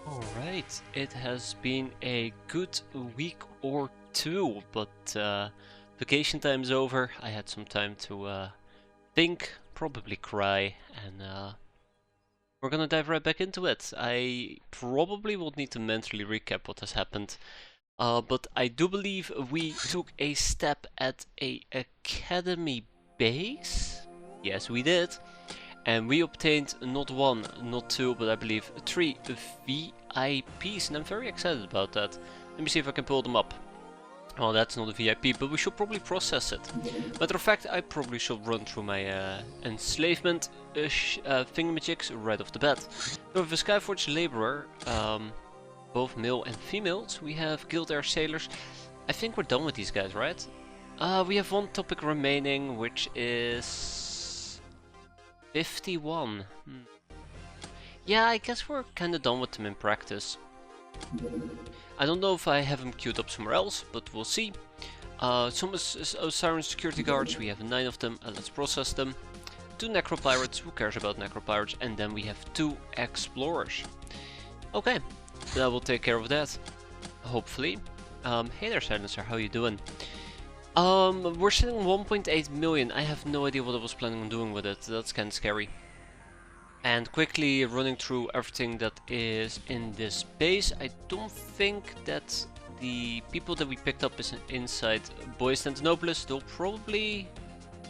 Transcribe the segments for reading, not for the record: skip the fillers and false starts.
Alright, it has been a good week or two, but vacation time's over. I had some time to think, probably cry, and we're gonna dive right back into it. I probably will need to mentally recap what has happened, but I do believe we took a step at a academy base. Yes, we did. And we obtained not one, not two, but I believe 3 VIPs, and I'm very excited about that. Let me see if I can pull them up. Oh, that's not a VIP, but we should probably process it. Matter of fact, I probably should run through my enslavement thingamajigs right off the bat. So we have a Skyforge Laborer, both male and females. We have Guild Air Sailors. I think we're done with these guys, right? We have one topic remaining, which is 51. Yeah, I guess we're kinda done with them in practice. I don't know if I have them queued up somewhere else, but we'll see. Some Siren security guards, we have 9 of them, let's process them. 2 necropirates, who cares about necropirates? And then we have 2 explorers. Okay, that will take care of that, hopefully. Hey there Silencer, how you doing? We're sitting 1.8 million. I have no idea what I was planning on doing with it. That's kind of scary. And quickly running through everything that is in this base. I don't think that the people that we picked up is inside Boyz They'll probably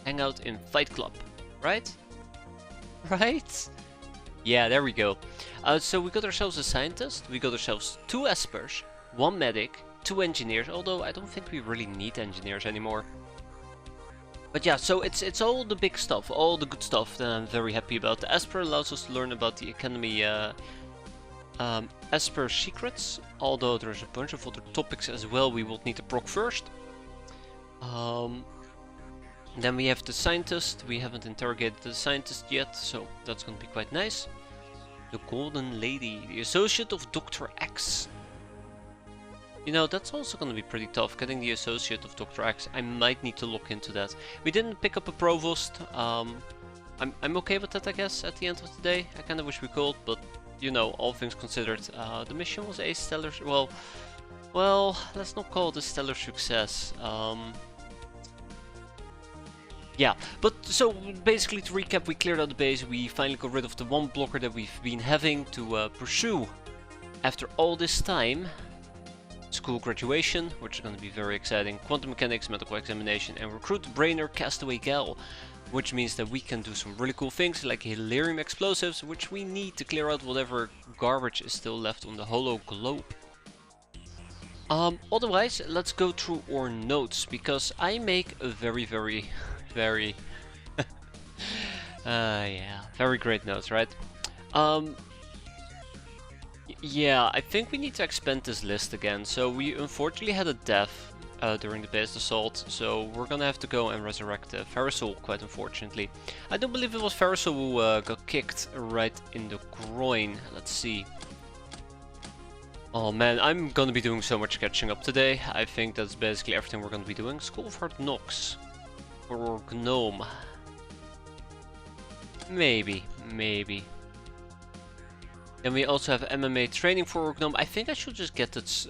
hang out in Fight Club, right? Right? Yeah, there we go. So we got ourselves a scientist. We got ourselves 2 espers, 1 medic, 2 engineers, although I don't think we really need engineers anymore. But yeah, so it's all the big stuff, all the good stuff that I'm very happy about. The Esper allows us to learn about the Academy Esper secrets, although there's a bunch of other topics as well we will need to proc first. Then we have the scientist. We haven't interrogated the scientist yet, so that's gonna be quite nice. The Golden Lady, the associate of Dr. X. You know, that's also going to be pretty tough, getting the associate of Dr. X. I might need to look into that. We didn't pick up a provost. I'm okay with that, I guess, at the end of the day. I kind of wish we could, but, you know, all things considered, the mission was a stellar... Well, let's not call it a stellar success. Yeah, but so basically to recap, we cleared out the base. We finally got rid of the one blocker that we've been having to pursue after all this time. School graduation, which is going to be very exciting, quantum mechanics, medical examination, and recruit Brainer Castaway Gal, which means that we can do some really cool things like Hilarium explosives, which we need to clear out whatever garbage is still left on the holo globe. Otherwise, let's go through our notes, because I make a very yeah, very great notes, right? Yeah, I think we need to expand this list again. So we unfortunately had a death during the base assault, so we're gonna have to go and resurrect Ferrisol, quite unfortunately. I don't believe it was Ferrisol who got kicked right in the groin. Let's see. Oh man, I'm gonna be doing so much catching up today. I think that's basically everything we're gonna be doing. School of Hard Knocks. Or Gnome. Maybe. Then we also have MMA training for Gnome. I think I should just get this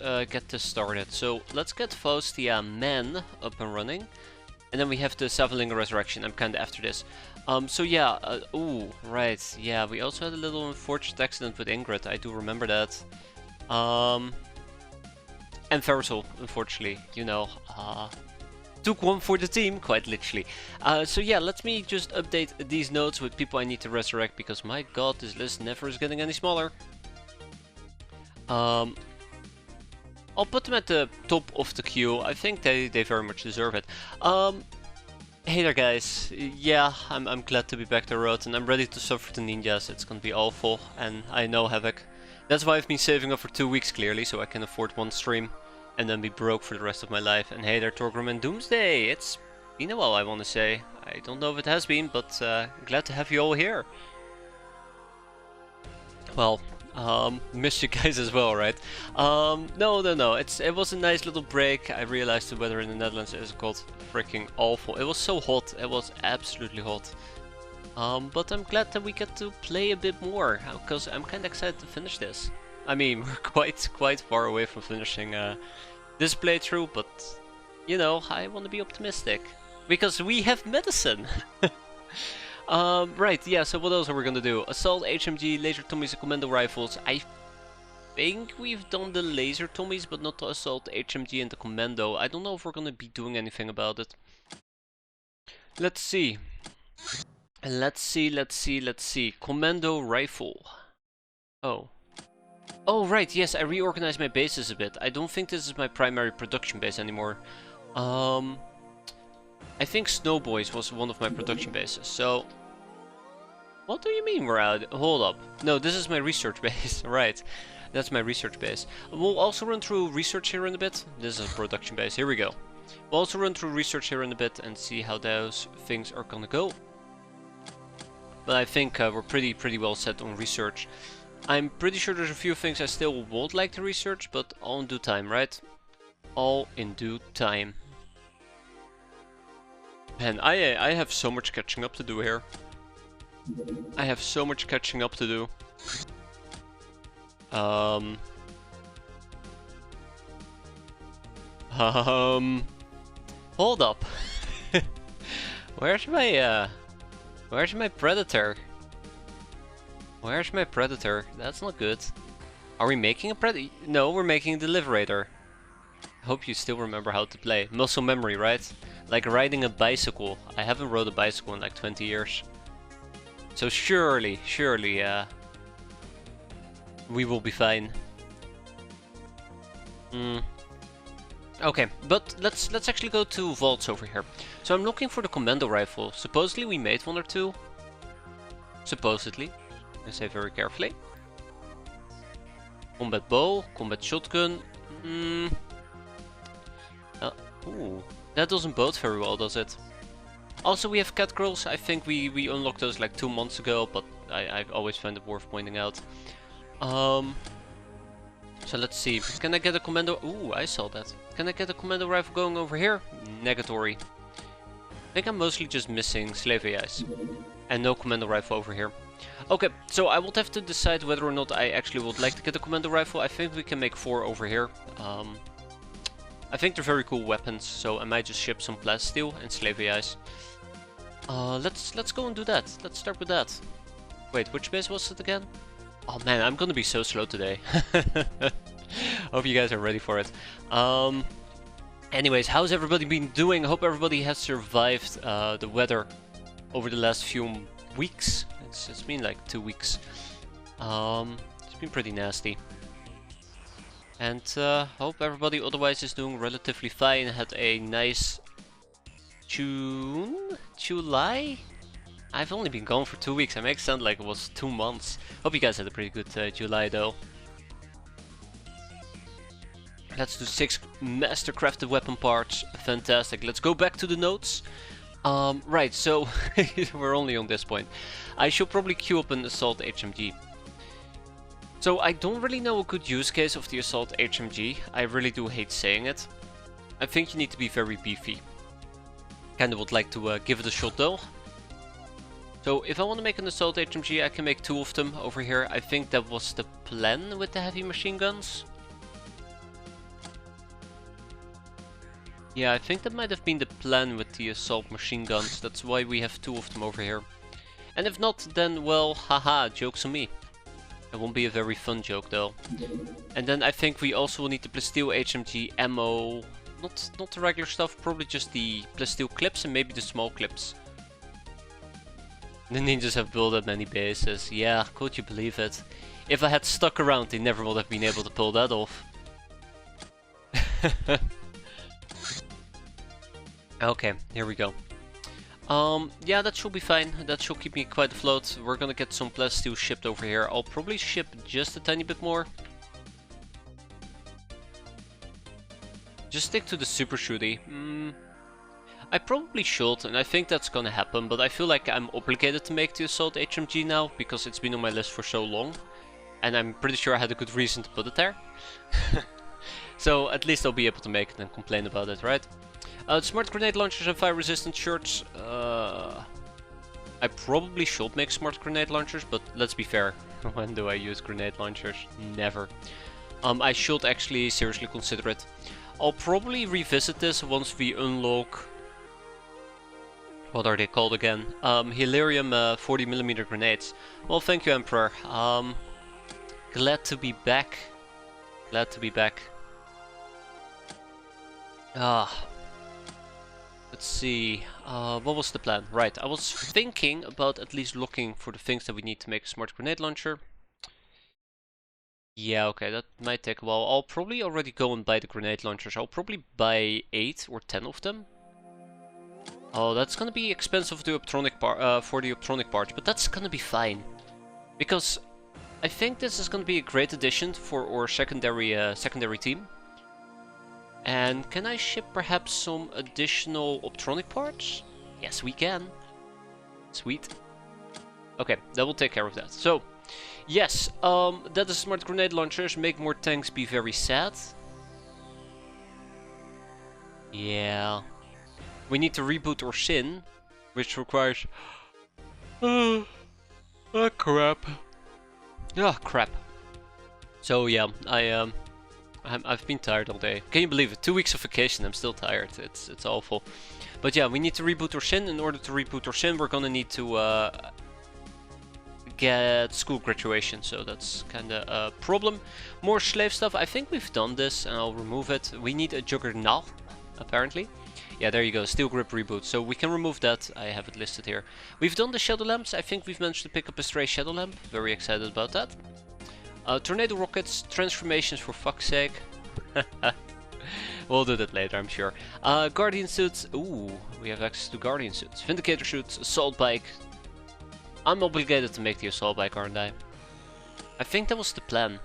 started. So let's get Faustia Man up and running. And then we have the Savalinga Resurrection. I'm kinda after this. So yeah, ooh, right. Yeah, we also had a little unfortunate accident with Ingrid. I do remember that. And Ferrisol, unfortunately, you know, took one for the team, quite literally. So yeah, let me just update these notes with people I need to resurrect, because my god, this list never is getting any smaller. I'll put them at the top of the queue. I think they very much deserve it. Hey there guys, yeah, I'm glad to be back to road, and I'm ready to suffer the ninjas. It's gonna be awful, and I know Havoc. That's why I've been saving up for 2 weeks clearly, so I can afford one stream and then be broke for the rest of my life. And hey there, Torgrim and Doomsday. It's been a while, I want to say. I don't know if it has been, but glad to have you all here. Well, missed you guys as well, right? No. It was a nice little break. I realized the weather in the Netherlands is got freaking awful. It was so hot. It was absolutely hot. But I'm glad that we get to play a bit more, because I'm kind of excited to finish this. I mean, we're quite far away from finishing this playthrough, but you know, I want to be optimistic because we have medicine. Right, yeah. So what else are we gonna do? Assault, HMG, laser Tommies, and commando rifles. I think we've done the laser Tommies, but not the assault, HMG, and the commando. I don't know if we're gonna be doing anything about it. Let's see. Let's see. Commando rifle. Oh. Oh, right, yes, I reorganized my bases a bit. I don't think this is my primary production base anymore. I think Boyz was one of my production bases, so... What do you mean we're out? Hold up. No, this is my research base, right. That's my research base. We'll also run through research here in a bit. This is a production base, here we go. We'll also run through research here in a bit and see how those things are gonna go. But I think we're pretty well set on research. I'm pretty sure there's a few things I still would like to research, but all in due time, right? All in due time. Man, I have so much catching up to do here. I have so much catching up to do. Hold up. Where's my predator? Where's my predator? That's not good. Are we making a predator? No, we're making the liberator. I hope you still remember how to play. Muscle memory, right? Like riding a bicycle. I haven't rode a bicycle in like 20 years. So surely, we will be fine. Okay, but let's actually go to vaults over here. So I'm looking for the commando rifle. Supposedly we made one or two. Supposedly. I say very carefully. Combat bow, combat shotgun. Ooh, that doesn't bode very well, does it? Also, we have cat girls. I think we unlocked those like 2 months ago, but I've always found it worth pointing out. So let's see. Can I get a commando? Ooh, I saw that. Can I get a commando rifle going over here? Negatory. I think I'm mostly just missing slave AIs. And no commando rifle over here. Okay, so I would have to decide whether or not I actually would like to get a commando rifle. I think we can make 4 over here. I think they're very cool weapons, so I might just ship some plasteel and slave AIs. Let's go and do that. Let's start with that. Wait, which base was it again? Oh man, I'm gonna be so slow today. Hope you guys are ready for it. Anyways, how's everybody been doing? I hope everybody has survived the weather over the last few weeks. It's been like 2 weeks. It's been pretty nasty. And hope everybody otherwise is doing relatively fine. Had a nice July? I've only been gone for 2 weeks. I make it sound like it was 2 months. Hope you guys had a pretty good July though. Let's do 6 master crafted weapon parts. Fantastic. Let's go back to the notes. Right, so we're only on this point. I should probably queue up an assault HMG. So I don't really know a good use case of the assault HMG. I really do hate saying it. I think you need to be very beefy. Kinda would like to give it a shot though. So if I want to make an assault HMG, I can make 2 of them over here. I think that was the plan with the heavy machine guns. Yeah, I think that might have been the plan with the assault machine guns. That's why we have 2 of them over here. And if not, then well, haha, joke's on me. It won't be a very fun joke though. And then I think we also will need the plasteel HMG ammo. Not the regular stuff, probably just the plasteel clips and maybe the small clips. The ninjas have built up many bases. Yeah, could you believe it? If I had stuck around, they never would have been able to pull that off. Okay, here we go. Yeah, that should be fine. That should keep me quite afloat. We're gonna get some plasteel shipped over here. I'll probably ship just a tiny bit more. Just stick to the super shooty. I probably should, and I think that's gonna happen, but I feel like I'm obligated to make the assault HMG now, because it's been on my list for so long. And I'm pretty sure I had a good reason to put it there. So at least I'll be able to make it and complain about it, right? Smart grenade launchers and fire resistant shirts. I probably should make smart grenade launchers, but let's be fair. When do I use grenade launchers? Never. I should actually seriously consider it. I'll probably revisit this once we unlock... What are they called again? Helium 40mm grenades. Well, thank you, Emperor. Glad to be back. Glad to be back. Let's see. What was the plan? Right, I was thinking about at least looking for the things that we need to make a smart grenade launcher. Yeah, okay, that might take a while. I'll probably already go and buy the grenade launchers. I'll probably buy 8 or 10 of them. Oh, that's gonna be expensive for the optronic parts, but that's gonna be fine. Because I think this is gonna be a great addition for our secondary team. And can I ship perhaps some additional optronic parts? Yes, we can. Sweet. Okay, that will take care of that. So, yes, that is smart grenade launchers. Make more tanks, be very sad. Yeah. We need to reboot our Sin, which requires... crap. Ah, crap. So yeah, I've been tired all day. Can you believe it? 2 weeks of vacation, I'm still tired. It's awful. But yeah, we need to reboot our Sin. In order to reboot our Sin, we're gonna need to get school graduation. So that's kinda a problem. More slave stuff. I think we've done this, and I'll remove it. We need a Juggernaut, apparently. Yeah, there you go, steel grip reboot. So we can remove that. I have it listed here. We've done the shadow lamps. I think we've managed to pick up a stray shadow lamp. Very excited about that. Tornado rockets, transformations for fuck's sake. We'll do that later, I'm sure. Guardian suits. Ooh, we have access to guardian suits. Vindicator suits, assault bike. I'm obligated to make the assault bike, aren't I? I think that was the plan.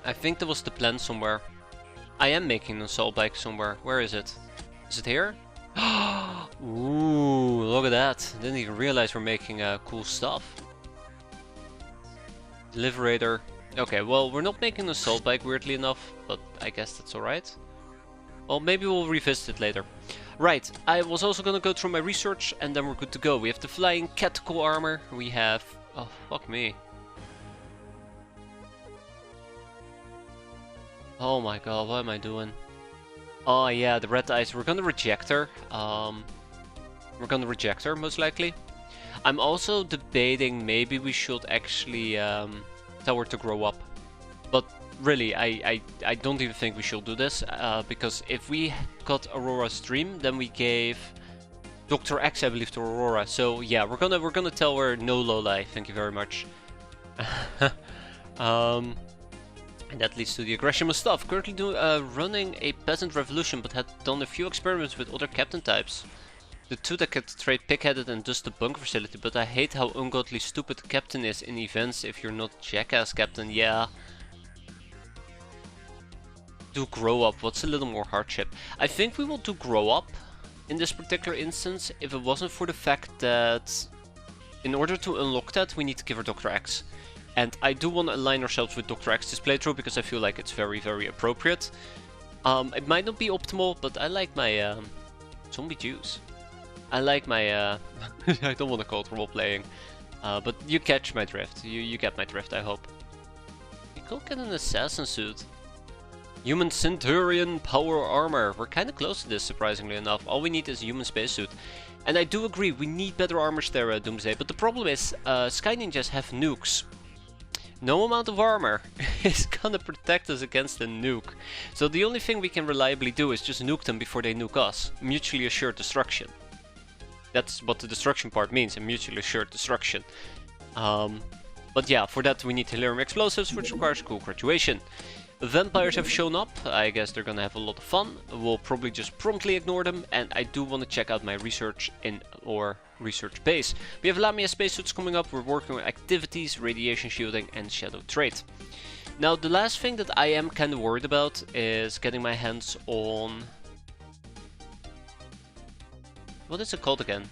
I think that was the plan somewhere. I am making an assault bike somewhere. Where is it? Is it here? Ooh, look at that. Didn't even realize we're making cool stuff. Liberator. Okay, well, we're not making an assault bike, weirdly enough, but I guess that's alright. Well, maybe we'll revisit it later. Right, I was also gonna go through my research, and then we're good to go. We have the flying catapult armor. We have... Oh, fuck me. Oh my god, what am I doing? Oh yeah, the red eyes. We're gonna reject her. We're gonna reject her, most likely. I'm also debating maybe we should actually tell her to grow up. But really, I don't even think we should do this. Because if we got Aurora's dream, then we gave Dr. X, I believe, to Aurora. So yeah, we're gonna tell her no Lolai. Thank you very much. And that leads to the aggression of stuff. Currently running a peasant revolution, but had done a few experiments with other captain types. The two that get trade pig-headed and dust the bunker facility, but I hate how ungodly stupid the captain is in events if you're not jackass captain. Yeah. Do grow up. What's a little more hardship? I think we will do grow up in this particular instance if it wasn't for the fact that in order to unlock that we need to give her Dr. X. And I do want to align ourselves with Dr. X this playthrough because I feel like it's very, very appropriate. It might not be optimal, but I like my zombie juice. I like my... I don't want to call it role-playing. But you catch my drift. You get my drift, I hope. We could get an assassin suit. Human Centurion power armor. We're kind of close to this, surprisingly enough. All we need is a human spacesuit. And I do agree, we need better armors there, Doomsday. But the problem is, Sky Ninjas have nukes. No amount of armor is gonna protect us against a nuke. So the only thing we can reliably do is just nuke them before they nuke us. Mutually assured destruction. That's what the destruction part means, a mutually assured destruction. But yeah, for that we need Helium explosives, which requires school graduation. Vampires have shown up. I guess they're gonna have a lot of fun. We'll probably just promptly ignore them, and I do want to check out my research in our research base. We have Lamia spacesuits coming up. We're working on activities, radiation shielding, and shadow trade. Now, the last thing that I am kind of worried about is getting my hands on... What is it called again?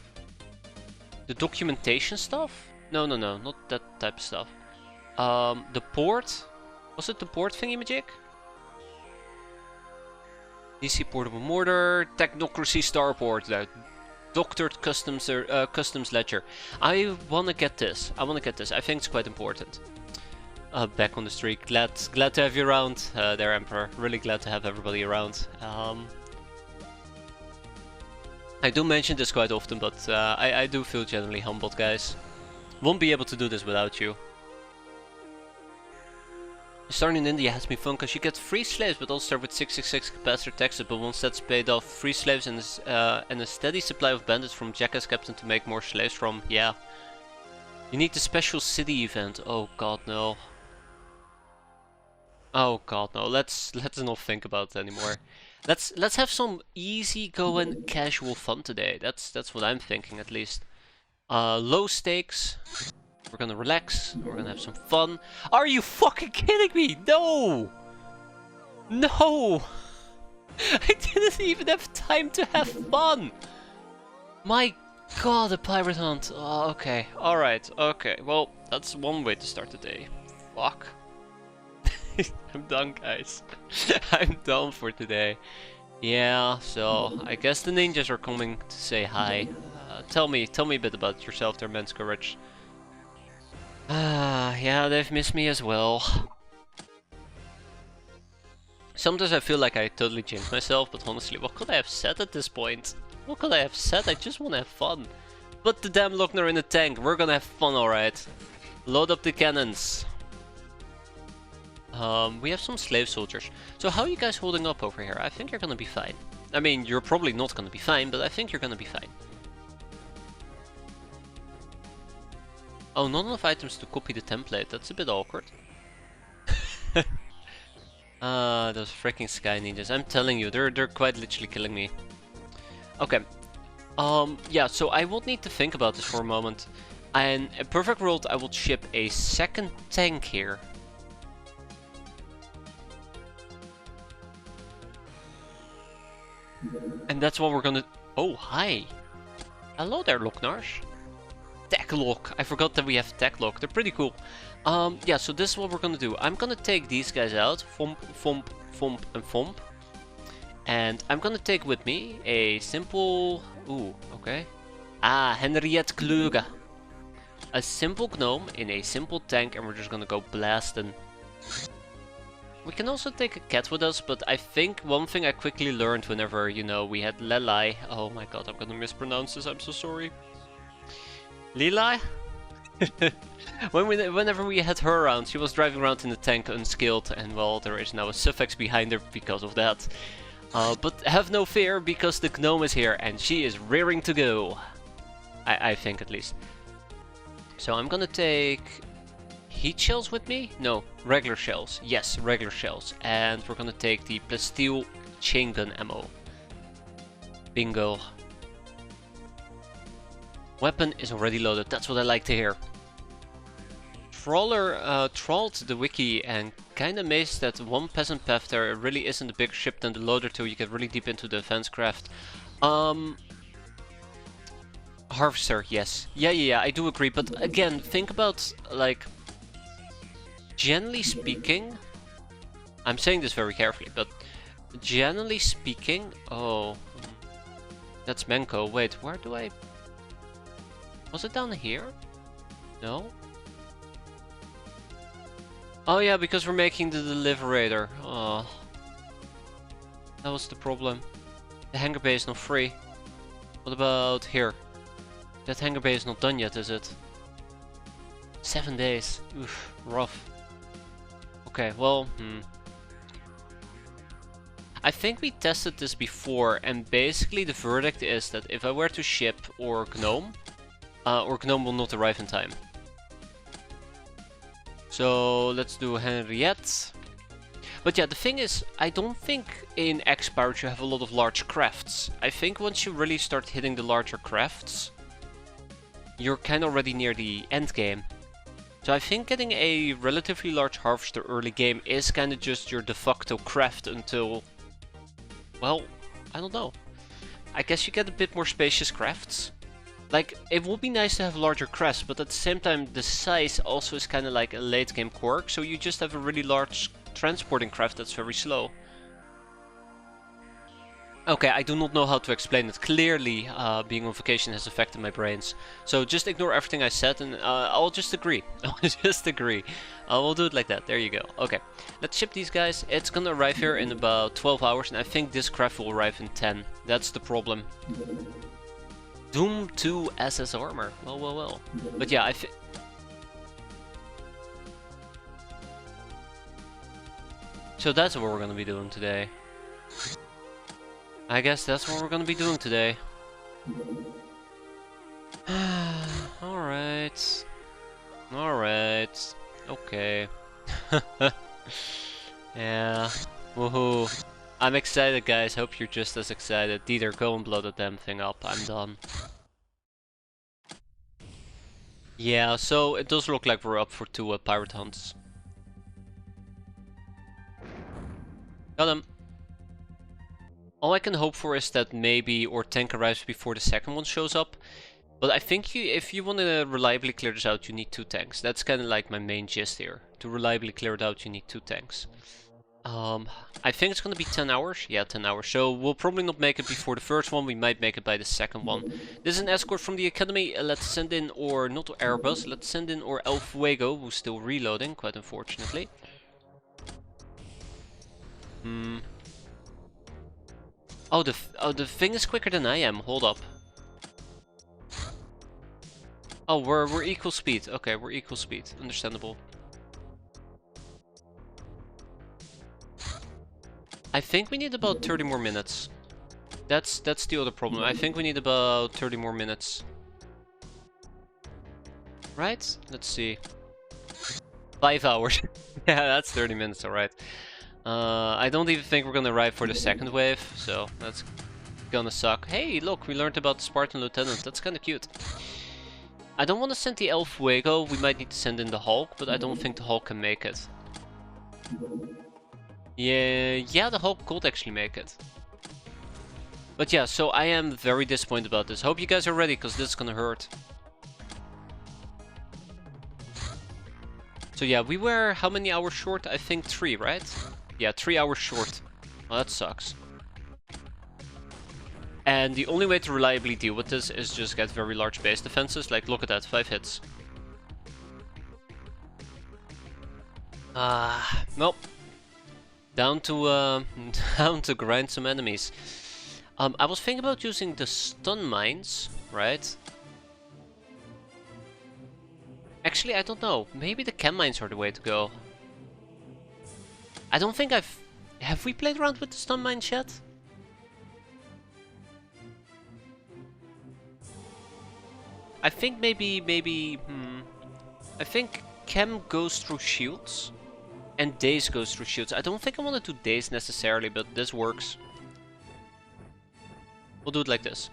The documentation stuff? No, not that type of stuff. The port? Was it the port thingy-majig? DC portable mortar, technocracy starport. doctored customs ledger. I wanna get this. I think it's quite important. Back on the street. Glad to have you around, there, Emperor. Really glad to have everybody around. I do mention this quite often, but I do feel genuinely humbled, guys. Won't be able to do this without you. Starting in India has been fun because you get free slaves, but also start with 666 capacitor taxes. But once that's paid off, free slaves and a steady supply of bandits from Jackass Captain to make more slaves from. Yeah. You need the special city event. Oh god, no. Oh god, no. Let's not think about it anymore. Let's have some easy going casual fun today. That's what I'm thinking, at least. Low stakes. We're gonna relax, we're gonna have some fun. Are you fucking kidding me? No! No! I didn't even have time to have fun! My god, a pirate hunt. Oh, okay, alright, okay. Well, that's one way to start the day. Fuck. I'm done, guys. I'm done for today. Yeah, so I guess the ninjas are coming to say hi. Tell me a bit about yourself there, Men's Courage. Yeah, they've missed me as well. Sometimes I feel like I totally jinxed myself, but honestly, what could I have said at this point? What could I have said? I just want to have fun. Put the damn Lochner in the tank, we're gonna have fun, alright. Load up the cannons. We have some slave soldiers. So how are you guys holding up over here? I think you're gonna be fine. I mean, you're probably not gonna be fine, but I think you're gonna be fine. Oh, not enough items to copy the template. That's a bit awkward. Those freaking sky ninjas. I'm telling you, they're quite literally killing me. Okay. Yeah, so I will need to think about this for a moment. In a perfect world, I will ship a second tank here. And that's what we're gonna... Oh, hi. Hello there, Locknars. Tech lock. I forgot that we have tech lock. They're pretty cool. Yeah, so this is what we're gonna do. I'm gonna take these guys out. Fomp, fomp, fomp, and fomp. And I'm gonna take with me a simple... Ooh, okay. Henriette Kluge. A simple gnome in a simple tank, and we're just gonna go blasting. We can also take a cat with us, but I think one thing I quickly learned whenever, you know, we had Lelai. Oh my god, I'm gonna mispronounce this, I'm so sorry. Lilai? Whenever we had her around, she was driving around in the tank unskilled, and well, there is now a suffix behind her because of that. But have no fear, because the gnome is here, and she is rearing to go. I think, at least. So I'm gonna take heat shells with me? No, regular shells. Yes, regular shells. And we're gonna take the plasteel chain gun ammo. Bingo. Weapon is already loaded, that's what I like to hear. Trawler trawled the wiki and kinda amazed that one peasant path there really isn't a bigger ship than the loader till you get really deep into the advanced craft. Harvester, yes. Yeah, I do agree, but again, think about, like, generally speaking, I'm saying this very carefully, but generally speaking, oh, that's Menko. Wait, where do I... Was it down here? No? Oh yeah, because we're making the Deliberator. Oh. That was the problem. The hangar bay is not free. What about here? That hangar bay is not done yet, is it? 7 days. Oof, rough. Okay, well, I think we tested this before, and basically the verdict is that if I were to ship or Gnome will not arrive in time. So let's do Henriette. But yeah, the thing is, I don't think in X-piratez you have a lot of large crafts. I think once you really start hitting the larger crafts, you're kind of already near the end game. So I think getting a relatively large harvester early game is kind of just your de facto craft until, well, I don't know. I guess you get a bit more spacious crafts. Like, it would be nice to have larger crafts, but at the same time the size also is kind of like a late game quirk, so you just have a really large transporting craft that's very slow. Okay, I do not know how to explain it. Clearly, being on vacation has affected my brains. So just ignore everything I said and I'll just agree. I'll just agree. We'll do it like that. There you go. Okay, let's ship these guys. It's gonna arrive here in about 12 hours and I think this craft will arrive in 10. That's the problem. Doom 2 SS armor. Well, well, well. But yeah, so that's what we're gonna be doing today. I guess that's what we're gonna be doing today. Alright. Alright. Okay. Yeah. Woohoo. I'm excited, guys. Hope you're just as excited. Dieter, go and blow the damn thing up. I'm done. Yeah, so it does look like we're up for 2 pirate hunts. Got him. All I can hope for is that maybe our tank arrives before the second one shows up. But I think if you want to reliably clear this out, you need 2 tanks. That's kind of like my main gist here. To reliably clear it out, you need 2 tanks. I think it's going to be 10 hours. Yeah, 10 hours. So we'll probably not make it before the first one. We might make it by the second one. This is an escort from the academy. Let's send in our, not Airbus, let's send in our El Fuego, who's still reloading, quite unfortunately. Oh, the thing is quicker than I am. Hold up. Oh, we're equal speed. Okay, we're equal speed. Understandable. I think we need about 30 more minutes. That's the other problem. I think we need about 30 more minutes. Right? Let's see. 5 hours. Yeah, that's 30 minutes, alright. I don't even think we're gonna arrive for the second wave, so that's gonna suck. Hey, look, we learned about the Spartan Lieutenant. That's kinda cute. I don't want to send the El Fuego. We might need to send in the Hulk, but I don't think the Hulk can make it. Yeah, the Hulk could actually make it. But yeah, so I am very disappointed about this. Hope you guys are ready, because this is gonna hurt. So yeah, we were how many hours short? I think 3, right? Yeah, 3 hours short. Well, that sucks. And the only way to reliably deal with this is just get very large base defenses. Like, look at that, 5 hits. Nope. Down to down to grind some enemies. I was thinking about using the stun mines, right? Actually, I don't know. Maybe the chem mines are the way to go. I don't think have we played around with the stun mines yet? I think maybe. I think chem goes through shields. And daze goes through shields. I don't think I want to do daze necessarily, but this works. We'll do it like this.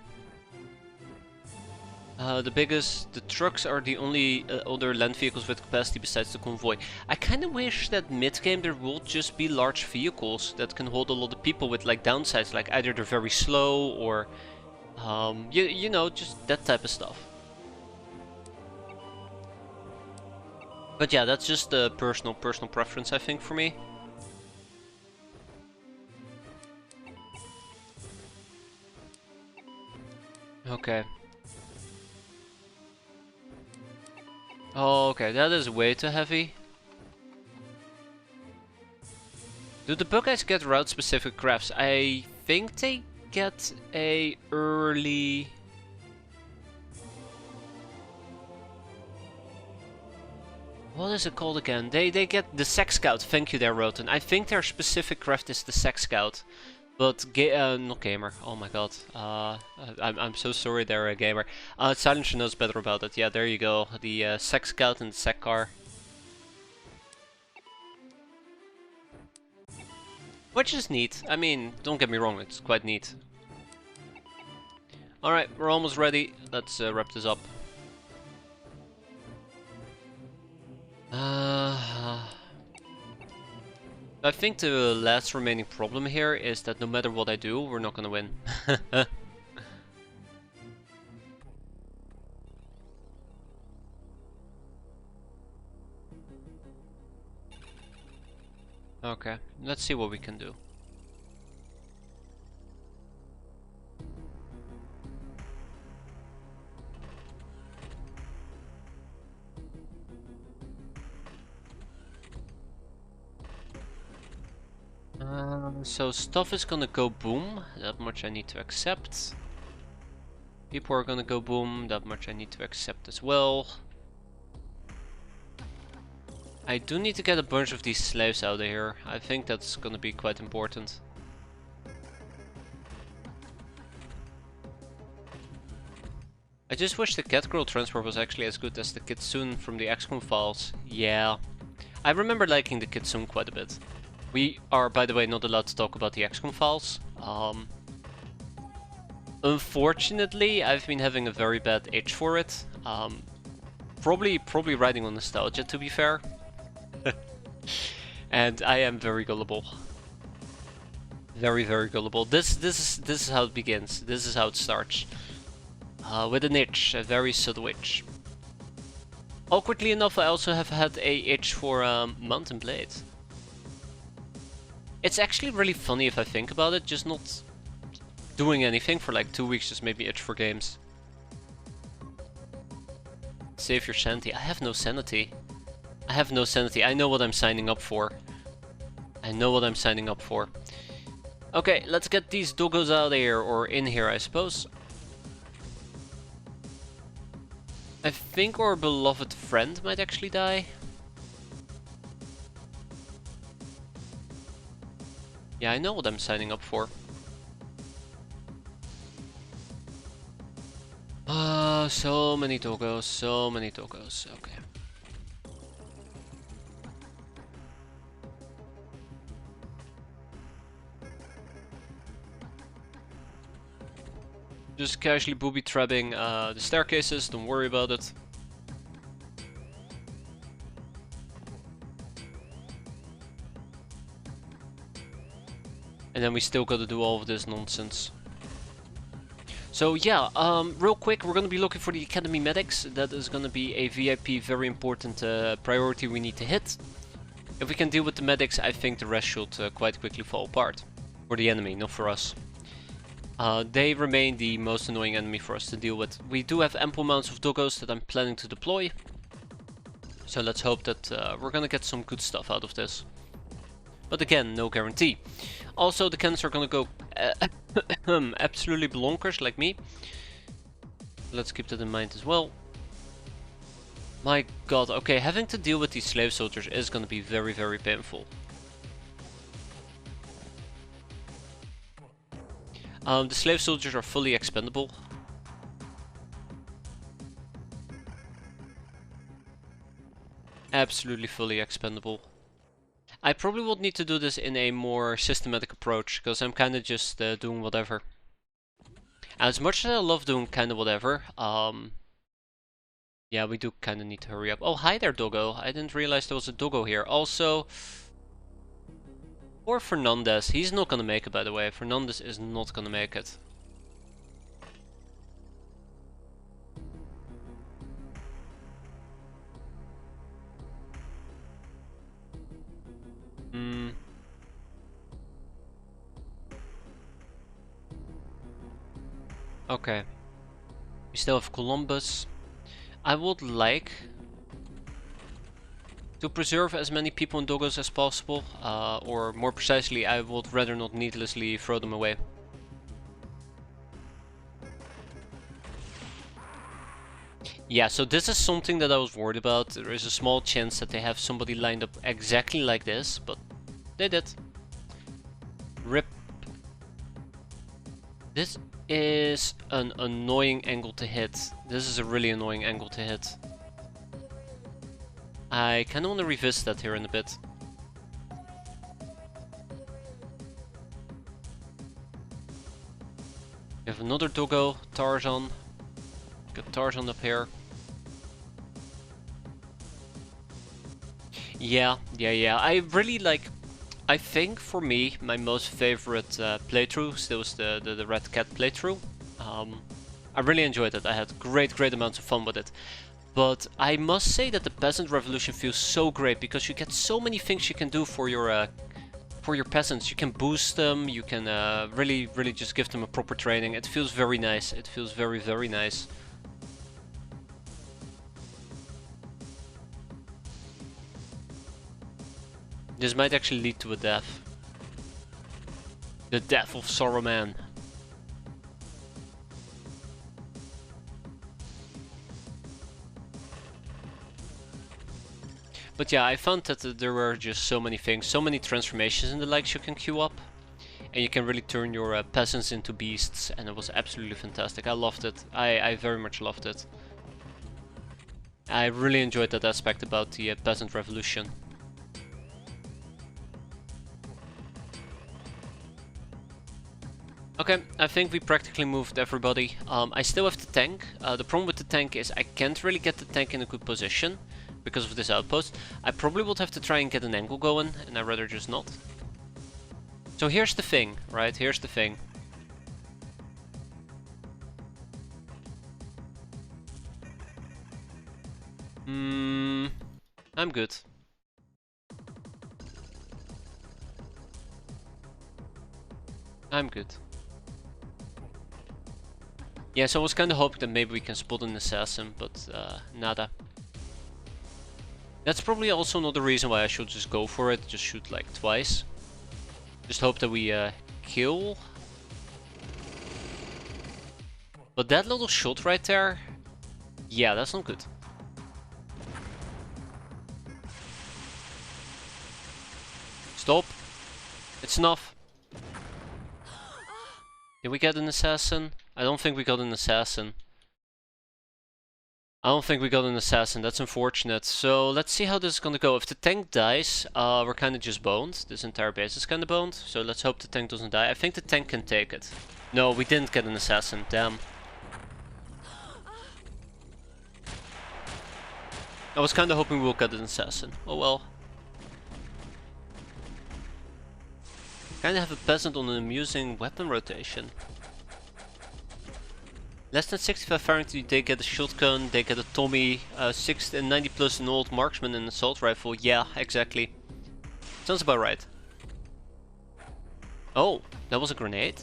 The trucks are the only other land vehicles with capacity besides the convoy. I kind of wish that mid-game there will just be large vehicles that can hold a lot of people with like downsides, like either they're very slow or, you know, just that type of stuff. But yeah, that's just a personal preference, I think, for me. Okay. Oh, okay, that is way too heavy. Do the bug guys get route-specific crafts? I think they get a early... What is it called again? They get the Sex Scout. Thank you there, Roten. I think their specific craft is the Sex Scout. But, not gamer. Oh my god. I'm so sorry there, gamer. Silencer knows better about it. Yeah, there you go. The Sex Scout and the Sec Car. Which is neat. I mean, don't get me wrong, it's quite neat. Alright, we're almost ready. Let's wrap this up. I think the last remaining problem here is that no matter what I do, we're not gonna win. Okay, let's see what we can do. So stuff is gonna go boom, that much I need to accept. People are gonna go boom, that much I need to accept as well. I do need to get a bunch of these slaves out of here. I think that's gonna be quite important. I just wish the Catgirl transport was actually as good as the Kitsune from the XCOM files. Yeah, I remember liking the Kitsune quite a bit. We are, by the way, not allowed to talk about the XCOM files. Unfortunately, I've been having a very bad itch for it. Probably riding on nostalgia, to be fair. And I am very gullible. Very, very gullible. This is how it begins. This is how it starts. With an itch, a very subtle itch. Awkwardly enough, I also have had a itch for Mountain Blade. It's actually really funny if I think about it, just not doing anything for like 2 weeks just made me itch for games. Save your sanity. I have no sanity. I have no sanity. I know what I'm signing up for. I know what I'm signing up for. Okay, let's get these doggos out of here, or in here I suppose. I think our beloved friend might actually die. Yeah, I know what I'm signing up for. So many doggos, so many doggos. Okay. Just casually booby-trapping the staircases, don't worry about it. And then we still gotta do all of this nonsense. So yeah, real quick, we're gonna be looking for the Academy Medics. That is gonna be a VIP, very important priority we need to hit. If we can deal with the medics, I think the rest should quite quickly fall apart. For the enemy, not for us. They remain the most annoying enemy for us to deal with. We do have ample amounts of doggos that I'm planning to deploy. So let's hope that we're gonna get some good stuff out of this. But again, no guarantee. Also, the cannons are gonna go absolutely blonkers like me. Let's keep that in mind as well. My god, okay, having to deal with these slave soldiers is gonna be very, very painful. The slave soldiers are fully expendable. Absolutely fully expendable. I probably would need to do this in a more systematic approach, because I'm kind of just doing whatever. As much as I love doing kind of whatever, yeah, we do kind of need to hurry up. Oh, hi there, doggo. I didn't realize there was a doggo here. Also, or Fernandez. He's not gonna make it, by the way. Fernandez is not gonna make it. Okay. We still have Columbus. I would like to preserve as many people and doggos as possible, or more precisely, I would rather not needlessly throw them away. Yeah, so this is something that I was worried about. There is a small chance that they have somebody lined up exactly like this, but they did. RIP. This is an annoying angle to hit. This is a really annoying angle to hit. I kinda wanna revisit that here in a bit. We have another doggo, Tarzan. Got Tarzan up here. Yeah. I really like... I think for me, my most favorite playthrough still was the Red Cat playthrough. I really enjoyed it. I had great amounts of fun with it. But I must say that the Peasant Revolution feels so great because you get so many things you can do for your peasants. You can boost them. You can really just give them a proper training. It feels very nice. It feels very nice. This might actually lead to a death. The death of Saruman. But yeah, I found that there were just so many things, so many transformations in the likes you can queue up. And you can really turn your peasants into beasts, and it was absolutely fantastic. I loved it. I very much loved it. I really enjoyed that aspect about the peasant revolution. Okay, I think we practically moved everybody. I still have the tank. The problem with the tank is I can't really get the tank in a good position because of this outpost. I probably would have to try and get an angle going, and I'd rather just not. So here's the thing, right? Here's the thing. I'm good. I'm good. Yeah, so I was kinda hoping that maybe we can spot an assassin, but nada. That's probably also another reason why I should just go for it, just shoot like twice. Just hope that we kill. But that little shot right there, yeah, that's not good. Stop. It's enough. Did we get an assassin? I don't think we got an assassin. I don't think we got an assassin, that's unfortunate. So let's see how this is gonna go. If the tank dies, we're kinda just boned. This entire base is kinda boned, so let's hope the tank doesn't die. I think the tank can take it. No, we didn't get an assassin, damn. I was kinda hoping we'll get an assassin. Oh well. Kinda have a peasant on an amusing weapon rotation. Less than 65 Fahrenheit, they get a shotgun, they get a Tommy, 90 plus an old marksman and assault rifle. Yeah, exactly. Sounds about right. Oh, that was a grenade?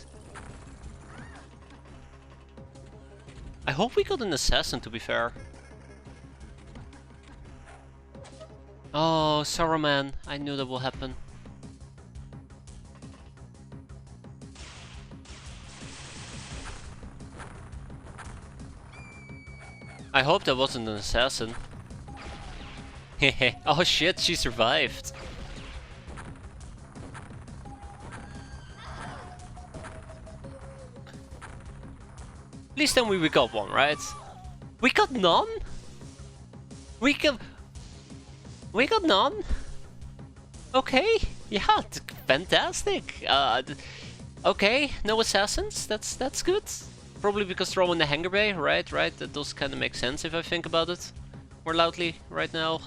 I hope we got an assassin, to be fair. Oh, Saruman, I knew that will happen. I hope that wasn't an assassin. Hehe. Oh shit, she survived. At least then we got one, right? We got none? We got none? Okay, yeah, fantastic. Okay, no assassins, that's good. Probably because they're all in the hangar bay, right? That does kind of make sense if I think about it more loudly right now.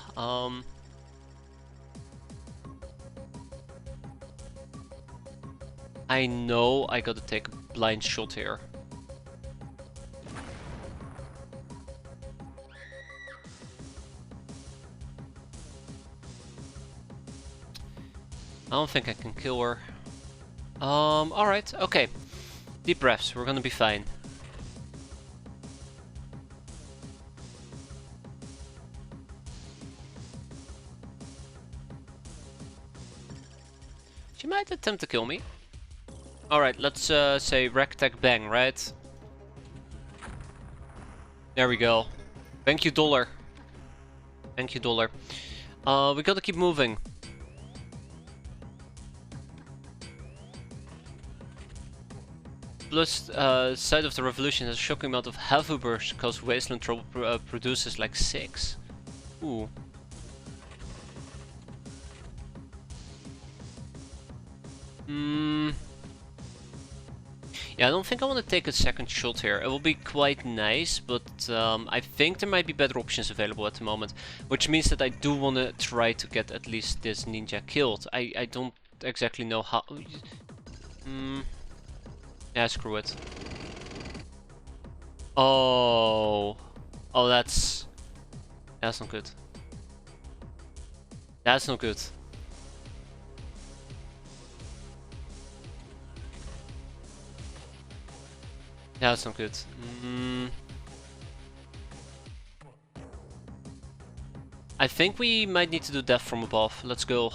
I know I gotta take a blind shot here. I don't think I can kill her. Alright, okay. Deep breaths, we're gonna be fine. She might attempt to kill me. Alright, let's say rack, tag, bang, right? There we go. Thank you, dollar. Thank you, dollar. We gotta keep moving. Plus, side of the revolution has a shocking amount of heavy bursts because wasteland trouble produces like 6. Ooh. Yeah, I don't think I want to take a second shot here. It will be quite nice, but I think there might be better options available at the moment. Which means that I do want to try to get at least this ninja killed. I don't exactly know how... Yeah, screw it. Oh... Oh, that's not good. That's not good. That's not good. I think we might need to do death from above. Let's go.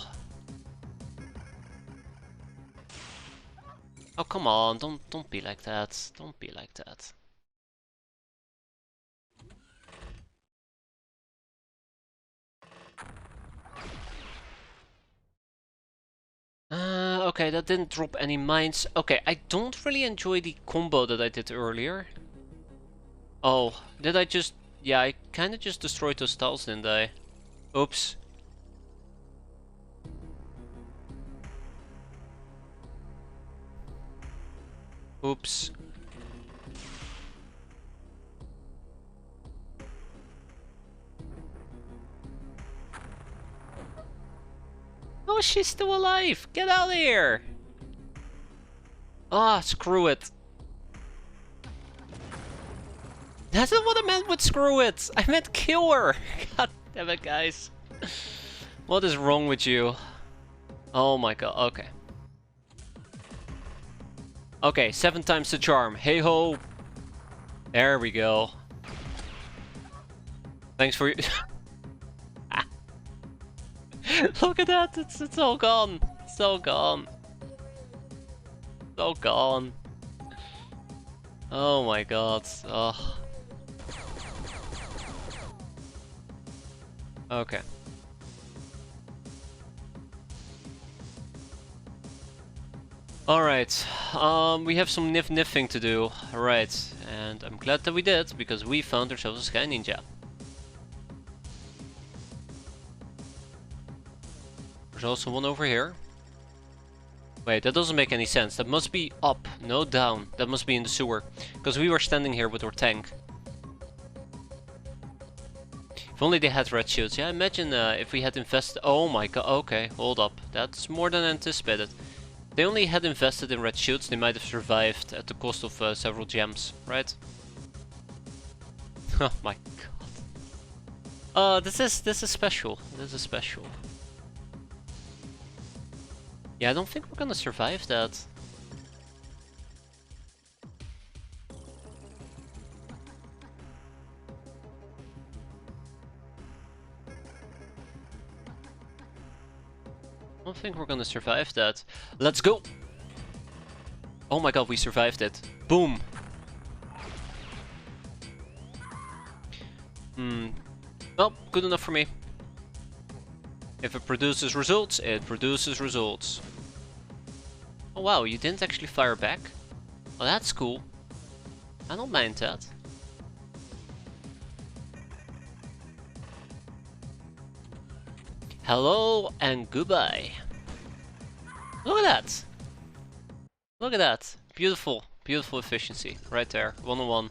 Oh, come on, don't be like that. Don't be like that. Okay, that didn't drop any mines. Okay, I don't really enjoy the combo that I did earlier. Oh, did I just... Yeah, I kind of just destroyed those tiles, didn't I? Oops. Oops. Oh, she's still alive! Get out of here! Ah, screw it. That's not what I meant with screw it! I meant kill her! God damn it, guys. What is wrong with you? Oh my god, okay. Okay, 7 times the charm. Hey ho! There we go. Thanks for... Look at that! It's all gone! It's all gone. It's all gone. Oh my god. Oh. Okay. Alright, we have some niffing to do. Right, and I'm glad that we did, because we found ourselves a Sky Ninja. There's also one over here. Wait, that doesn't make any sense. That must be up, no down. That must be in the sewer. Because we were standing here with our tank. If only they had red shields. Yeah, imagine if we had invested... Oh my god, okay, hold up. That's more than anticipated. If they only had invested in red shields, they might have survived at the cost of several gems, right? Oh my god. This is special. This is special. Yeah, I don't think we're gonna survive that. I don't think we're gonna survive that. Let's go! Oh my god, we survived it. Boom! Well, good enough for me. If it produces results, it produces results. Oh wow, you didn't actually fire back? Oh, that's cool. I don't mind that. Hello and goodbye. Look at that! Look at that! Beautiful, beautiful efficiency. Right there, 1-on-1.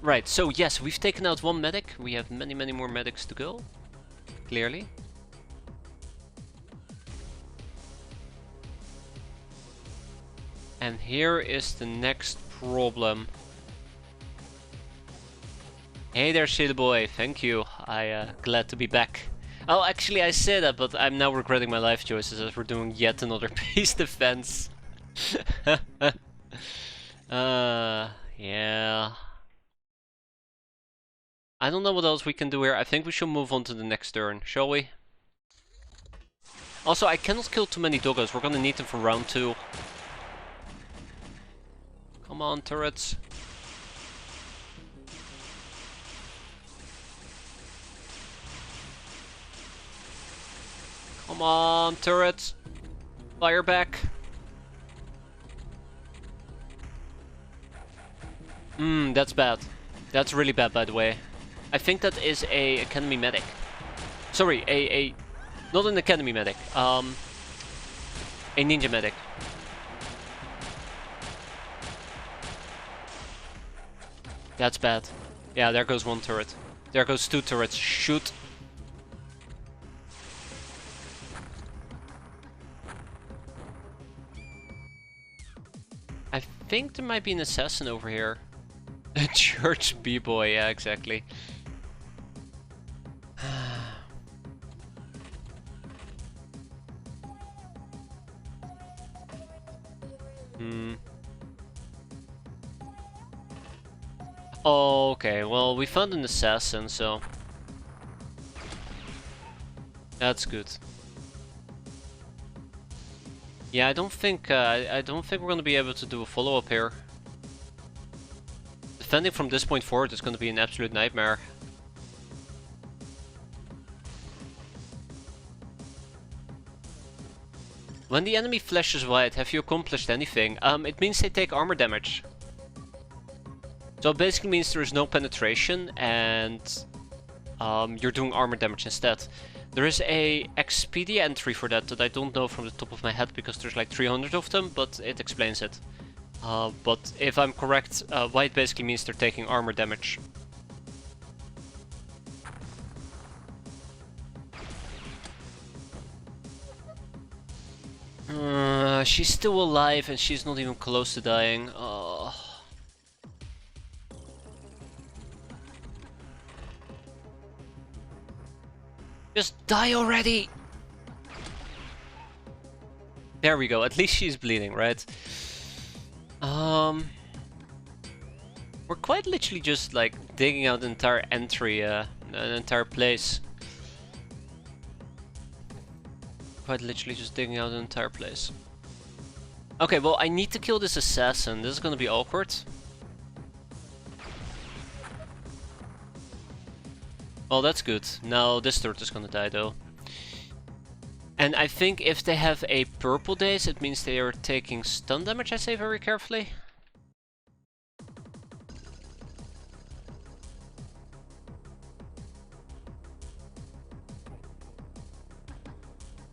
Right, so yes, we've taken out one medic. We have many more medics to go. Clearly. And here is the next problem. Hey there, Shady Boy, thank you. Glad to be back. Oh, actually I say that, but I'm now regretting my life choices as we're doing yet another base defense. Yeah. I don't know what else we can do here. I think we should move on to the next turn, shall we? Also, I cannot kill too many doggos. We're gonna need them for round 2. Come on, turrets. Come on, turrets. Fire back. That's bad. That's really bad, by the way. I think that is a academy medic. Sorry, not an academy medic. A ninja medic. That's bad. Yeah, there goes one turret. There goes 2 turrets. Shoot. I think there might be an assassin over here. A church b-boy, yeah, exactly. Okay, well, we found an assassin, so... That's good. Yeah, I don't think we're gonna be able to do a follow-up here. Defending from this point forward is gonna be an absolute nightmare. When the enemy flashes wide, have you accomplished anything? It means they take armor damage. So it basically means there is no penetration and you're doing armor damage instead. There is a Xpedia entry for that I don't know from the top of my head because there's like 300 of them, but it explains it. But if I'm correct, white basically means they're taking armor damage. She's still alive and she's not even close to dying. Just die already! There we go, at least she's bleeding, right? We're quite literally just like digging out the entire entry, an entire place. Quite literally just digging out an entire place. Okay, well I need to kill this assassin, this is gonna be awkward. Well, that's good. Now this turret is gonna die though. And I think if they have a purple daze, it means they are taking stun damage, I say very carefully.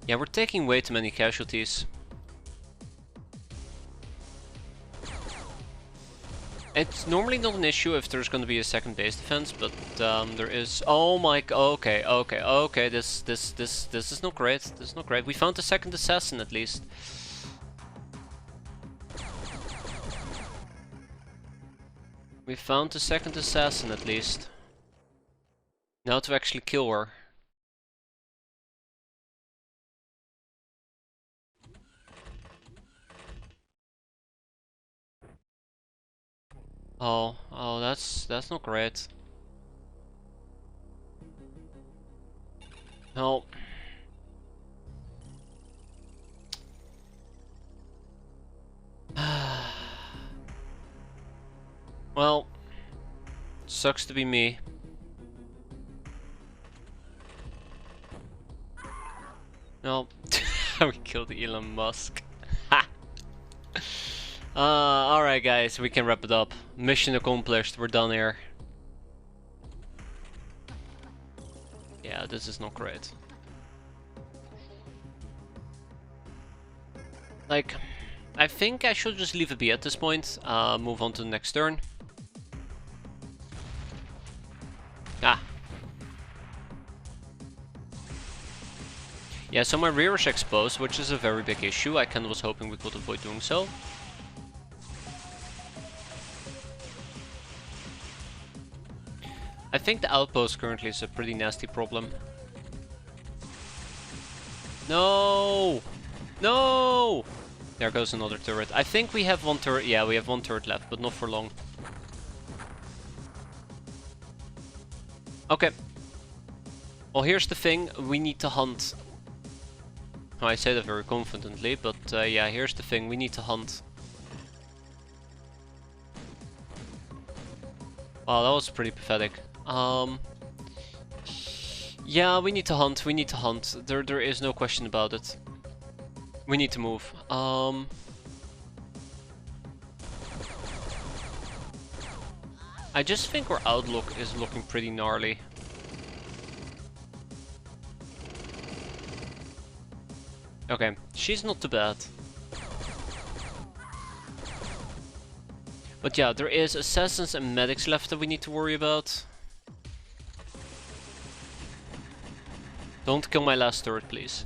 Yeah, we're taking way too many casualties. It's normally not an issue if there's going to be a second base defense, but there is. Oh my! Okay. This is not great. This is not great. We found the second assassin at least. We found the second assassin at least. Now to actually kill her. Oh, that's not great. No. Well, sucks to be me. No, we killed Elon Musk. Ha! Alright guys, we can wrap it up. Mission accomplished, we're done here. Yeah, this is not great. Like, I think I should just leave it be at this point. Move on to the next turn. Ah. Yeah, so my rear is exposed, which is a very big issue. I kinda was hoping we could avoid doing so. I think the outpost currently is a pretty nasty problem. No! No! There goes another turret. I think we have one turret. Yeah, we have one turret left, but not for long. Okay. Well, here's the thing. We need to hunt. I say that very confidently, but yeah, here's the thing. We need to hunt. Wow, that was pretty pathetic. Yeah, we need to hunt. We need to hunt. There is no question about it. We need to move. I just think our outlook is looking pretty gnarly. Okay, she's not too bad. But yeah, there is assassins and medics left that we need to worry about. Don't kill my last turret, please.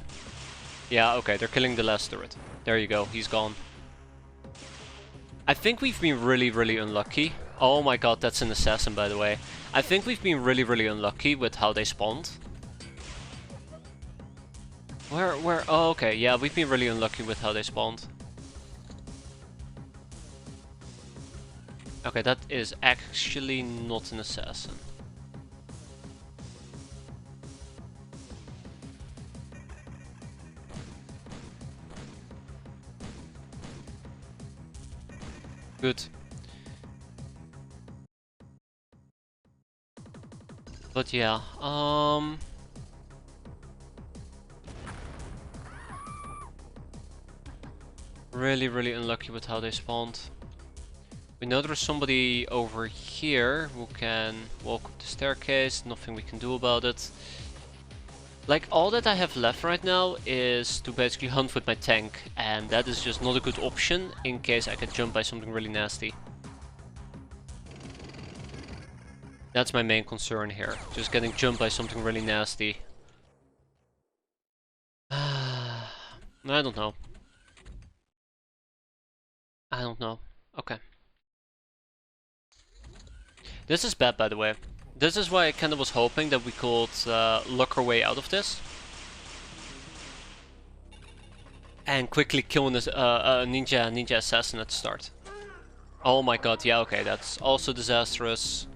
Yeah, okay, they're killing the last turret. There you go, he's gone. I think we've been really unlucky. Oh my god, that's an assassin, by the way. I think we've been really unlucky with how they spawned. Where? Oh, okay, yeah, we've been really unlucky with how they spawned. Okay, that is actually not an assassin. Good. But yeah, really unlucky with how they spawned. We know there's somebody over here who can walk up the staircase, nothing we can do about it. Like, all that I have left right now is to basically hunt with my tank, and that is just not a good option in case I get jumped by something really nasty. That's my main concern here, just getting jumped by something really nasty. I don't know. I don't know. Okay. This is bad, by the way. This is why I kind of was hoping that we could luck our way out of this. And quickly kill a ninja assassin at the start. Oh my god, yeah, okay, that's also disastrous.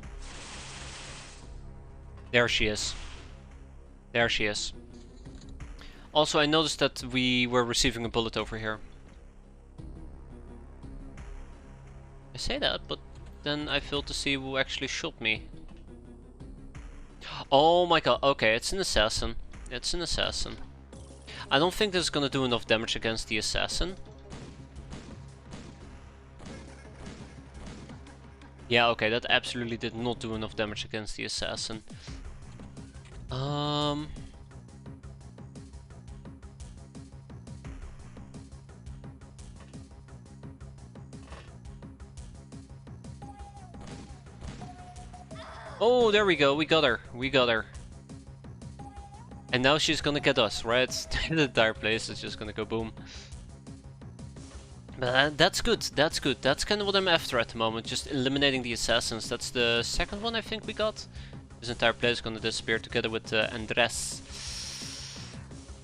There she is. There she is. Also, I noticed that we were receiving a bullet over here. I say that, but then I failed to see who actually shot me. Oh my god, okay, it's an assassin. It's an assassin. I don't think this is gonna do enough damage against the assassin. Yeah, okay, that absolutely did not do enough damage against the assassin. Oh, there we go, we got her, we got her. And now she's gonna get us, right? The entire place is just gonna go boom. But that's good, that's good. That's kind of what I'm after at the moment, just eliminating the assassins. That's the second one I think we got. This entire place is gonna disappear together with Andres.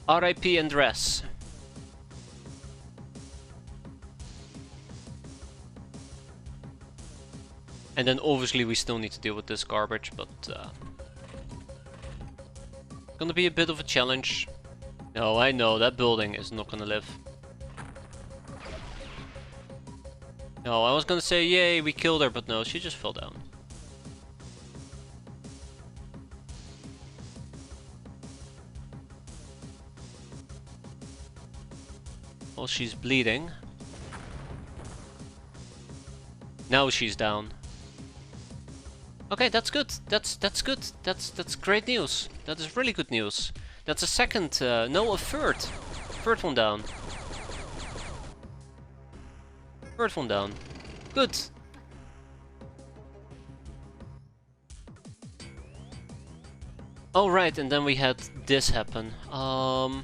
RIP Andres. And then obviously we still need to deal with this garbage, but gonna be a bit of a challenge. No, I know, that building is not gonna live. No, I was gonna say, yay, we killed her, but no, she just fell down. Well, she's bleeding. Now she's down. Okay, that's good. That's good. That's great news. That is really good news. That's a second, no, a third. Third one down. Third one down. Good. Oh right, and then we had this happen. I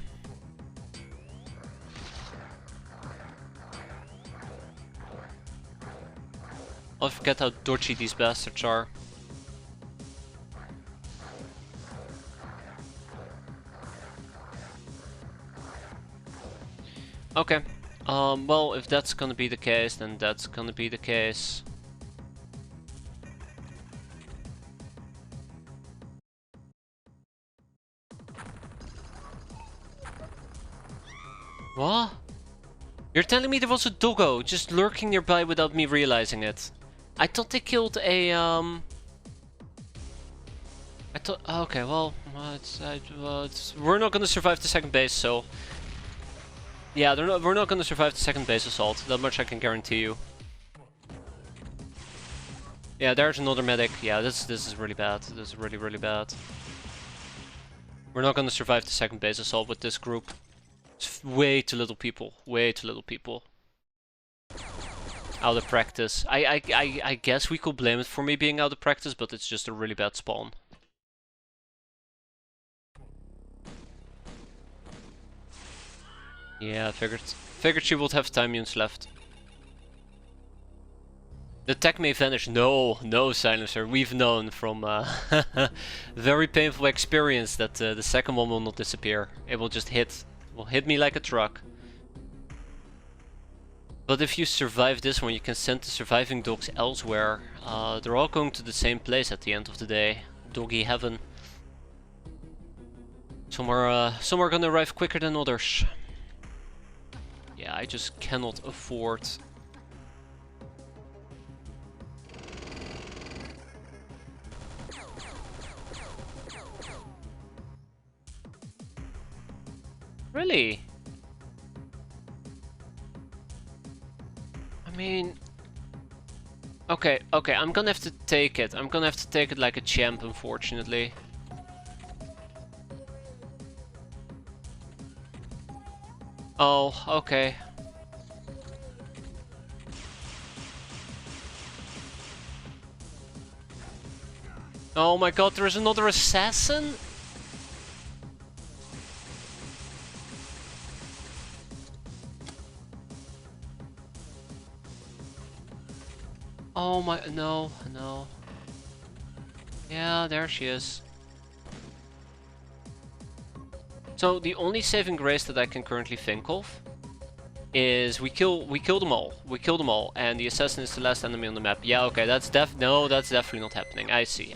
forget how dodgy these bastards are. Okay. Well, if that's gonna be the case, then that's gonna be the case. What? You're telling me there was a doggo just lurking nearby without me realizing it? I thought they killed a, I thought, okay, well, we're not gonna survive the second base, so... Yeah, we're not gonna survive the second base assault, that much I can guarantee you. Yeah, there's another medic. Yeah, this is really bad. This is really bad. We're not gonna survive the second base assault with this group. It's way too little people. Way too little people. Out of practice. I guess we could blame it for me being out of practice, but it's just a really bad spawn. Yeah, I figured she would have time units left. The tech may vanish. No, no, Silencer. We've known from very painful experience that the second one will not disappear. It will just hit. It will hit me like a truck. But if you survive this one, you can send the surviving dogs elsewhere. They're all going to the same place at the end of the day. Doggy heaven. Some are gonna arrive quicker than others. Yeah, I just cannot afford Really? I mean... Okay, okay, I'm gonna have to take it. I'm gonna have to take it like a champ, unfortunately. Oh, okay. Oh my god, there is another assassin? Oh my, no, no. Yeah, there she is. So the only saving grace that I can currently think of is we kill them all. We kill them all, and the assassin is the last enemy on the map. Yeah, okay, that's that's definitely not happening. I see.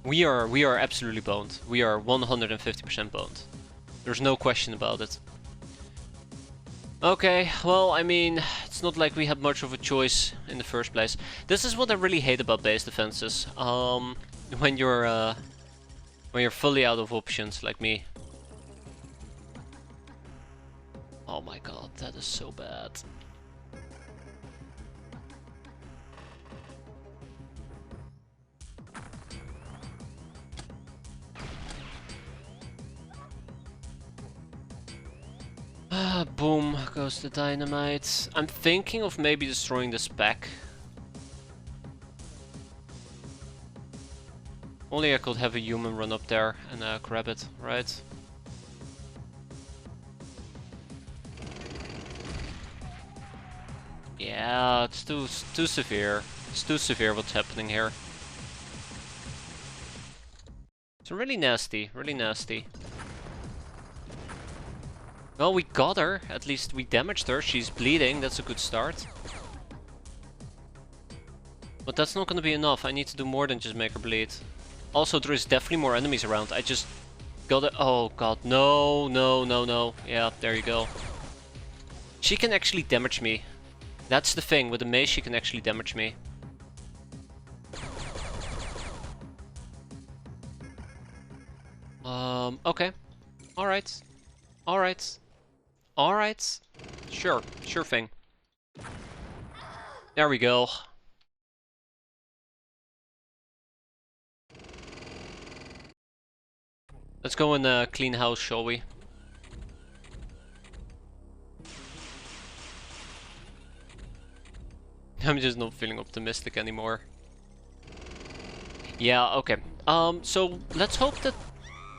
We are absolutely boned. We are 150% boned. There's no question about it. Okay, well, I mean, it's not like we had much of a choice in the first place. This is what I really hate about base defenses. When you're fully out of options, like me. Oh my god, that is so bad. Boom, goes the dynamite. I'm thinking of maybe destroying the spec. Only I could have a human run up there and grab it, right? Yeah, it's too severe. It's too severe what's happening here. It's really nasty, really nasty. Well, we got her. At least we damaged her. She's bleeding. That's a good start. But that's not going to be enough. I need to do more than just make her bleed. Also, there is definitely more enemies around. I just got it. Oh god, no, no, no, no. Yeah, there you go. She can actually damage me. That's the thing. With the mace, she can actually damage me. Okay. Alright. Alright. Alright. Sure. Sure thing. There we go. Let's go and clean house, shall we? I'm just not feeling optimistic anymore. Yeah, okay. So let's hope that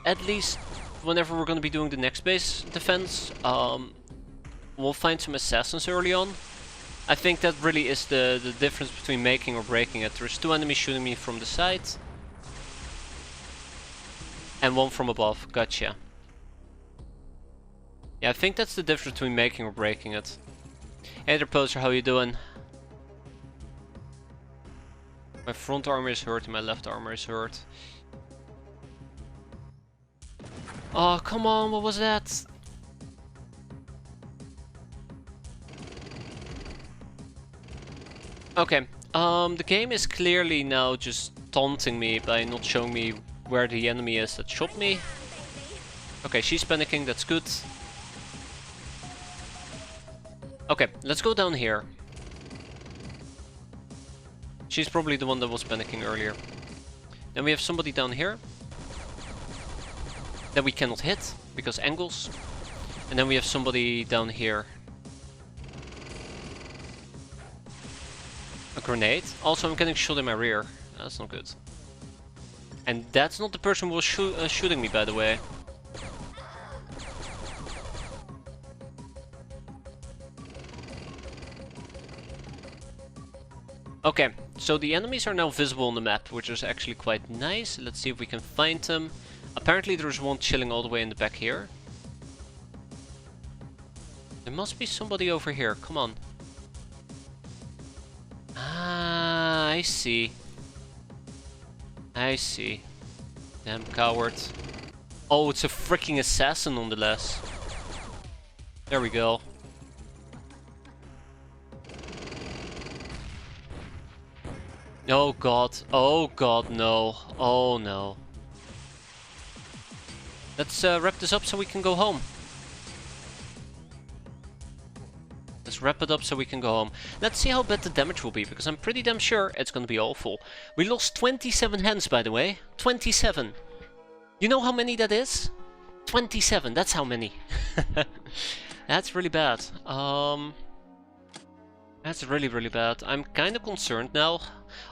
at least whenever we're gonna be doing the next base defense, we'll find some assassins early on. I think that really is the difference between making or breaking it. There's two enemies shooting me from the side. And one from above. Gotcha. Yeah, I think that's the difference between making or breaking it. Hey there, poser, how you doing? My front armor is hurt and my left armor is hurt. Oh, come on, what was that? Okay, the game is clearly now just taunting me by not showing me where the enemy is that shot me. Okay, she's panicking, that's good. Okay, let's go down here. She's probably the one that was panicking earlier. Then we have somebody down here that we cannot hit because angles. And then we have somebody down here. A grenade. Also, I'm getting shot in my rear. That's not good. And that's not the person who was shooting me, by the way. Okay, so the enemies are now visible on the map, which is actually quite nice. Let's see if we can find them. Apparently there's one chilling all the way in the back here. There must be somebody over here, come on. Ah, I see. I see. Damn coward. Oh, it's a freaking assassin nonetheless. There we go. Oh god, no, oh no. Let's wrap this up so we can go home. Let's wrap it up so we can go home. Let's see how bad the damage will be, because I'm pretty damn sure it's gonna be awful. We lost 27 hens, by the way. 27. You know how many that is? 27, that's how many. That's really bad. That's really, really bad. I'm kind of concerned now.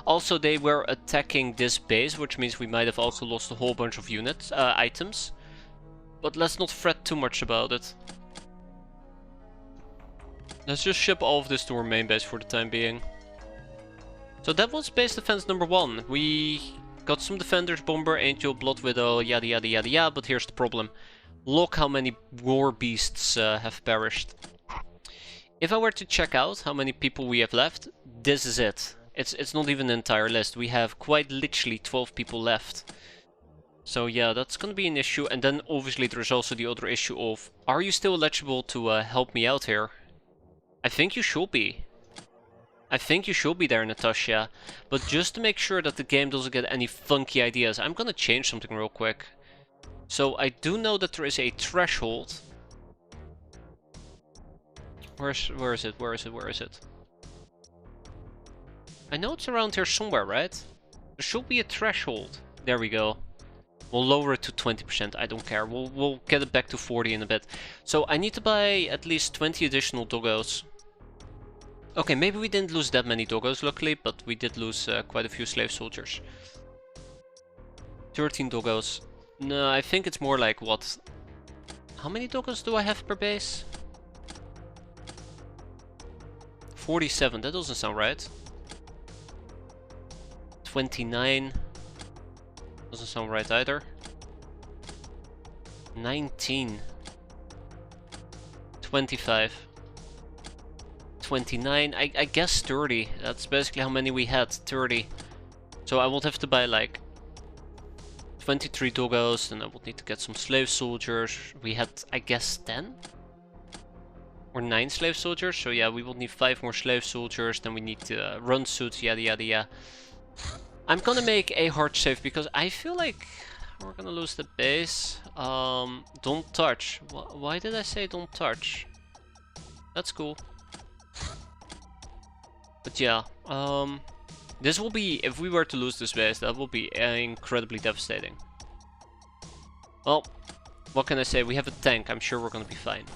Also, they were attacking this base, which means we might have also lost a whole bunch of units, items. But let's not fret too much about it. Let's just ship all of this to our main base for the time being. So that was base defense number 1. We got some defenders, bomber, angel, blood widow, yada yada yada yada. But here's the problem. Look how many war beasts have perished. If I were to check out how many people we have left, this is it. It's not even an entire list. We have quite literally 12 people left. So yeah, that's gonna be an issue. And then obviously there's also the other issue of, are you still eligible to help me out here? I think you should be. I think you should be there, Natasha. But just to make sure that the game doesn't get any funky ideas, I'm gonna change something real quick. So I do know that there is a threshold. Where is it? I know it's around here somewhere, right? There should be a threshold. There we go. We'll lower it to 20%, I don't care. We'll get it back to 40 in a bit. So I need to buy at least 20 additional doggos. Okay, maybe we didn't lose that many doggos, luckily, but we did lose quite a few slave soldiers. 13 doggos. No, I think it's more like what? How many doggos do I have per base? 47, that doesn't sound right. 29. Doesn't sound right either. 19. 25. 29. I guess 30. That's basically how many we had. 30. So I would have to buy like 23 doggos, and I would need to get some slave soldiers. We had, I guess, 10? Or 9 slave soldiers. So yeah, we will need 5 more slave soldiers. Then we need to run suits, yada yada yada. I'm gonna make a hard save because I feel like we're gonna lose the base. Don't touch. Why did I say don't touch? That's cool. But yeah, this will be, if we were to lose this base, that will be incredibly devastating. Well, what can I say? We have a tank. I'm sure we're gonna be fine.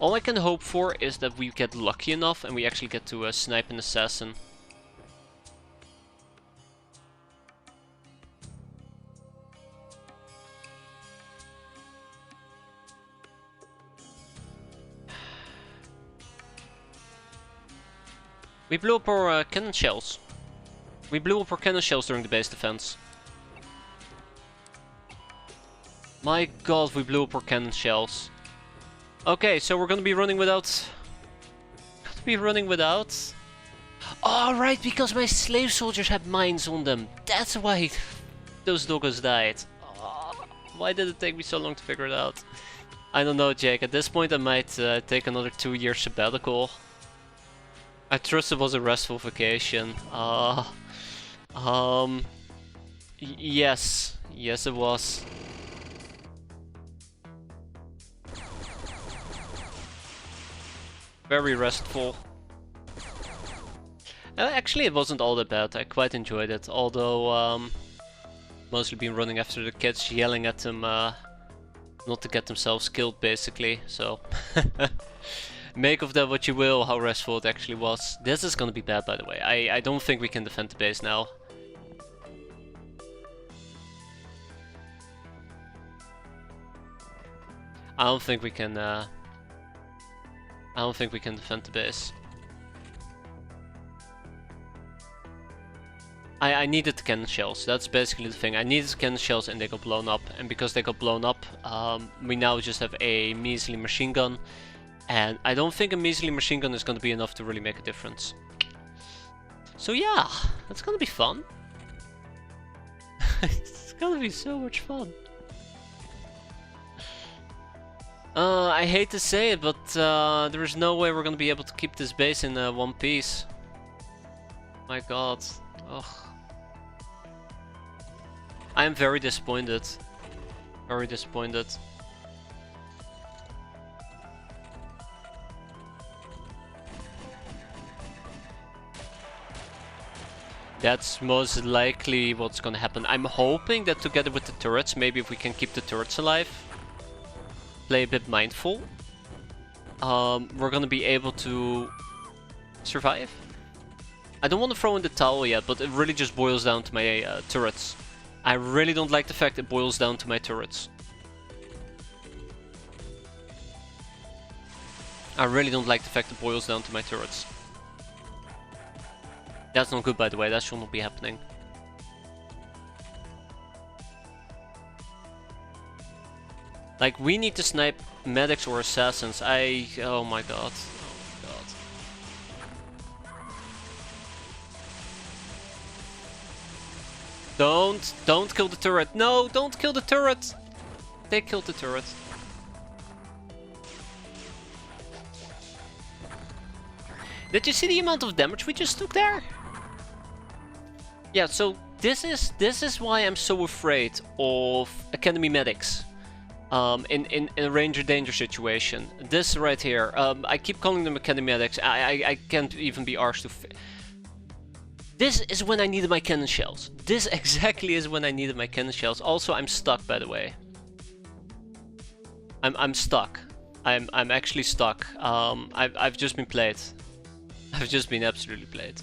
All I can hope for is that we get lucky enough and we actually get to snipe an assassin. We blew up our cannon shells. We blew up our cannon shells during the base defense. My god, we blew up our cannon shells. Okay, so we're gonna be running without... Oh, right, because my slave soldiers had mines on them. That's why those doggos died. Oh, why did it take me so long to figure it out? I don't know, Jake. At this point I might take another 2-year sabbatical. I trust it was a restful vacation. Yes. Yes, it was. Very restful. Actually, it wasn't all that bad. I quite enjoyed it. Although, mostly been running after the kids, yelling at them not to get themselves killed, basically. So, make of that what you will, how restful it actually was. This is gonna be bad, by the way. I don't think we can defend the base now. I don't think we can defend the base. I needed the cannon shells. That's basically the thing. I needed cannon shells and they got blown up. And because they got blown up, we now just have a measly machine gun. And I don't think a measly machine gun is going to be enough to really make a difference. So yeah, that's going to be fun. It's going to be so much fun. I hate to say it, but there is no way we're going to be able to keep this base in one piece. My god. Ugh. I am very disappointed. Very disappointed. That's most likely what's gonna happen. I'm hoping that together with the turrets, maybe if we can keep the turrets alive, play a bit mindful, we're gonna be able to survive. I don't want to throw in the towel yet, but it really just boils down to my turrets. I really don't like the fact it boils down to my turrets. I really don't like the fact it boils down to my turrets. That's not good, by the way. That should not be happening. Like, we need to snipe medics or assassins. Oh my god. Oh my god. Don't kill the turret. No, don't kill the turret. They killed the turret. Did you see the amount of damage we just took there? Yeah, so this is why I'm so afraid of academy medics. In a ranger danger situation. This right here. I keep calling them academy medics. I can't even be arsed to. This is when I needed my cannon shells. This exactly is when I needed my cannon shells. Also, I'm stuck, by the way. I'm stuck. I'm actually stuck. I've just been played. I've just been absolutely played.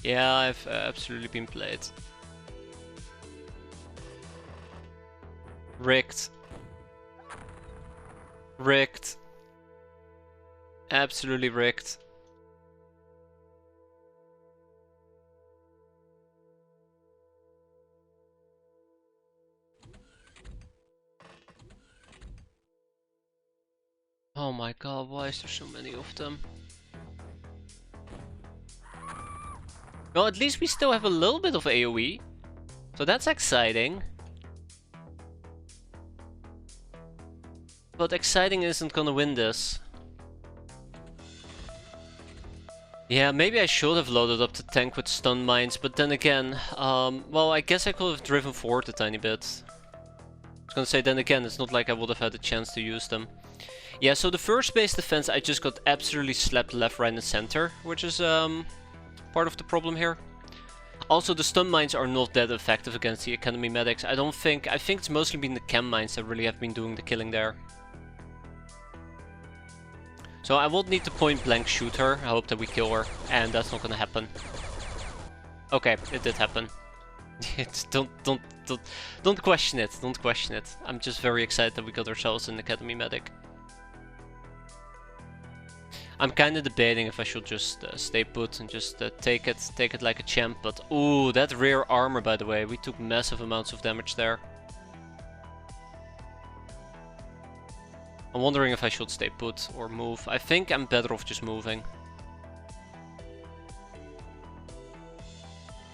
Yeah, I've absolutely been played. Rigged. Rigged. Absolutely rigged. Oh my god, why is there so many of them? Well, at least we still have a little bit of AoE. So that's exciting. But exciting isn't gonna win this. Yeah, maybe I should have loaded up the tank with stun mines, but then again, well, I guess I could have driven forward a tiny bit. I was gonna say, then again, it's not like I would have had a chance to use them. Yeah, so the first base defense, I just got absolutely slapped left, right, and center, which is part of the problem here. Also, the stun mines are not that effective against the academy medics. I think it's mostly been the chem mines that really have been doing the killing there. So I won't need to point blank shoot her. I hope that we kill her, and that's not gonna happen. Okay, it did happen. Don't question it. Don't question it. I'm just very excited that we got ourselves an academy medic. I'm kind of debating if I should just stay put and just take it like a champ, but ooh, that rear armor, by the way, we took massive amounts of damage there. I'm wondering if I should stay put or move. I think I'm better off just moving.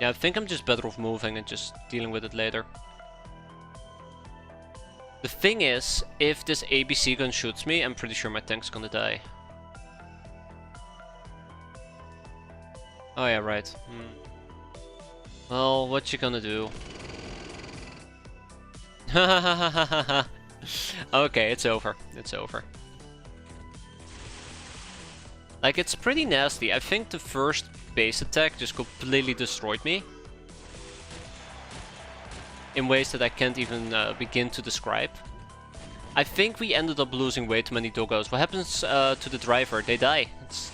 Yeah, I think I'm just better off moving and just dealing with it later. The thing is, if this ABC gun shoots me, I'm pretty sure my tank's gonna die. Oh yeah, right. Well, what you gonna do? Okay, it's over. It's over. Like, it's pretty nasty. I think the first base attack just completely destroyed me. In ways that I can't even begin to describe. I think we ended up losing way too many doggos. What happens to the driver? They die.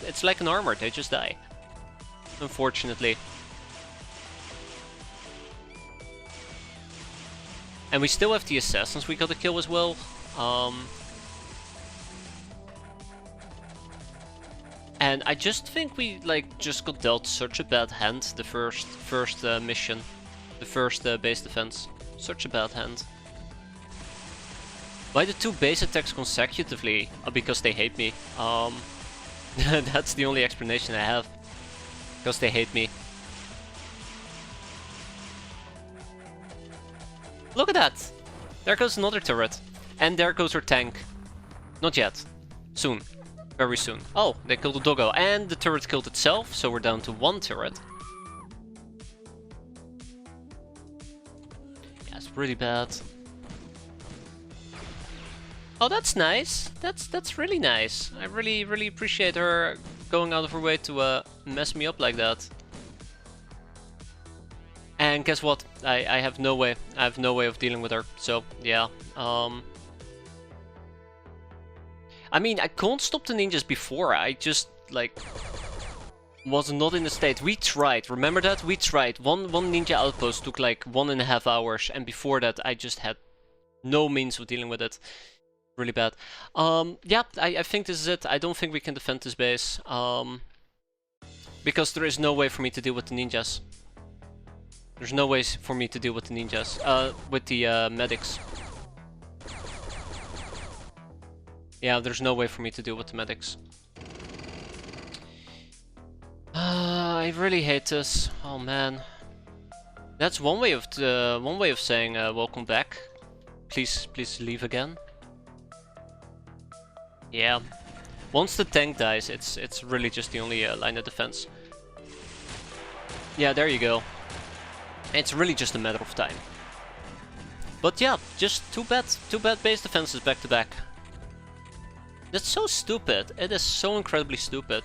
It's like an armor, they just die. Unfortunately. And we still have the assassins we gotta kill as well. And I just think we just got dealt such a bad hand the first mission. The first base defense. Such a bad hand. Why the two base attacks consecutively? Because they hate me. That's the only explanation I have. Because they hate me. Look at that! There goes another turret. And there goes our tank. Not yet. Soon. Very soon. Oh, they killed the doggo. And the turret killed itself, so we're down to 1 turret. Yeah, it's pretty bad. Oh, that's nice. That's really nice. I really appreciate her going out of her way to mess me up like that. And guess what? I have no way. I have no way of dealing with her. So yeah. I mean, I can't stop the ninjas before. I just like was not in the state. We tried. Remember that? We tried. One ninja outpost took like 1.5 hours, and before that, I just had no means of dealing with it. Really bad. Yeah, I think this is it. I don't think we can defend this base. Because there is no way for me to deal with the ninjas. There's no way for me to deal with the ninjas. With the medics. Yeah, there's no way for me to deal with the medics. I really hate this. Oh man. That's one way of saying welcome back. Please leave again. Yeah. Once the tank dies, it's really just the only line of defense. Yeah, there you go. It's really just a matter of time. But yeah, just too bad base defenses back to back. That's so stupid. It is so incredibly stupid.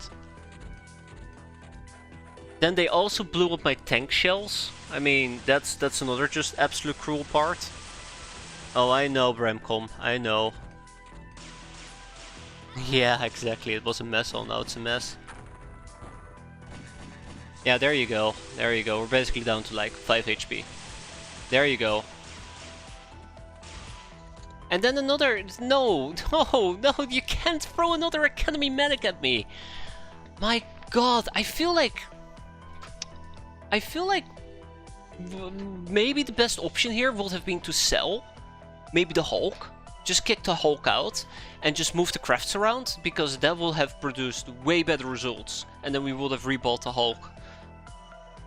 Then they also blew up my tank shells. I mean, that's another just absolute cruel part. Oh, I know, Bramcom. I know. Yeah, exactly. It was a mess. Oh, now it's a mess. Yeah, there you go. There you go. We're basically down to like 5 HP. There you go. And then another... No! You can't throw another Academy medic at me! My god, I feel like maybe the best option here would have been to sell. Maybe the Hulk. Just kick the Hulk out and just move the crafts around, because that will have produced way better results. And then we would have rebought the Hulk.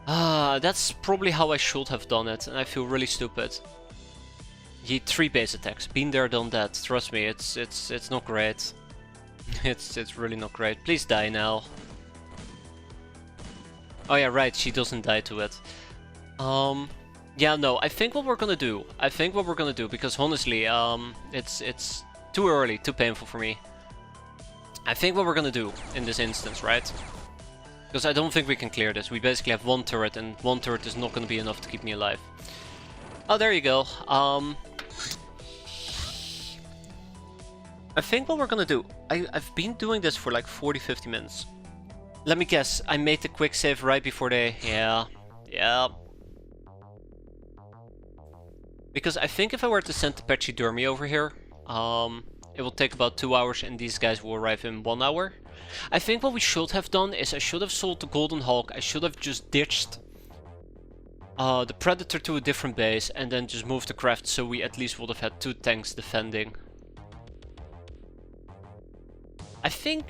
That's probably how I should have done it, and I feel really stupid. Ye 3 base attacks. Been there, done that. Trust me, it's not great. it's really not great. Please die now. Oh yeah, right, she doesn't die to it. Yeah, no, I think what we're gonna do, because honestly, it's too early, too painful for me. I think what we're gonna do in this instance, right? Because I don't think we can clear this. We basically have 1 turret, and 1 turret is not gonna be enough to keep me alive. Oh, there you go. I think what we're gonna do, I've been doing this for like 40-50 minutes. Let me guess, I made the quick save right before they... Yeah. Because I think if I were to send the Pachydermy over here, it will take about 2 hours and these guys will arrive in 1 hour. I think what we should have done is I should have sold the Golden Hulk, I should have just ditched the Predator to a different base and then just moved the craft, so we at least would have had 2 tanks defending. I think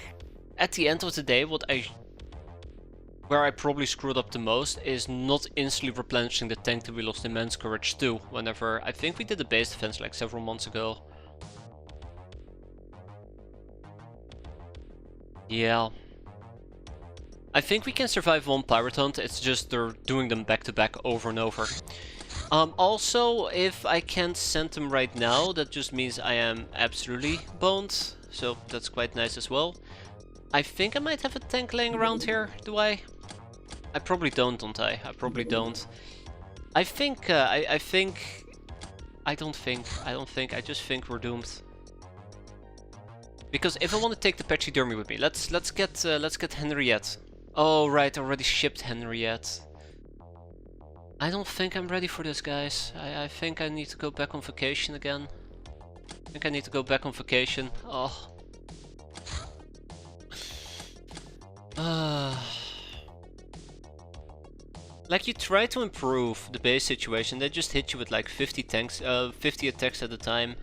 at the end of the day where I probably screwed up the most is not instantly replenishing the tank that we lost immense courage to whenever... I think we did the base defense like several months ago. Yeah. I think we can survive 1 pirate hunt, it's just they're doing them back to back over and over. Also, if I can't send them right now, that just means I am absolutely boned. So that's quite nice as well. I think I might have a tank laying around here, do I? I probably don't I? I probably don't. I think, I don't think, I just think we're doomed. Because if I want to take the Pachydermy with me, let's get Henriette. Oh right, I already shipped Henriette. I don't think I'm ready for this, guys. I think I need to go back on vacation again. I think I need to go back on vacation. Oh. Like, you try to improve the base situation, they just hit you with like 50 attacks at a time.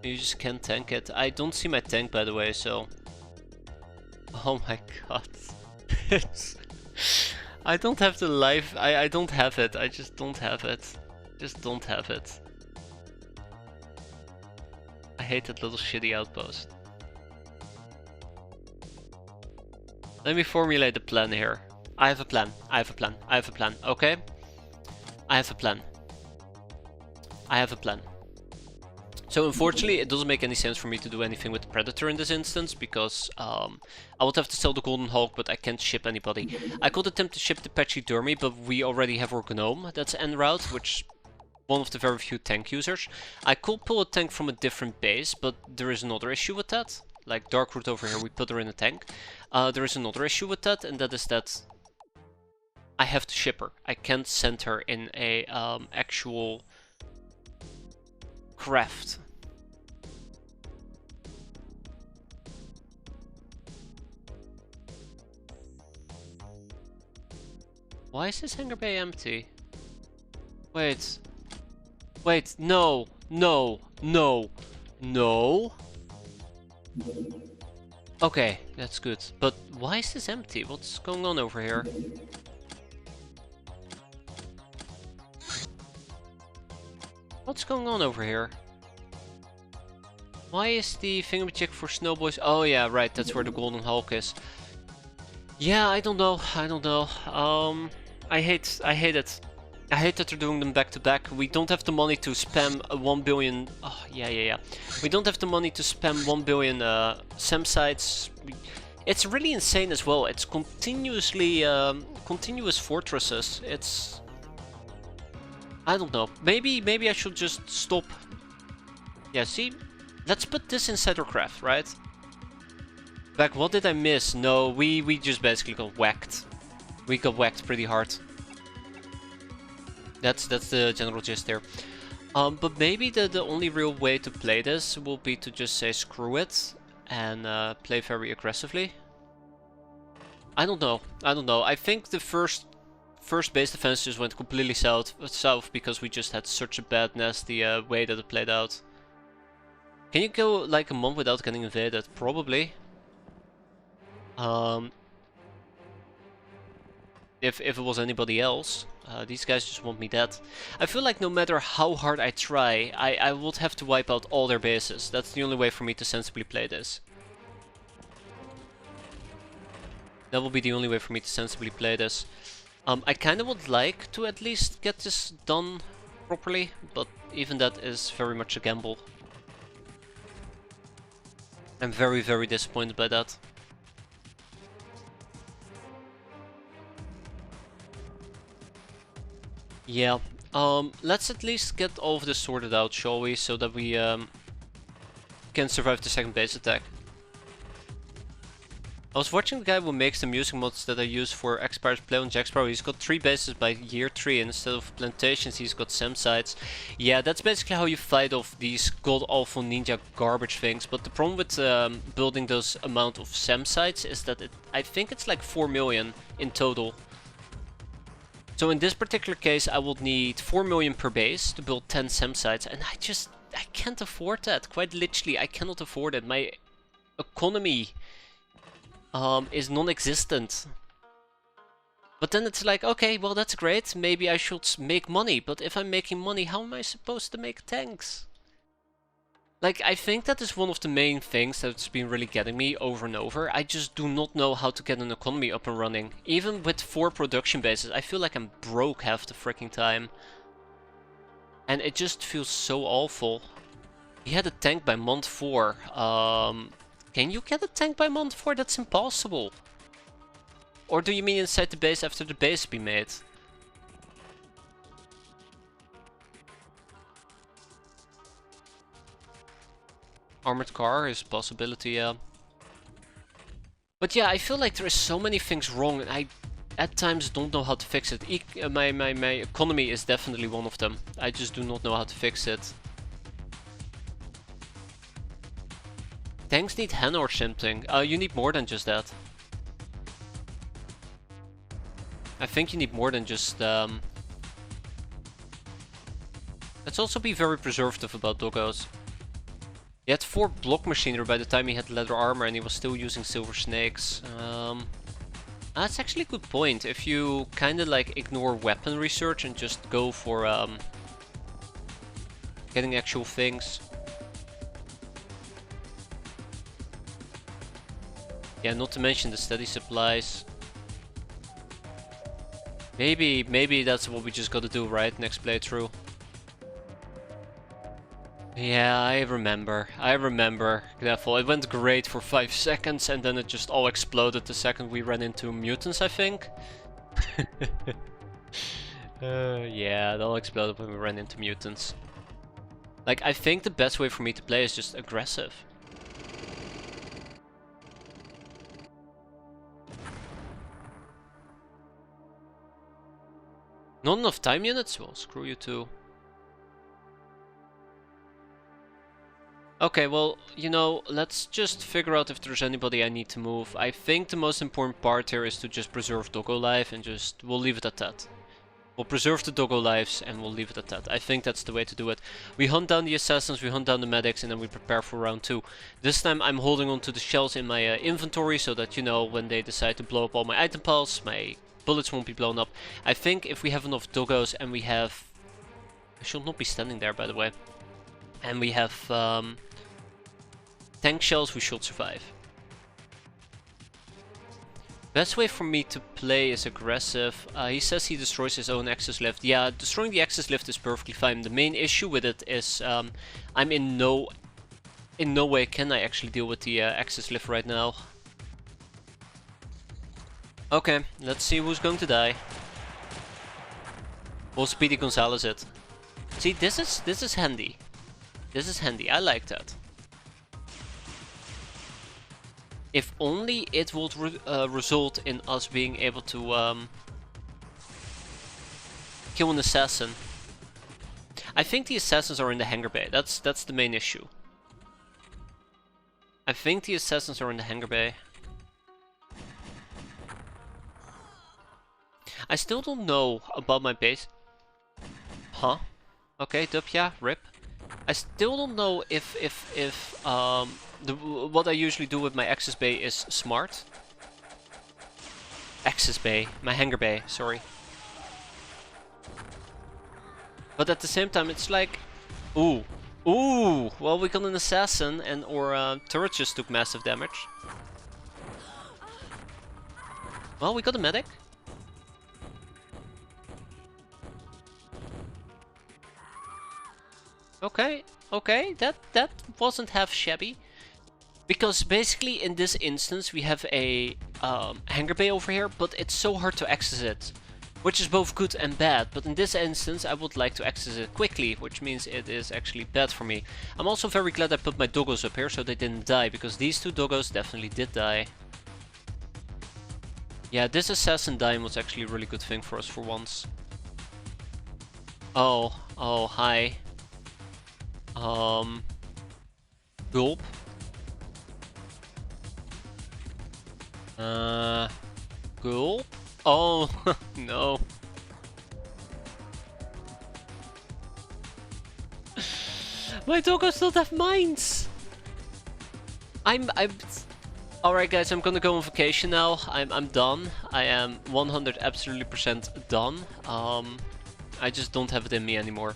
You just can't tank it. I don't see my tank, by the way, so... Oh my god. I don't have the life. I don't have it. I just don't have it. Just don't have it. I hate that little shitty outpost. Let me formulate a plan here. I have a plan. I have a plan. I have a plan. Okay? I have a plan. I have a plan. So unfortunately, it doesn't make any sense for me to do anything with the Predator in this instance, because I would have to sell the Golden Hulk, but I can't ship anybody. I could attempt to ship the Pachydermy, but we already have our Gnome that's en route, which one of the very few tank users. I could pull a tank from a different base, but there is another issue with that. Like Darkroot over here, we put her in a tank. There is another issue with that, and that is that I have to ship her. I can't send her in a actual craft. Why is this hangar bay empty? Wait. Wait, no, no, no, no. Okay, that's good. But why is this empty? What's going on over here? What's going on over here? Why is the thingamajig for Snowboys? Oh yeah, right, that's where the Golden Hulk is. Yeah, I don't know, I don't know. I hate it. I hate that they're doing them back to back. We don't have the money to spam 1 billion... Oh, yeah. We don't have the money to spam 1 billion SEM sites. It's really insane as well. It's continuously... continuous fortresses. It's... I don't know. Maybe I should just stop. Yeah, see? Let's put this inside our craft, right? Back, what did I miss? No, we just basically got whacked. We got whacked pretty hard. That's the general gist there. But maybe the only real way to play this will be to just say screw it and play very aggressively. I don't know. I think the first base defense just went completely south because we just had such a bad, nasty way that it played out. Can you go like a month without getting invaded? Probably. If it was anybody else. These guys just want me dead. I feel like no matter how hard I try, I would have to wipe out all their bases. That's the only way for me to sensibly play this. That will be the only way for me to sensibly play this. I kind of would like to at least get this done properly, but even that is very much a gamble. I'm very, very disappointed by that. Yeah, let's at least get all of this sorted out, shall we, so that we can survive the second base attack. I was watching the guy who makes the music mods that I use for X-piratez play on Jack Sparrow. He's got 3 bases by year 3, and instead of plantations he's got SEM sites. Yeah, that's basically how you fight off these god-awful ninja garbage things, but the problem with building those amount of SEM sites is that I think it's like 4 million in total. So in this particular case, I would need 4 million per base to build 10 SEM sites, and I can't afford that. Quite literally, I cannot afford it. My economy is non-existent. But then it's like, okay, well that's great. Maybe I should make money. But if I'm making money, how am I supposed to make tanks? Like, I think that is one of the main things that's been really getting me over and over. I just do not know how to get an economy up and running. Even with 4 production bases, I feel like I'm broke half the freaking time. And it just feels so awful. He had a tank by month 4. Can you get a tank by month 4? That's impossible. Or do you mean inside the base after the base be made? Armored car is a possibility, yeah. But yeah, I feel like there is so many things wrong, and I at times don't know how to fix it. My economy is definitely one of them. I just do not know how to fix it. Tanks need hen or something. You need more than just that. I think you need more than just... Let's also be very preservative about doggos. He had 4 block machinery by the time he had leather armor, and he was still using silver snakes. That's actually a good point. If you kind of like ignore weapon research and just go for getting actual things. Yeah, not to mention the steady supplies. Maybe that's what we just gotta do, right? Next playthrough. Yeah, I remember. Careful. It went great for 5 seconds and then it just all exploded the second we ran into mutants, I think. Yeah, it all exploded when we ran into mutants. Like, I think the best way for me to play is just aggressive. Not enough time units? Well, screw you too. Okay, well, you know, let's just figure out if there's anybody I need to move. I think the most important part here is to just preserve doggo life and we'll leave it at that. We'll preserve the doggo lives and we'll leave it at that. I think that's the way to do it. We hunt down the assassins, we hunt down the medics, and then we prepare for round 2. This time I'm holding on to the shells in my inventory so that, you know, when they decide to blow up all my item piles, my bullets won't be blown up. I think if we have enough doggos and we have... I should not be standing there, by the way. And we have tank shells, we should survive. Best way for me to play is aggressive. He says he destroys his own access lift. Yeah, destroying the access lift is perfectly fine. The main issue with it is I'm in no way can I actually deal with the access lift right now. Okay, let's see who's going to die. We'll Speedy Gonzalez it. See, this is handy. This is handy. I like that. If only it would result in us being able to kill an assassin. I think the assassins are in the hangar bay. That's the main issue. I think the assassins are in the hangar bay. I still don't know about my base. Huh? Okay, Dupya, rip. I still don't know if what I usually do with my access bay is smart. Access bay, my hangar bay, sorry. But at the same time, it's like, ooh, well, we got an assassin and our turret just took massive damage. Well, we got a medic. Okay, that wasn't half shabby. Because basically in this instance we have a hangar bay over here, but it's so hard to access it. Which is both good and bad, but in this instance I would like to access it quickly, which means it is actually bad for me. I'm also very glad I put my doggos up here so they didn't die, because these two doggos definitely did die. Yeah, this assassin dying was actually a really good thing for us for once. Oh, hi. Gulp. Gulp? Oh, no. My doggos don't have mines! Alright guys, I'm gonna go on vacation now. I'm done. I am 100 absolutely % done. I just don't have it in me anymore.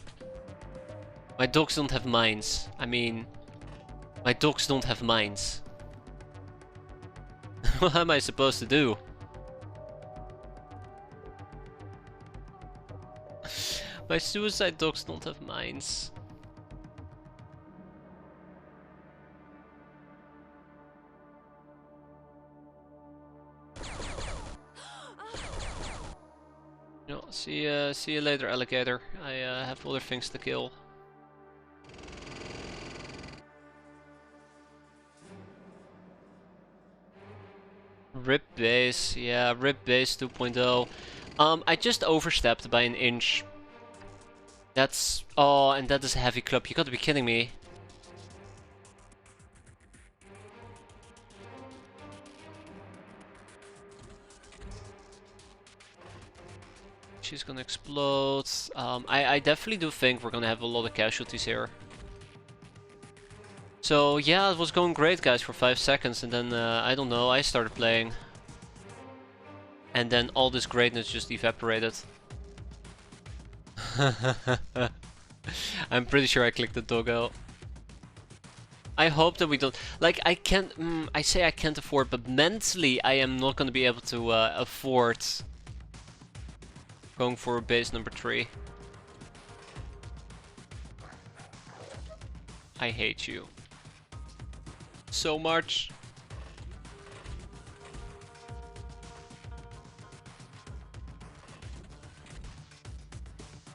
My dogs don't have mines. I mean, my dogs don't have mines. What am I supposed to do? My suicide dogs don't have mines. No, see you later, alligator. I have other things to kill. Rip base, yeah, rip base 2.0. I just overstepped by an inch. That's... oh, and that is a heavy club. You gotta be kidding me. She's gonna explode. I definitely do think we're gonna have a lot of casualties here. So yeah, it was going great guys for 5 seconds and then, I don't know, I started playing. And then all this greatness just evaporated. I'm pretty sure I clicked the doggo. I hope that we don't... Like, I can't... I say I can't afford, but mentally I am not going to be able to afford going for base number 3. I hate you so much.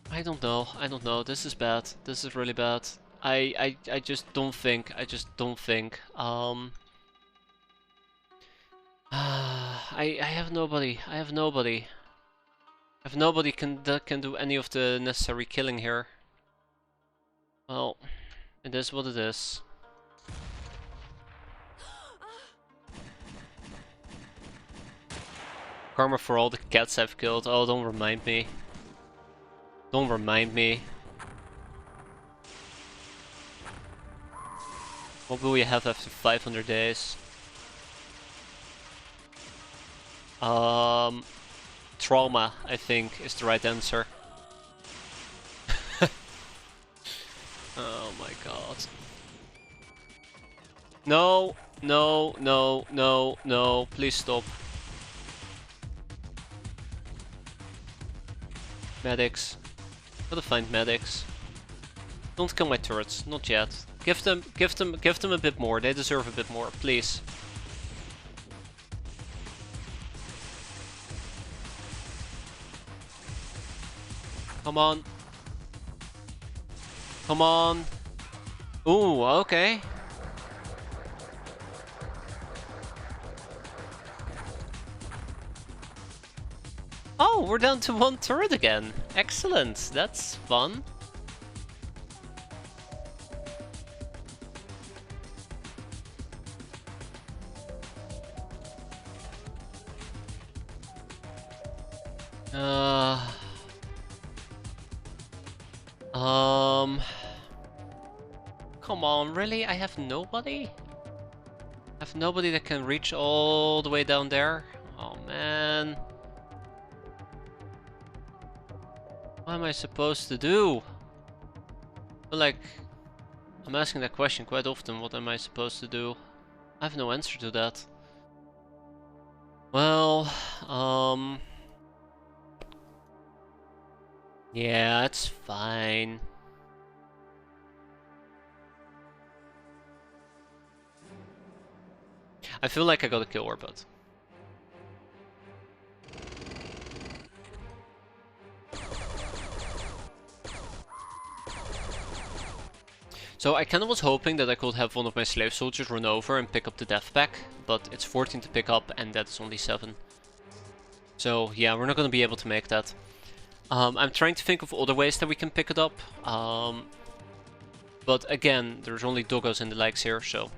I don't know, this is bad, this is really bad. I just don't think, I have nobody, that can do any of the necessary killing here. Well, it is what it is. Karma for all the cats I've killed. Oh, don't remind me. Don't remind me. What will we have after 500 days? Trauma, I think, is the right answer. Oh my god. No, no, no, no, no, please stop. Medics. Gotta find medics. Don't kill my turrets, not yet. Give them a bit more. They deserve a bit more, please. Come on. Come on. Ooh, okay. Oh, we're down to 1 turret again. Excellent, that's fun. Come on, really? I have nobody? I have nobody that can reach all the way down there? Oh man. What am I supposed to do? But like, I'm asking that question quite often. What am I supposed to do? I have no answer to that. Well, yeah, it's fine. I feel like I gotta kill her, but... So I kinda was hoping that I could have one of my slave soldiers run over and pick up the death pack, but it's 14 to pick up and that's only 7. So yeah, we're not gonna be able to make that. I'm trying to think of other ways that we can pick it up. But again, there's only doggos and the likes here, so...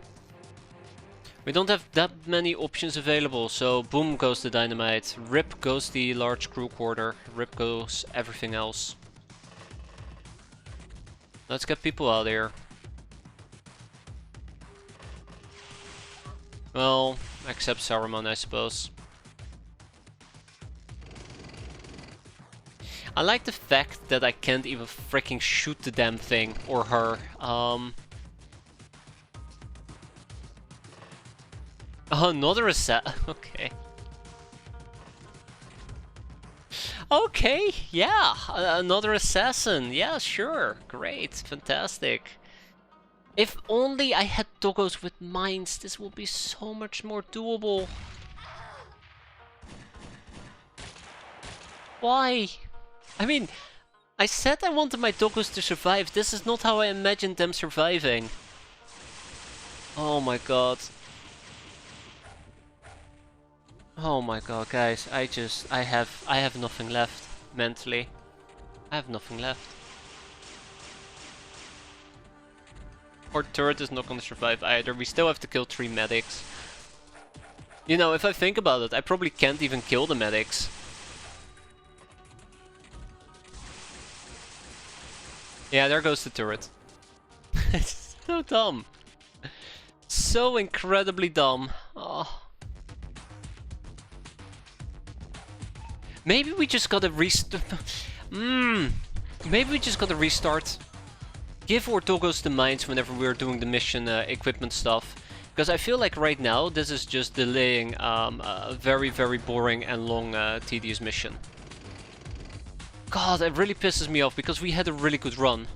We don't have that many options available, so boom goes the dynamite, rip goes the large crew quarter, rip goes everything else. Let's get people out of here. Well, except Saruman, I suppose. I like the fact that I can't even freaking shoot the damn thing, or her. Oh, another okay. Okay, yeah, another assassin. Yeah, sure, great, fantastic. If only I had doggos with mines, this would be so much more doable. Why? I mean, I said I wanted my doggos to survive. This is not how I imagined them surviving. Oh my god. Oh my god, guys, I have nothing left, mentally. I have nothing left. Our turret is not gonna survive either, we still have to kill 3 medics. You know, if I think about it, I probably can't even kill the medics. Yeah, there goes the turret. It's so dumb. So incredibly dumb. Oh. Maybe we just gotta restart. Maybe we just gotta restart. give our doggos the mines whenever we're doing the mission equipment stuff. Because I feel like right now this is just delaying a very, very boring and long tedious mission. God, it really pisses me off because we had a really good run.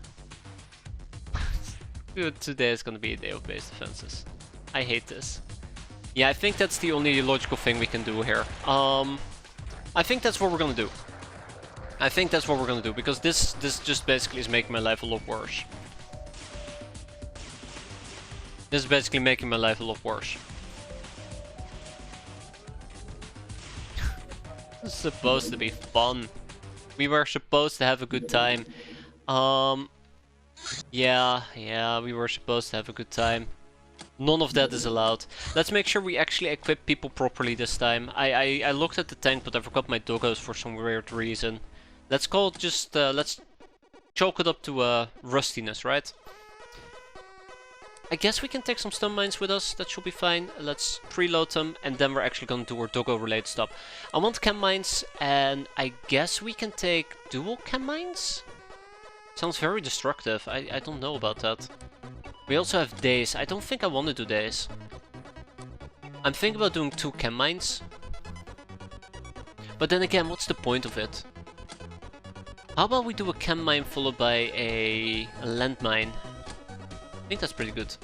Dude, today is gonna be a day of base defenses. I hate this. Yeah, I think that's the only logical thing we can do here. I think that's what we're gonna do. I think that's what we're gonna do, because this just basically is making my life a lot worse. This is basically making my life a lot worse. This is supposed to be fun. We were supposed to have a good time. Yeah, we were supposed to have a good time. None of that is allowed. Let's make sure we actually equip people properly this time. I looked at the tank, but I forgot my doggos for some weird reason. Let's call it just, let's chalk it up to rustiness, right? I guess we can take some stun mines with us, that should be fine. Let's preload them, and then we're actually gonna do our doggo related stuff. I want chem mines, and I guess we can take dual chem mines? Sounds very destructive, I don't know about that. We also have days. I don't think I want to do days. I'm thinking about doing 2 chem mines. But then again, what's the point of it? How about we do a chem mine followed by a landmine? I think that's pretty good.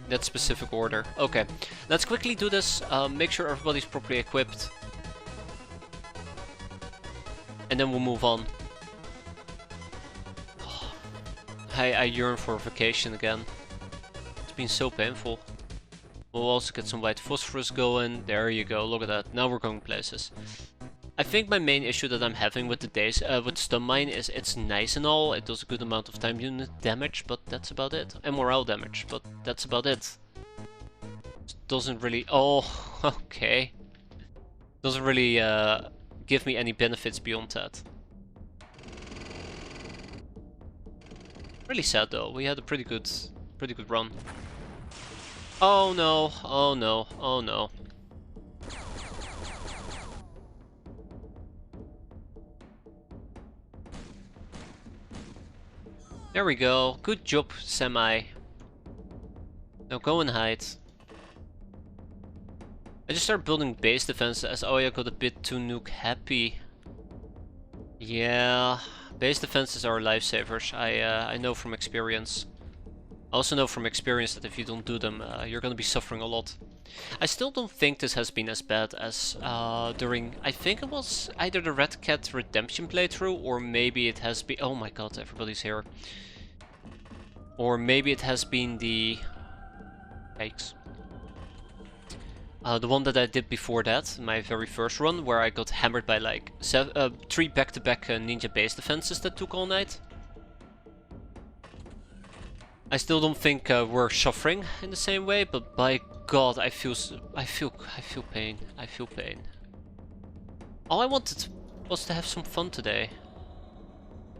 That specific order. Okay, let's quickly do this. Make sure everybody's properly equipped. And then we'll move on. I yearn for a vacation again. It's been so painful. We'll also get some white phosphorus going. There you go, look at that. Now we're going places. I think my main issue that I'm having with the days, with stun mine is it's nice and all. It does a good amount of time unit damage, but that's about it. And morale damage, but that's about it. It doesn't really... Oh, okay. Doesn't really give me any benefits beyond that. Really sad though. We had a pretty good run. Oh no! Oh no! Oh no! There we go. Good job, Semi. Now go and hide. I just started building base defense as Oya got a bit too nuke happy. Yeah. Base defenses are lifesavers, I know from experience. I also know from experience that if you don't do them, you're gonna be suffering a lot. I still don't think this has been as bad as during, I think it was either the Red Cat Redemption playthrough, or maybe it has been, oh my god, everybody's here. Or maybe it has been the, yikes. The one that I did before that, my very first run, where I got hammered by like 3 back-to-back ninja base defenses that took all night. I still don't think we're suffering in the same way, but by God, I feel pain. I feel pain. All I wanted was to have some fun today.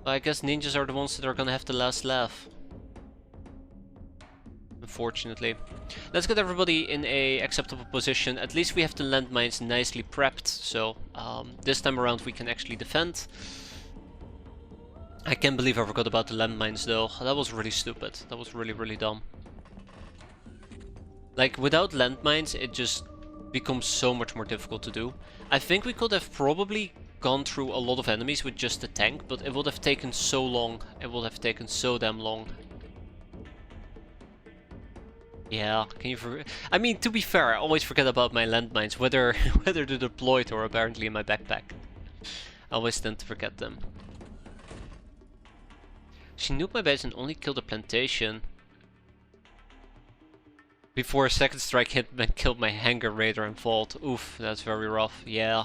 But I guess ninjas are the ones that are gonna have the last laugh. Unfortunately. Let's get everybody in a acceptable position. At least we have the landmines nicely prepped, so this time around we can actually defend. I can't believe I forgot about the landmines though. That was really stupid. That was really, really dumb. Like, without landmines it just becomes so much more difficult to do. I think we could have probably gone through a lot of enemies with just the tank, but it would have taken so long. It would have taken so damn long. Yeah, can you I mean, to be fair, I always forget about my landmines, whether they're deployed or apparently in my backpack. I always tend to forget them. She nuked my base and only killed a plantation. Before a second strike hit and killed my hangar raider and vault. Oof, that's very rough. Yeah.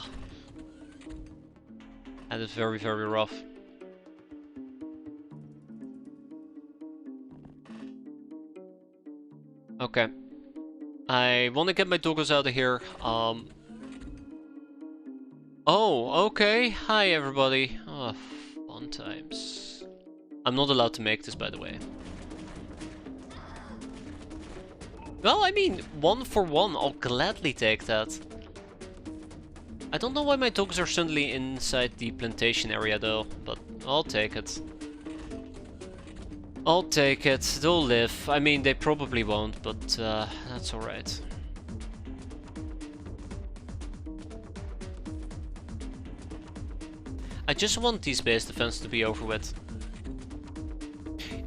That is very, very rough. Okay. I want to get my doggos out of here. Oh, okay. Hi, everybody. Oh, fun times. I'm not allowed to make this, by the way. Well, I mean, 1 for 1. I'll gladly take that. I don't know why my dogs are suddenly inside the plantation area, though. But I'll take it. I'll take it. They'll live. I mean, they probably won't, but that's alright. I just want these base defense to be over with.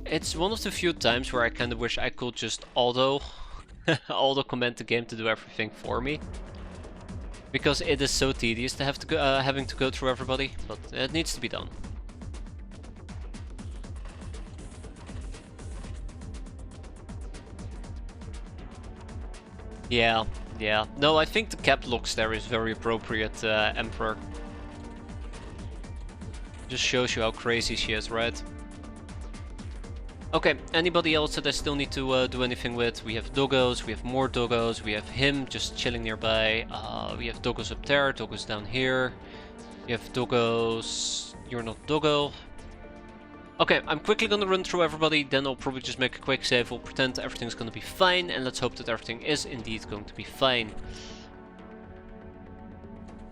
It's one of the few times where I kind of wish I could just auto command the game to do everything for me. Because it is so tedious to have to go, having to go through everybody, but it needs to be done. Yeah. No, I think the cap locks there is very appropriate, Emperor. Just shows you how crazy she is, right? Okay, anybody else that I still need to do anything with? We have doggos, we have more doggos, we have him just chilling nearby. We have doggos up there, doggos down here. We have doggos... You're not doggo. Okay, I'm quickly gonna run through everybody, then I'll probably just make a quick save. We'll pretend everything's gonna be fine, and let's hope that everything is indeed going to be fine.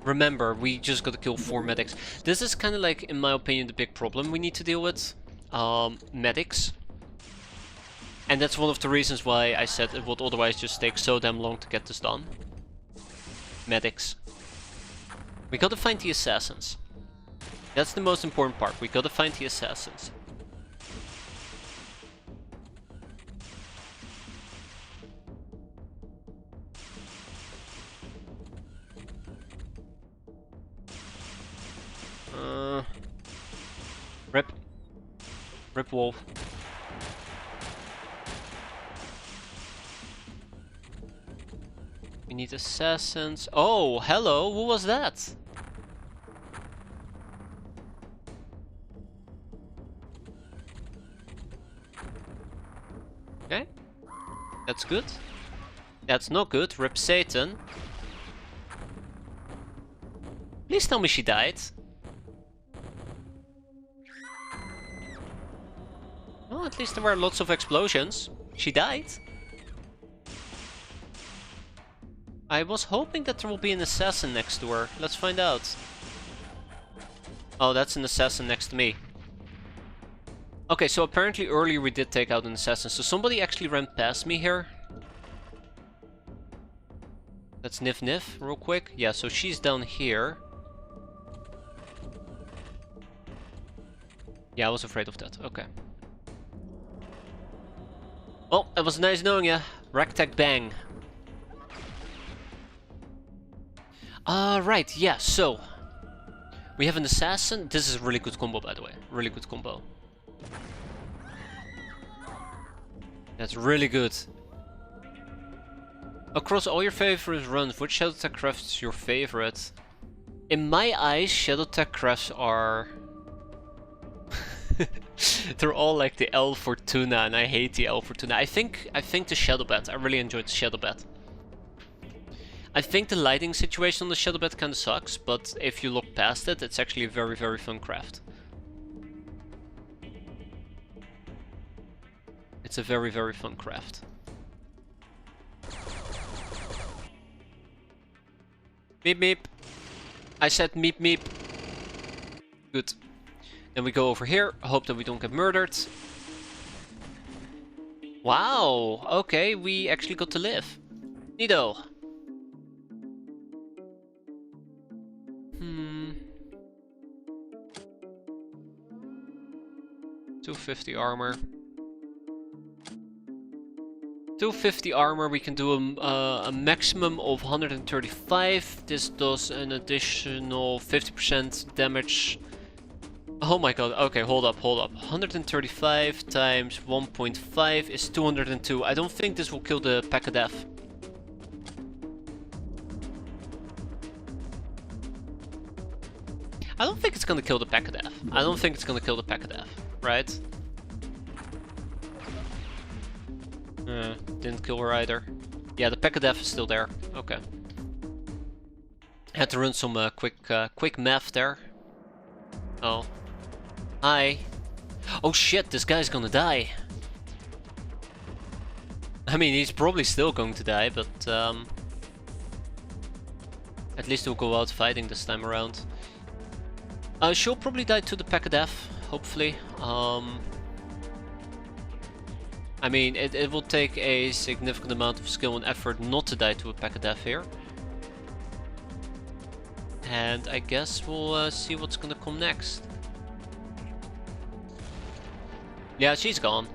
Remember, we just gotta kill 4 medics. This is kind of like, in my opinion, the big problem we need to deal with. Medics. And that's one of the reasons why I said it would otherwise just take so damn long to get this done. Medics. We gotta find the assassins. That's the most important part. We gotta find the assassins. Rip wolf. We need assassins. Oh, hello, who was that? Okay. That's good. That's not good. Rip Satan. Please tell me she died. Well, at least there were lots of explosions. She died. I was hoping that there will be an assassin next to her. Let's find out. Oh, that's an assassin next to me. Okay, so apparently earlier we did take out an assassin. So somebody actually ran past me here. Let's Nif real quick. Yeah, so she's down here. Yeah, I was afraid of that. Okay. Well, it was nice knowing ya. Ragtag bang. Right, yeah, so we have an assassin. This is a really good combo, by the way. Really good combo. That's really good. Across all your favorite runs, which Shadow Tech craft is your favorite? In my eyes, Shadow Tech crafts are... They're all like the L for Tuna, and I hate the L for Tuna. I think the Shadow Bat. I really enjoyed the Shadow Bat. I think the lighting situation on the Shadow Bat kinda sucks, but if you look past it, it's actually a very, very fun craft. It's a very, very fun craft. Meep meep. I said meep meep. Good. Then we go over here, hope that we don't get murdered. Wow, okay, we actually got to live. Neato. 250 armor. 250 armor, we can do a maximum of 135. This does an additional 50% damage. Oh my god, okay, hold up. 135 times 1.5 is 202. I don't think this will kill the Pack of Death. I don't think it's gonna kill the Pack of Death. I don't think it's gonna kill the Pack of Death, right? Didn't kill her either. Yeah, the Pack of Death is still there. Okay. Had to run some quick math there. Oh. Hi. Oh shit, this guy's gonna die. I mean, he's probably still going to die, but at least he'll go out fighting this time around. She'll probably die to the Pack of Death, hopefully. I mean, it will take a significant amount of skill and effort not to die to a pack of death here. And I guess we'll see what's gonna come next. Yeah, she's gone.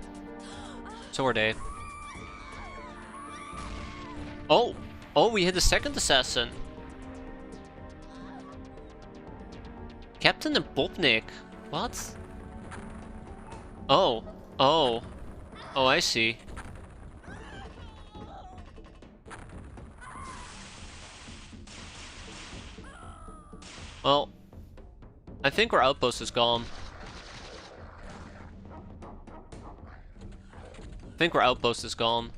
So are they. Oh! Oh, we hit the second assassin. Captain and Popnik. What? Oh. Oh. Oh, I see. Well, I think our outpost is gone. I think our outpost is gone.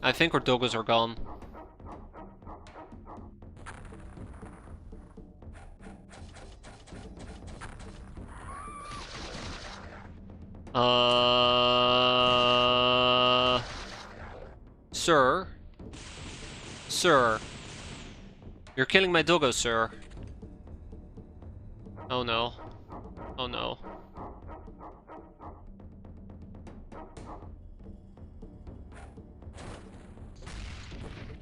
I think our doggos are gone. Sir? Sir? You're killing my doggo, sir. Oh no. Oh no.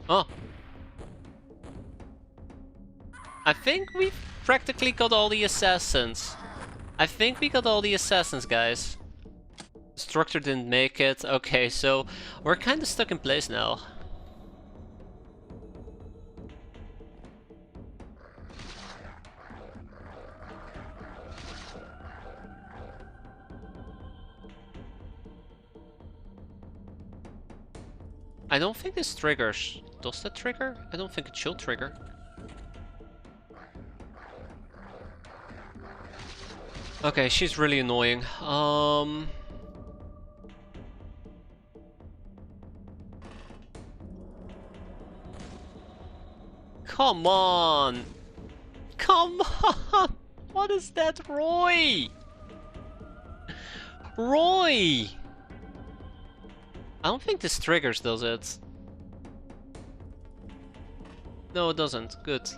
Oh. I think we've practically got all the assassins. I think we got all the assassins, guys. Structure didn't make it. Okay, so we're kind of stuck in place now. I don't think this triggers. Does that trigger? I don't think it should trigger. Okay, she's really annoying. Come on! Come on! What is that, Roy? Roy! I don't think this triggers, does it? No, it doesn't. Good.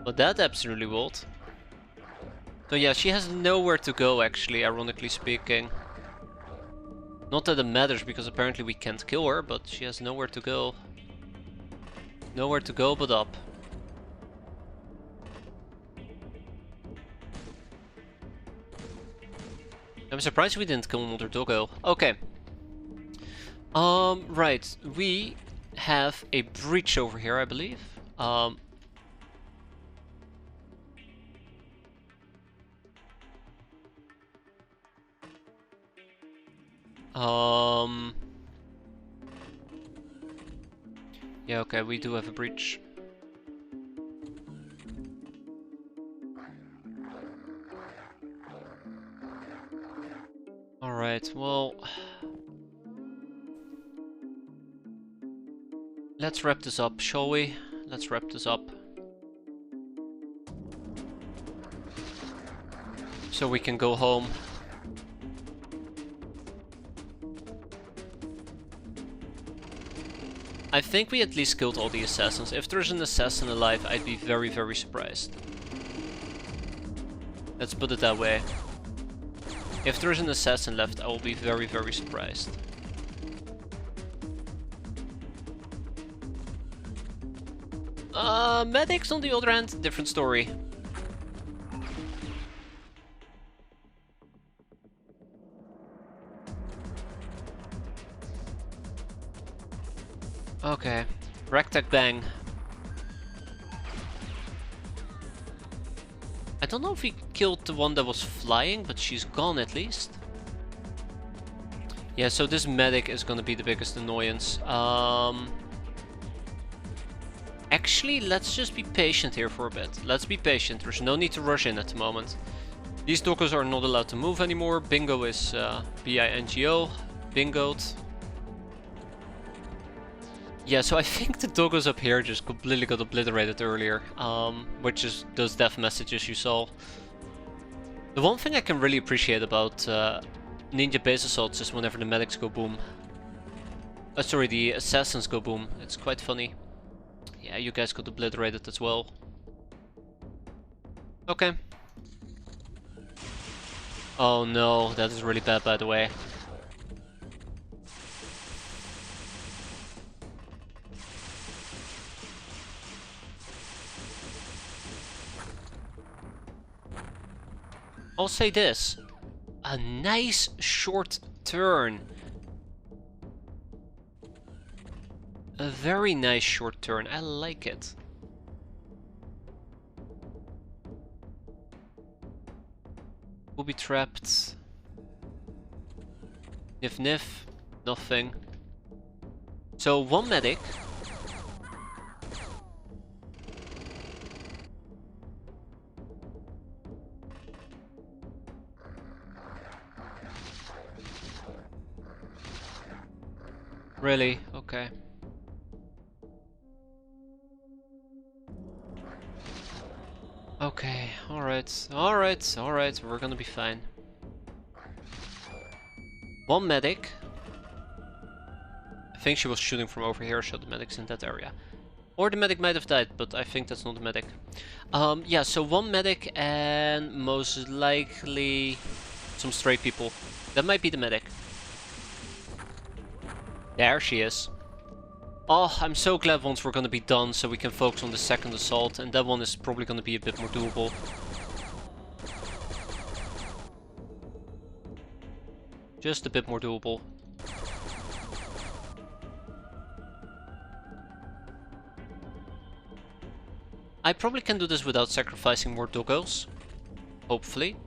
But that absolutely won't. So yeah, she has nowhere to go, actually, ironically speaking. Not that it matters, because apparently we can't kill her, but she has nowhere to go. Nowhere to go but up. I'm surprised we didn't kill another doggo. Okay. Right. We have a breach over here, I believe. Yeah, okay, we do have a breach. Alright, well... let's wrap this up, shall we? Let's wrap this up. So we can go home. I think we at least killed all the assassins. If there's an assassin alive, I'd be very, very surprised. Let's put it that way. If there's an assassin left, I will be very, very surprised. Medics on the other hand, different story. Okay, Ragtag Bang. I don't know if we killed the one that was flying, but she's gone at least. Yeah, so this medic is gonna be the biggest annoyance. Actually, let's just be patient here for a bit. Let's be patient. There's no need to rush in at the moment. These doggos are not allowed to move anymore. Bingo is B-I-N-G-O. Bingoed. Yeah, so I think the doggos up here just completely got obliterated earlier. Which is those death messages you saw. The one thing I can really appreciate about ninja base assaults is whenever the medics go boom. Sorry, the assassins go boom. It's quite funny. Yeah, you guys got obliterated as well. Okay. Oh no, that is really bad, by the way. I'll say this. A nice short turn. A very nice short turn. I like it. We'll be trapped. Niff niff. Nothing. So one medic. Really? Okay. Okay, alright, we're gonna be fine. One medic. I think she was shooting from over here, so the medic's in that area. Or the medic might have died, but I think that's not the medic. Yeah, so one medic and most likely some stray people. That might be the medic. There she is. Oh, I'm so glad once we're gonna be done so we can focus on the second assault, and that one is probably gonna be a bit more doable. Just a bit more doable. I probably can do this without sacrificing more doggos. Hopefully.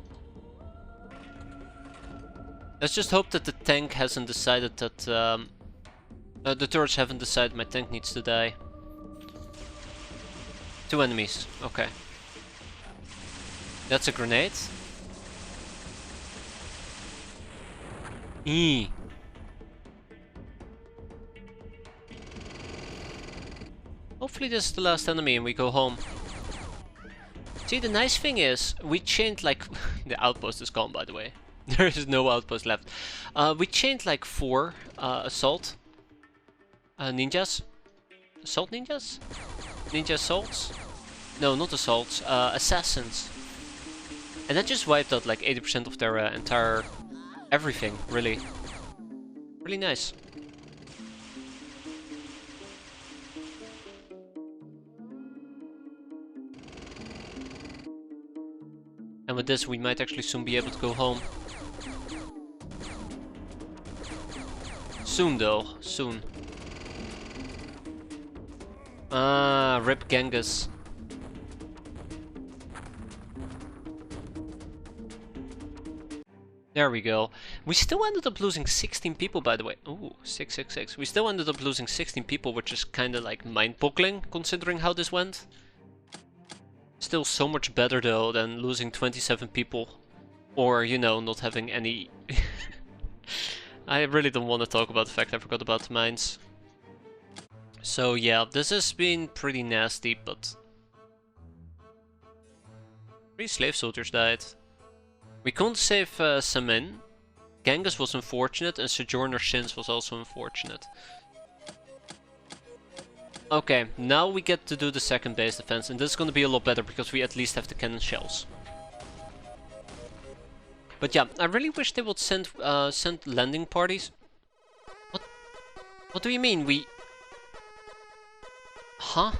Let's just hope that the tank hasn't decided that the turrets haven't decided my tank needs to die. 2 enemies, okay. That's a grenade. Eee. Hopefully this is the last enemy and we go home. See, the nice thing is, we chained like... the outpost is gone, by the way. There is no outpost left. We chained like 4 assault ninjas. Assault ninjas? Ninja assaults? No, not assaults. Assassins. And that just wiped out like 80% of their entire everything, really. Really nice. And with this we might actually soon be able to go home. Soon though, soon. Ah, rip Genghis. There we go. We still ended up losing 16 people, by the way. Ooh, 666. We still ended up losing 16 people, which is kind of like mind-boggling, considering how this went. Still so much better, though, than losing 27 people. Or, you know, not having any... I really don't want to talk about the fact I forgot about the mines. So yeah, this has been pretty nasty, but... 3 slave soldiers died. We couldn't save Samin. Genghis was unfortunate, and Sojourner Shins was also unfortunate. Okay, now we get to do the second base defense, and this is going to be a lot better because we at least have the cannon shells. But yeah, I really wish they would send landing parties. What do you mean we... Huh?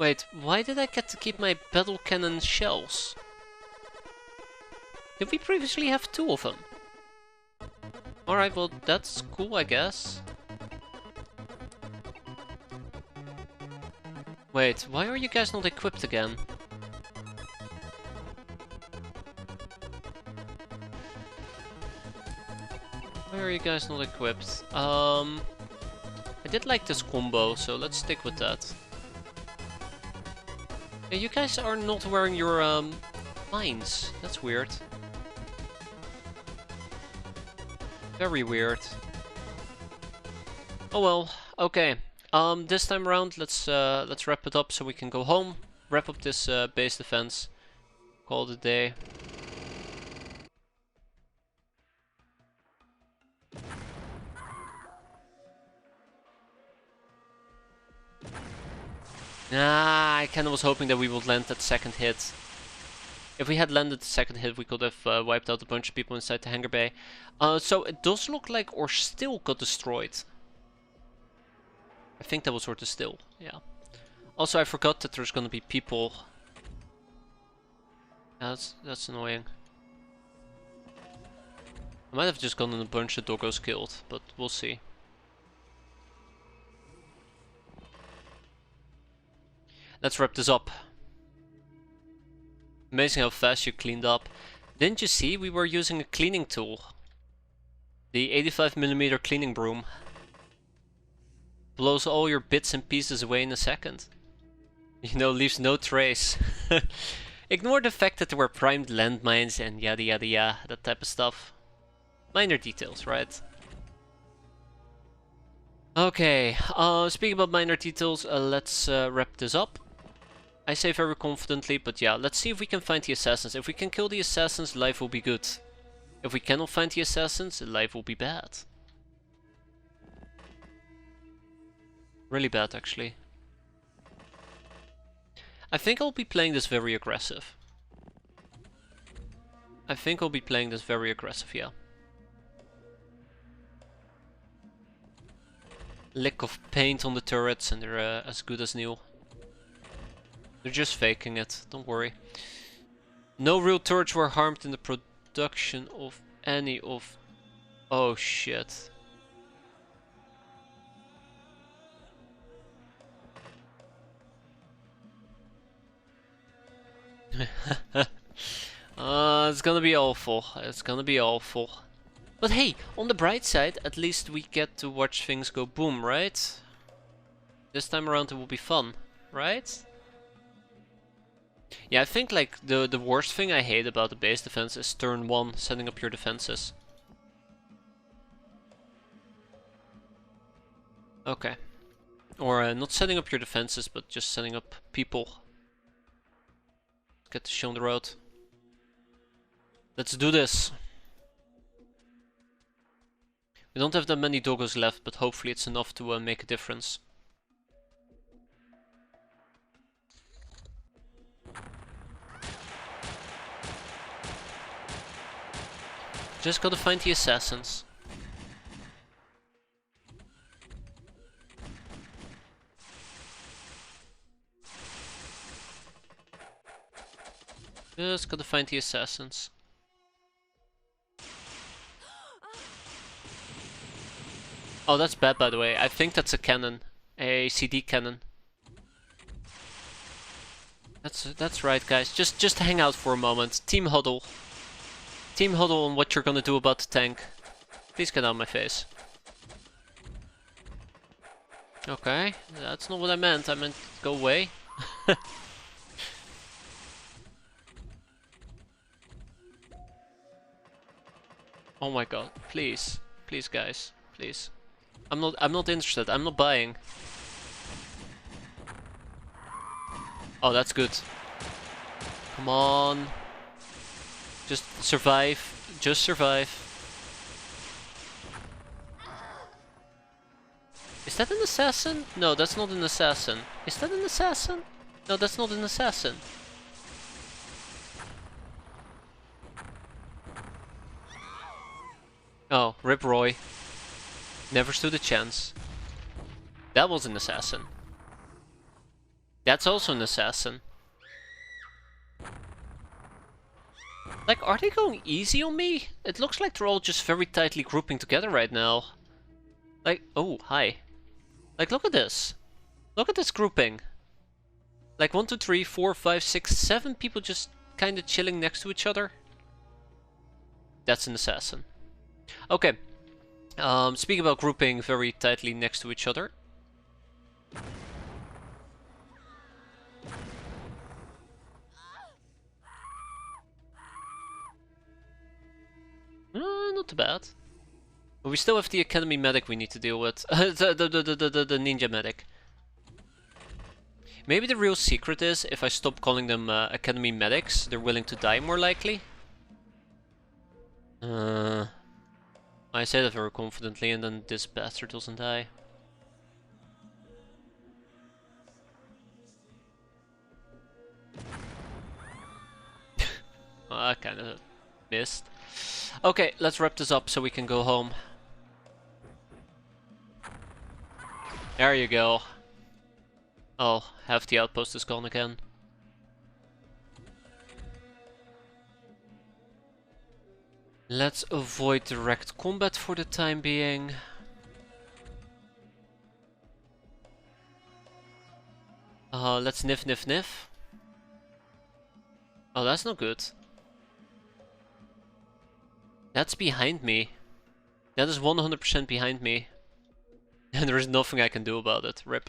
Wait, why did I get to keep my battle cannon shells? Did we previously have 2 of them? Alright, well that's cool, I guess. Wait, why are you guys not equipped again? Why are you guys not equipped? I did like this combo, so let's stick with that. Yeah, you guys are not wearing your mines. That's weird. Very weird. Oh well, okay. This time around, let's wrap it up so we can go home. Wrap up this base defense. Call it a day. Nah, I kinda was hoping that we would land that second hit. If we had landed the second hit, we could have wiped out a bunch of people inside the hangar bay. So it does look like our still got destroyed. I think that was sort of still, yeah. Also, I forgot that there's gonna be people That's annoying. I might have just gotten a bunch of doggos killed, but we'll see. Let's wrap this up. Amazing how fast you cleaned up. Didn't you see we were using a cleaning tool? The 85mm cleaning broom. Blows all your bits and pieces away in a second. You know, leaves no trace. Ignore the fact that there were primed landmines and yada yada yada, that type of stuff. Minor details, right? Okay, speaking about minor details, let's wrap this up. I say very confidently, but yeah, let's see if we can find the assassins. If we can kill the assassins, life will be good. If we cannot find the assassins, life will be bad. Really bad, actually. I think I'll be playing this very aggressive. Yeah. Lick of paint on the turrets and they're as good as new. They're just faking it, don't worry. No real turrets were harmed in the production of any of... Oh shit. It's gonna be awful. It's gonna be awful. But hey, on the bright side, at least we get to watch things go boom, right? This time around it will be fun, right? Yeah, I think like the worst thing I hate about the base defense is turn 1, setting up your defenses. Okay. Or not setting up your defenses, but just setting up people. Get the show on the road. Let's do this. We don't have that many doggos left, but hopefully it's enough to make a difference. Just gotta find the assassins. Just gotta find the assassins. Oh, that's bad, by the way. I think that's a cannon. A CD cannon. That's right, guys. Just hang out for a moment. Team huddle. Team huddle on what you're gonna do about the tank. Please get out of my face. Okay, that's not what I meant. I meant go away. Oh my god, please. Please, guys. Please. I'm not interested. I'm not buying. Oh, that's good. Come on. Just survive. Just survive. Is that an assassin? No, that's not an assassin. Is that an assassin? No, that's not an assassin. Oh, Rip Roy. Never stood a chance. That was an assassin. That's also an assassin. Like, are they going easy on me? It looks like they're all just very tightly grouping together right now. Like, oh, hi. Like, look at this. Look at this grouping. Like, 1, 2, 3, 4, 5, 6, 7 people just kind of chilling next to each other. That's an assassin. Okay. Speaking about grouping very tightly next to each other. Not too bad. But we still have the academy medic we need to deal with. the ninja medic. Maybe the real secret is, if I stop calling them academy medics, they're willing to die more likely. I say that very confidently and then this bastard doesn't die. I kinda missed. Okay, let's wrap this up so we can go home. There you go. Oh, half the outpost is gone again. Let's avoid direct combat for the time being. Let's niff niff niff. Oh, that's not good. That's behind me. That is 100% behind me. And there is nothing I can do about it. Rip.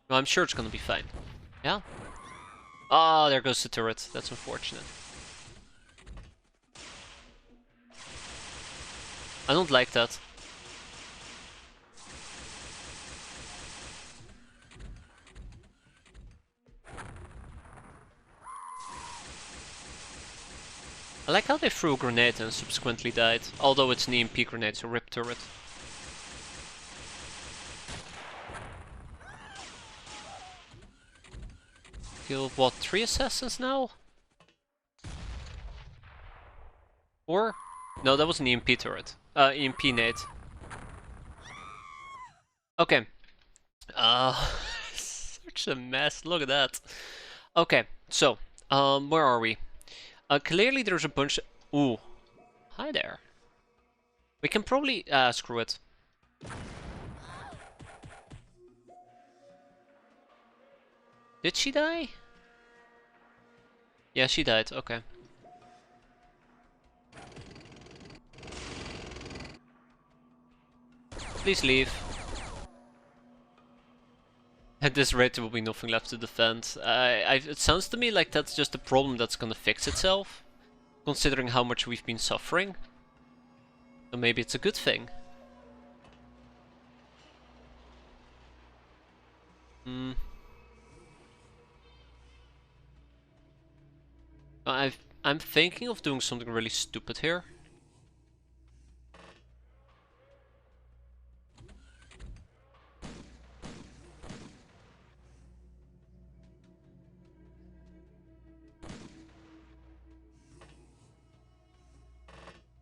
No, I'm sure it's gonna be fine. Yeah? Ah, there goes the turret. That's unfortunate. I don't like that. I like how they threw a grenade and subsequently died. Although it's an EMP grenade, so rip turret. Killed what, 3 assassins now? 4? No, that was an EMP turret. EMP nade. Okay. Such a mess, look at that. Okay, so, where are we? Clearly there's a bunch of... Ooh. Hi there. We can probably... screw it. Did she die? Yeah, she died, okay. Please leave. At this rate there will be nothing left to defend. It sounds to me like that's just a problem that's gonna fix itself. Considering how much we've been suffering. So maybe it's a good thing. I'm thinking of doing something really stupid here.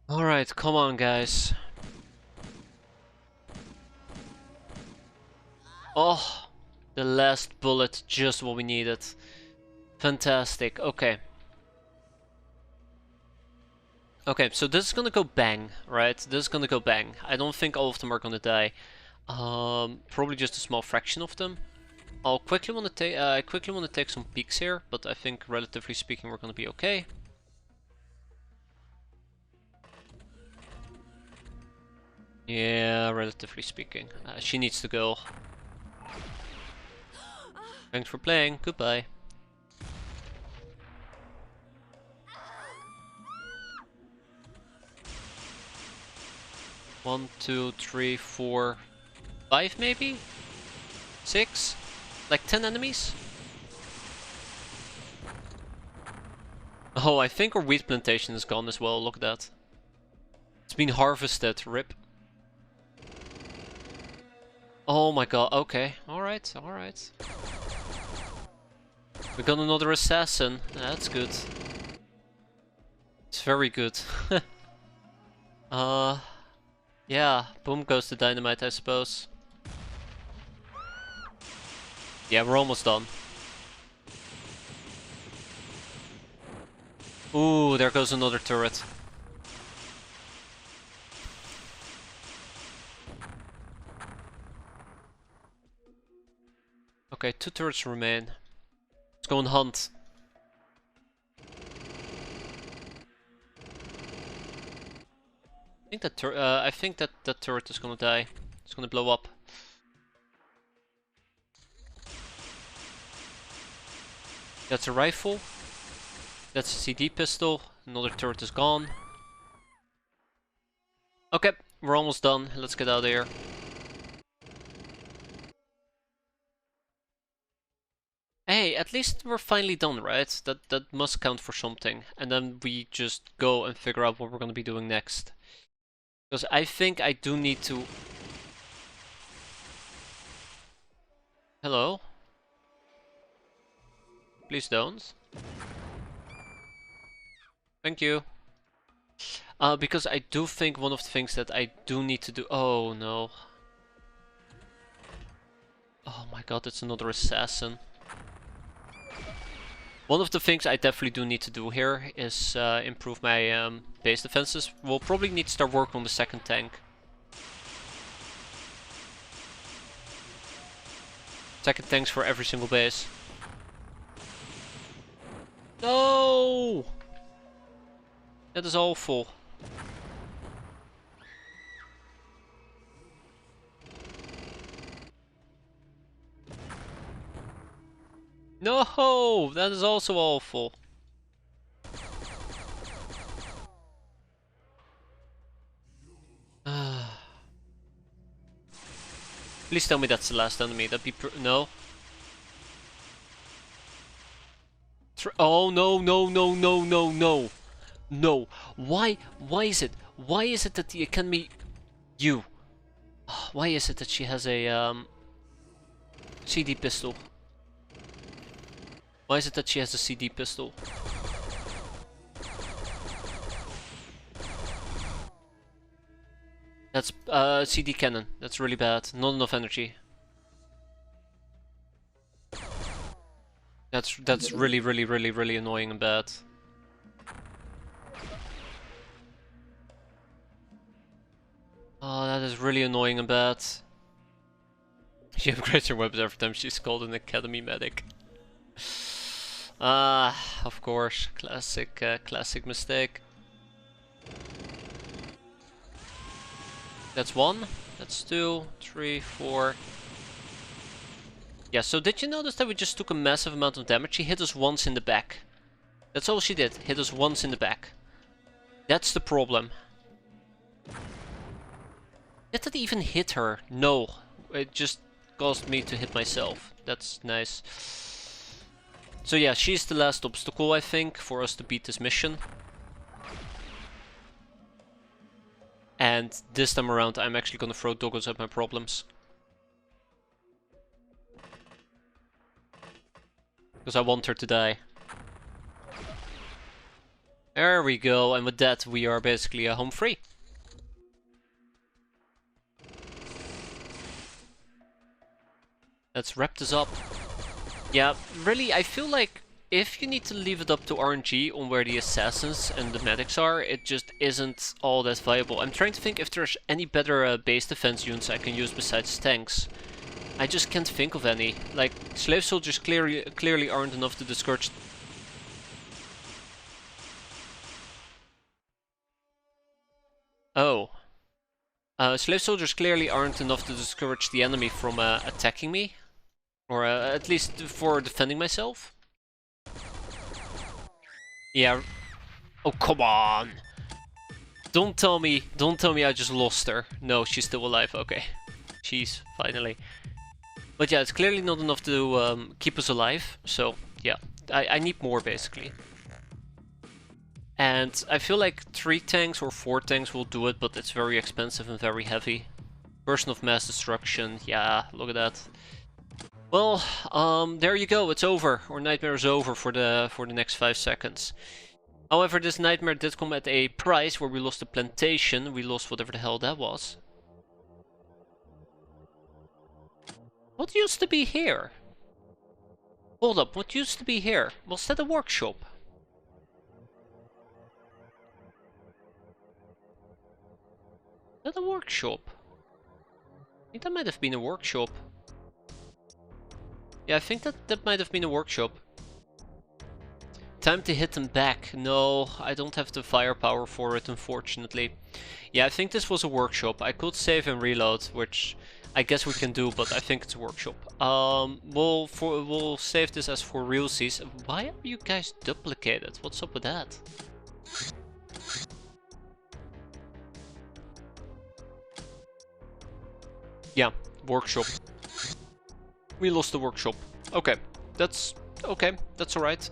Alright, come on guys. Oh, the last bullet, just what we needed. Fantastic, okay. Okay, so this is gonna go bang, right? This is gonna go bang. I don't think all of them are gonna die. Probably just a small fraction of them. I quickly want to take some peeks here, but I think relatively speaking we're gonna be okay. Yeah, relatively speaking. She needs to go. Thanks for playing, goodbye. One, two, three, four, 5 maybe? 6? Like 10 enemies? Oh, I think our wheat plantation is gone as well, look at that. It's been harvested, rip. Oh my god, okay, alright, alright. We got another assassin, that's good. It's very good. Yeah, boom goes the dynamite, I suppose. Yeah, we're almost done. Ooh, there goes another turret. Okay, 2 turrets remain. Let's go and hunt. I think that turret is gonna die. It's gonna blow up. That's a rifle. That's a CD pistol. Another turret is gone. Okay, we're almost done. Let's get out of here. Hey, at least we're finally done, right? That must count for something. And then we just go and figure out what we're gonna be doing next. Because I think I do need to... Hello? Please don't. Thank you. Because I do think one of the things that I do need to do... Oh no. Oh my god, it's another assassin. One of the things I definitely do need to do here is improve my base defenses. We'll probably need to start working on the second tank. Second tanks for every single base. No! That is awful. No! That is also awful. Please tell me that's the last enemy. That'd be no. Oh no no no no no no no! Why is it? Why is it that the Academy why is it that she has a CD pistol? Why is it that she has a CD pistol? That's CD cannon. That's really bad. Not enough energy. That's really annoying and bad. Oh, that is really annoying and bad. She upgrades her weapons every time she's called an Academy medic. Of course, classic mistake. That's 1, that's 2, 3, 4. Yeah, so did you notice that we just took a massive amount of damage? She hit us once in the back. That's all she did, hit us once in the back. That's the problem. Did that even hit her? No, it just caused me to hit myself. That's nice. So yeah, she's the last obstacle, I think, for us to beat this mission. And this time around, I'm actually gonna throw doggos at my problems. Because I want her to die. There we go, and with that, we are basically home free. Let's wrap this up. Yeah, really, I feel like if you need to leave it up to RNG on where the assassins and the medics are, it just isn't all that viable. I'm trying to think if there's any better base defense units I can use besides tanks. I just can't think of any. Like, slave soldiers clearly aren't enough to discourage... Oh. Slave soldiers clearly aren't enough to discourage the enemy from attacking me. Or at least for defending myself. Yeah. Oh, come on! Don't tell me I just lost her. No, she's still alive, okay. Jeez, finally. But yeah, it's clearly not enough to keep us alive, so yeah. I need more, basically. And I feel like 3 tanks or 4 tanks will do it, but it's very expensive and very heavy. Person of mass destruction, yeah, look at that. Well, there you go, it's over. Our nightmare is over for the next 5 seconds. However, this nightmare did come at a price where we lost a plantation. We lost whatever the hell that was. What used to be here? Hold up, what used to be here? Was that a workshop? Is that a workshop? I think that might have been a workshop. Yeah, I think that might have been a workshop. Time to hit them back. No, I don't have the firepower for it, unfortunately. Yeah, I think this was a workshop. I could save and reload, which I guess we can do, but I think it's a workshop. We'll save this as for realsies. Why are you guys duplicated? What's up with that? Yeah, workshop. We lost the workshop. Okay, that's alright.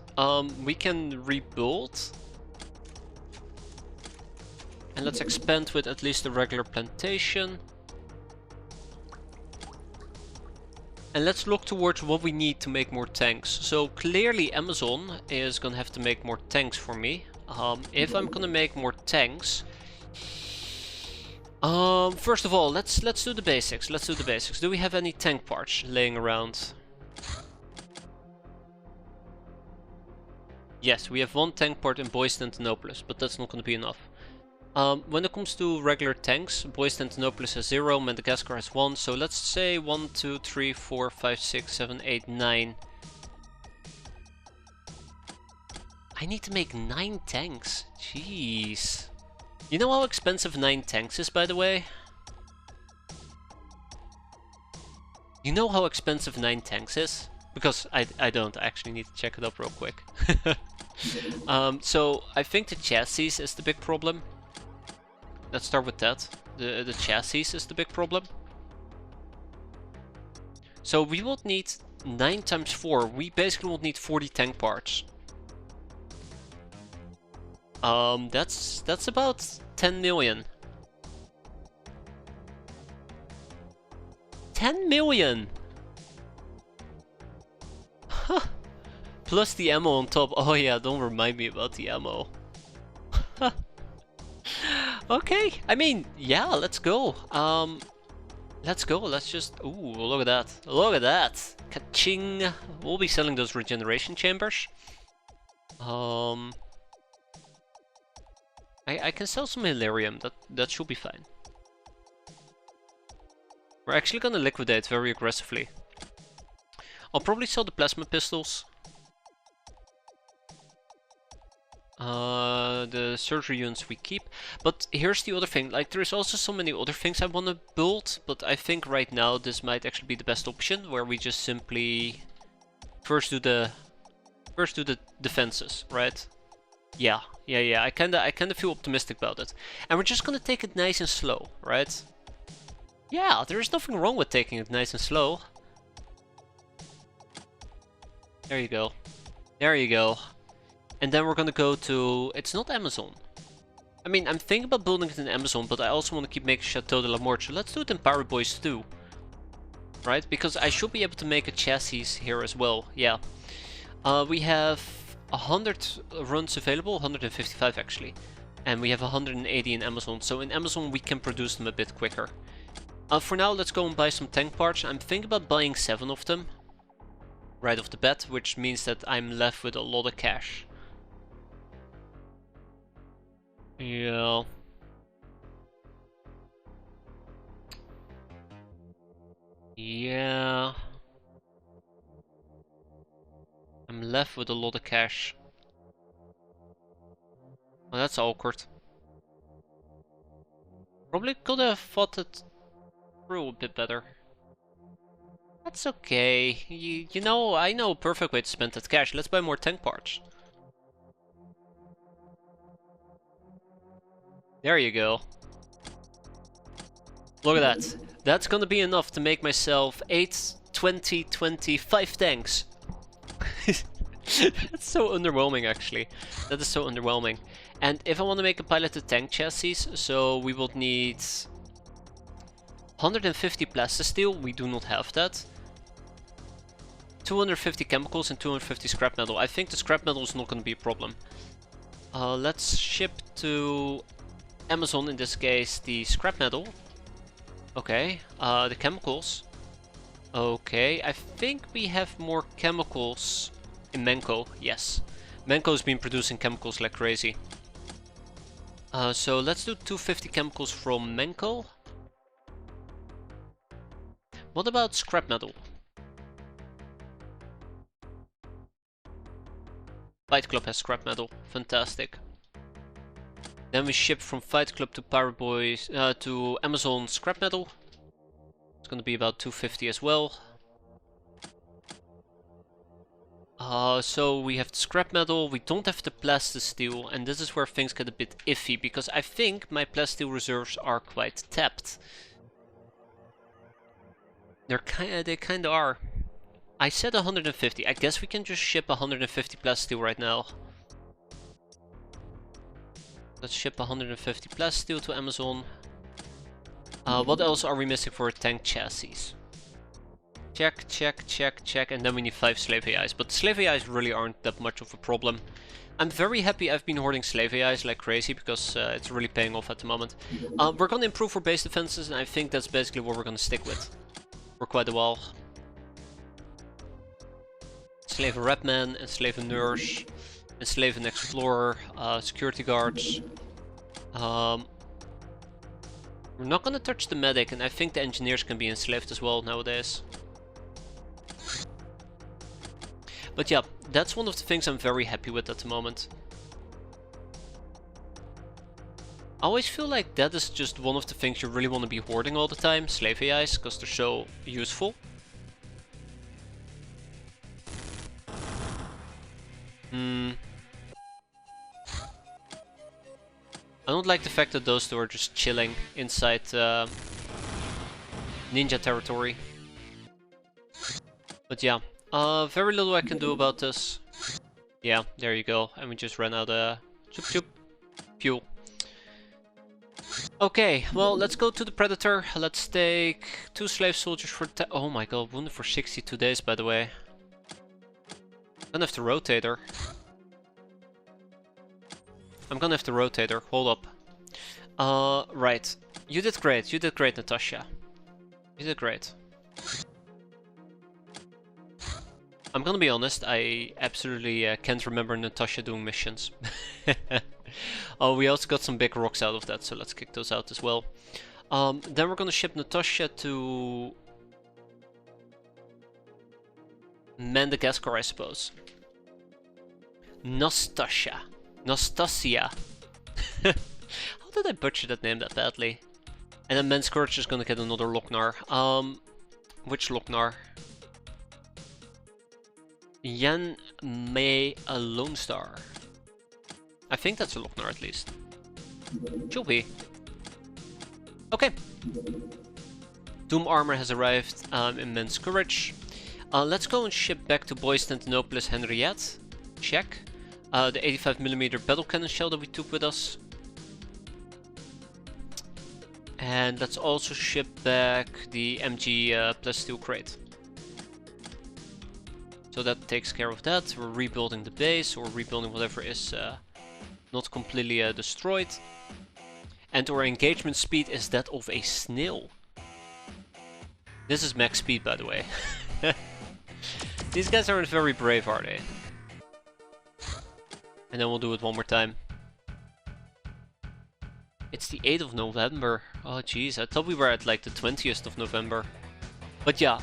We can rebuild. And let's expand with at least a regular plantation. And let's look towards what we need to make more tanks. So clearly Amazon is gonna have to make more tanks for me. If I'm gonna make more tanks, first of all, let's do the basics. Do we have any tank parts laying around? Yes, we have 1 tank part in Boyz Tantanopolis, but that's not going to be enough. When it comes to regular tanks, Boyz Tantanopolis has 0, Madagascar has 1, so let's say 1, 2, 3, 4, 5, 6, 7, 8, 9. I need to make 9 tanks. Jeez. You know how expensive 9 tanks is, by the way? You know how expensive 9 tanks is? Because I don't. I actually need to check it up real quick. So I think the chassis is the big problem. Let's start with that. The chassis is the big problem. So we would need 9 times 4. We basically would need 40 tank parts. That's about 10 million. 10 million! Huh. Plus the ammo on top. Oh yeah, don't remind me about the ammo. Okay, I mean, yeah, let's go. Let's go, let's just... Ooh, look at that. Look at that! Ka-ching! We'll be selling those regeneration chambers. I can sell some Hilarium, that should be fine. We're actually gonna liquidate very aggressively. I'll probably sell the plasma pistols. The surgery units we keep. But here's the other thing, like there's also so many other things I want to build, but I think right now this might actually be the best option, where we just simply first do the defenses, right? Yeah. I kinda feel optimistic about it. And we're just gonna take it nice and slow, right? Yeah, there's nothing wrong with taking it nice and slow. There you go. There you go. And then we're gonna go to... It's not Amazon. I mean, I'm thinking about building it in Amazon, but I also want to keep making Chateau de la Mort. So let's do it in Boyz 2. Right? Because I should be able to make a chassis here as well. Yeah. We have 100 runs available, 155 actually. And we have 180 in Amazon. So in Amazon we can produce them a bit quicker. For now, let's go and buy some tank parts. I'm thinking about buying 7 of them. Right off the bat, which means that I'm left with a lot of cash. Yeah. Yeah. I'm left with a lot of cash. Well, that's awkward. Probably could have thought it through a bit better. That's okay. You know, I know a perfect way to spend that cash. Let's buy more tank parts. There you go. Look at that. That's gonna be enough to make myself 8, 20, 25 tanks. That's so underwhelming, actually. That is so underwhelming. And if I want to make a piloted tank chassis, so we will need 150 plastisteel. We do not have that. 250 chemicals and 250 scrap metal. I think the scrap metal is not going to be a problem. Let's ship to Amazon, in this case, the scrap metal. Okay, the chemicals. Okay, I think we have more chemicals in Menko. Yes, Menko has been producing chemicals like crazy. So let's do 250 chemicals from Menko. What about scrap metal? Fight Club has scrap metal. Fantastic. Then we ship from Fight Club to Boyz to Amazon scrap metal. It's gonna be about 250 as well. So we have the scrap metal, we don't have the plastisteel, and this is where things get a bit iffy, because I think my plastisteel reserves are quite tapped. They kinda are. I said 150, I guess we can just ship 150 plastisteel right now. Let's ship 150 plastisteel to Amazon. What else are we missing for a tank chassis? Check, check, check, check, and then we need 5 slave AIs. But slave AIs really aren't that much of a problem. I'm very happy I've been hoarding slave AIs like crazy, because it's really paying off at the moment. We're gonna improve our base defenses, and I think that's basically what we're gonna stick with for quite a while. Slave a Rapman and slave a nurse. Enslave an explorer, security guards. We're not gonna touch the medic, and I think the engineers can be enslaved as well nowadays. But yeah, that's one of the things I'm very happy with at the moment. I always feel like that is just one of the things you really want to be hoarding all the time, slave AIs, because they're so useful. I don't like the fact that those two are just chilling inside ninja territory. But yeah, very little I can do about this. Yeah, there you go. And we just ran out of fuel. Okay, well, let's go to the Predator. Let's take 2 slave soldiers for... Oh my god, wounded for 62 days, by the way. I'm gonna have to rotate her. Hold up. Right. You did great, Natasha. You did great. I'm gonna be honest, I absolutely can't remember Natasha doing missions. Oh, we also got some big rocks out of that, so let's kick those out as well. Then we're gonna ship Natasha to Madagascar, I suppose. Nastasia. How did I butcher that name that badly? And then Menscourage is gonna get another Lochnar. Which Lochnar? Yan Mei a Lone Star. I think that's a Lochnar at least. Should be. Okay. Doom armor has arrived in Menscourage. Let's go and ship back to Boyz Henriette. Check. The 85mm battle cannon shell that we took with us. And let's also ship back the MG plasteel crate. So that takes care of that. We're rebuilding the base, or rebuilding whatever is not completely destroyed. And our engagement speed is that of a snail. This is max speed, by the way. These guys aren't very brave, are they? And then we'll do it one more time. It's the 8th of November. Oh jeez, I thought we were at like the 20th of November. But yeah,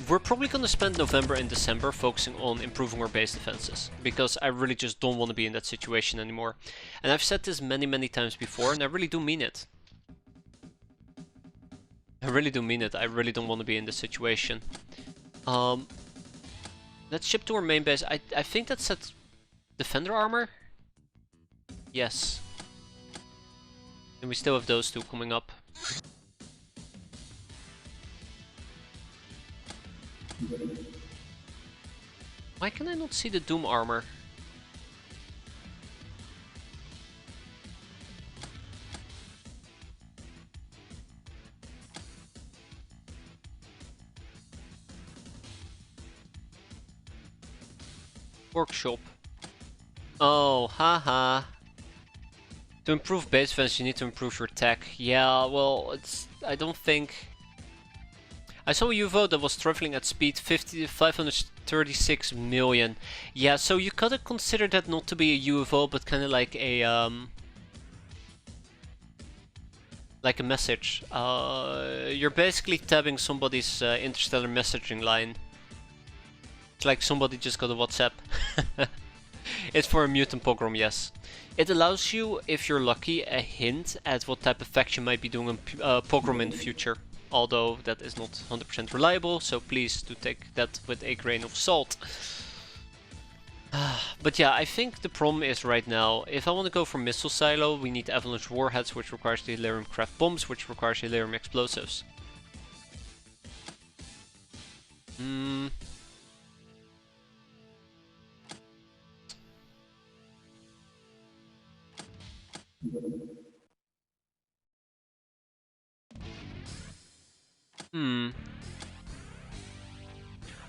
we're probably gonna spend November and December focusing on improving our base defenses. Because I really just don't want to be in that situation anymore. And I've said this many times before, and I really do mean it. I really do mean it. I really don't want to be in this situation. Let's ship to our main base. I think that sets defender armor? Yes. And we still have those two coming up. Why can I not see the Doom armor? Workshop. Oh, haha. To improve base defense, you need to improve your tech. Yeah, well, I don't think... I saw a UFO that was traveling at speed 536 million. Yeah, so you gotta consider that not to be a UFO, but kind of like a message. You're basically tabbing somebody's interstellar messaging line. It's like somebody just got a WhatsApp. It's for a mutant pogrom, yes. It allows you, if you're lucky, a hint at what type of faction might be doing a pogrom in the future. Although that is not 100% reliable, so please do take that with a grain of salt. But yeah, I think the problem is right now, if I want to go for missile silo, we need avalanche warheads, which requires the Delirium craft bombs, which requires Delirium explosives.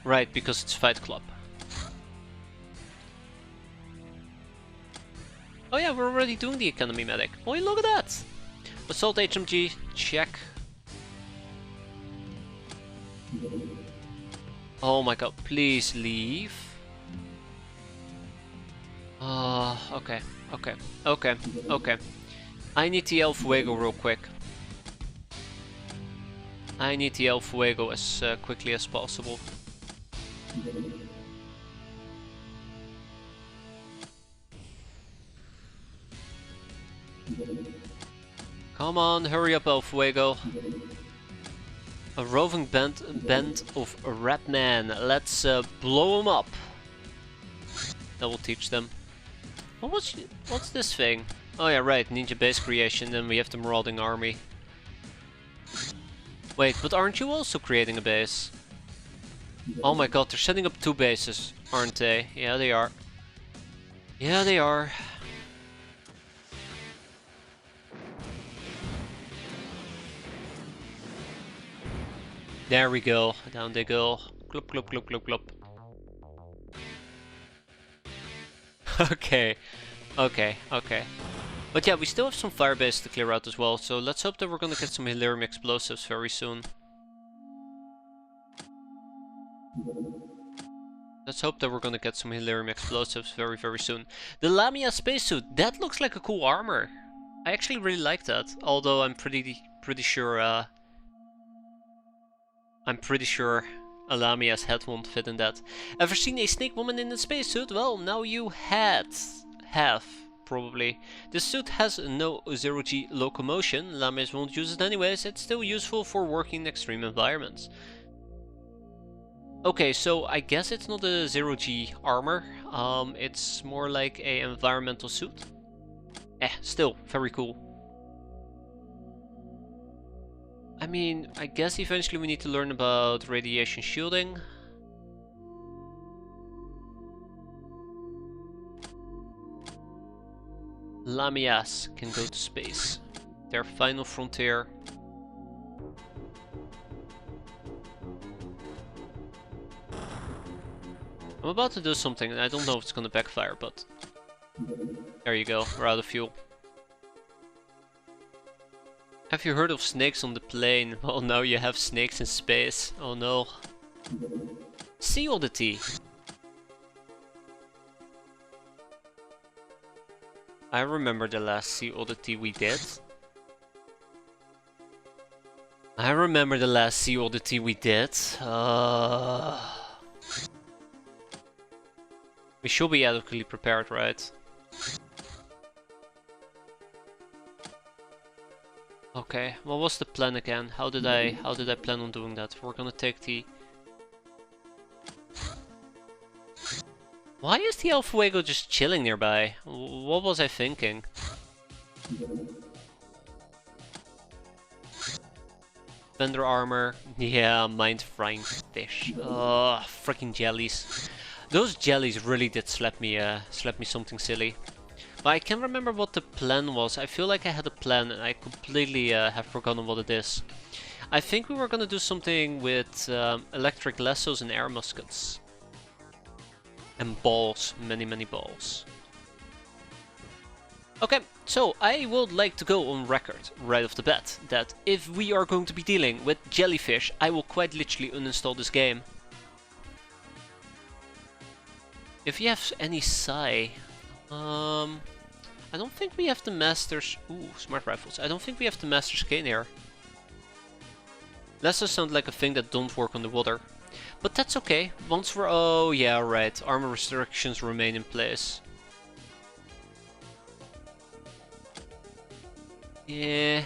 Right, because it's Fight Club. Oh yeah, we're already doing the Economy Medic. Oh, look at that! Assault HMG, check. Oh my god, please leave. Okay, okay, okay, okay. I need the El Fuego real quick. I need the El Fuego as quickly as possible. Come on, hurry up, El Fuego. A roving band of rat men. Let's blow them up. That will teach them. What's this thing? Oh yeah, right, ninja base creation, then we have the marauding army. Wait, but aren't you also creating a base? Oh my god, they're setting up 2 bases, aren't they? Yeah, they are. Yeah, they are. There we go. Down they go. Glop, glop, glop, glop, glop. Okay. Okay, okay. But yeah, we still have some fire bases to clear out as well, so let's hope that we're gonna get some Hilarium explosives very soon. Let's hope that we're gonna get some Hilarium explosives very, very soon. The Lamia spacesuit, that looks like a cool armor. I actually really like that, although I'm pretty sure a Lamia's head won't fit in that. Ever seen a snake woman in a spacesuit? Well, now you have, probably. This suit has no 0G locomotion. Lamias won't use it anyways. It's still useful for working in extreme environments. Okay, so I guess it's not a 0G armor. It's more like a environmental suit. Still, very cool. I mean, I guess eventually we need to learn about radiation shielding. Lamias can go to space. Their final frontier. I'm about to do something and I don't know if it's gonna backfire, but there you go, we're out of fuel. Have you heard of snakes on the plane? Well, now you have snakes in space. Oh no. Sea Oddity. I remember the last Sea Oddity we did. We should be adequately prepared, right? Okay, what was the plan again? How did I plan on doing that? We're gonna take the... Why is the El Fuego just chilling nearby? What was I thinking? Vendor armor. Yeah, mind frying fish. Oh, freaking jellies. Those jellies really did slap me something silly. But I can't remember what the plan was. I feel like I had a plan and I completely have forgotten what it is. I think we were gonna do something with electric lassos and air muskets. And balls. Many, many balls. Okay, so I would like to go on record right off the bat that if we are going to be dealing with jellyfish, I will quite literally uninstall this game. If you have any psi... I don't think we have the Master's... Ooh, smart rifles. I don't think we have the Master's Cane here. Lassos sound like a thing that don't work on the water. But that's okay. Once we're... Oh, yeah, right. Armor restrictions remain in place. Yeah.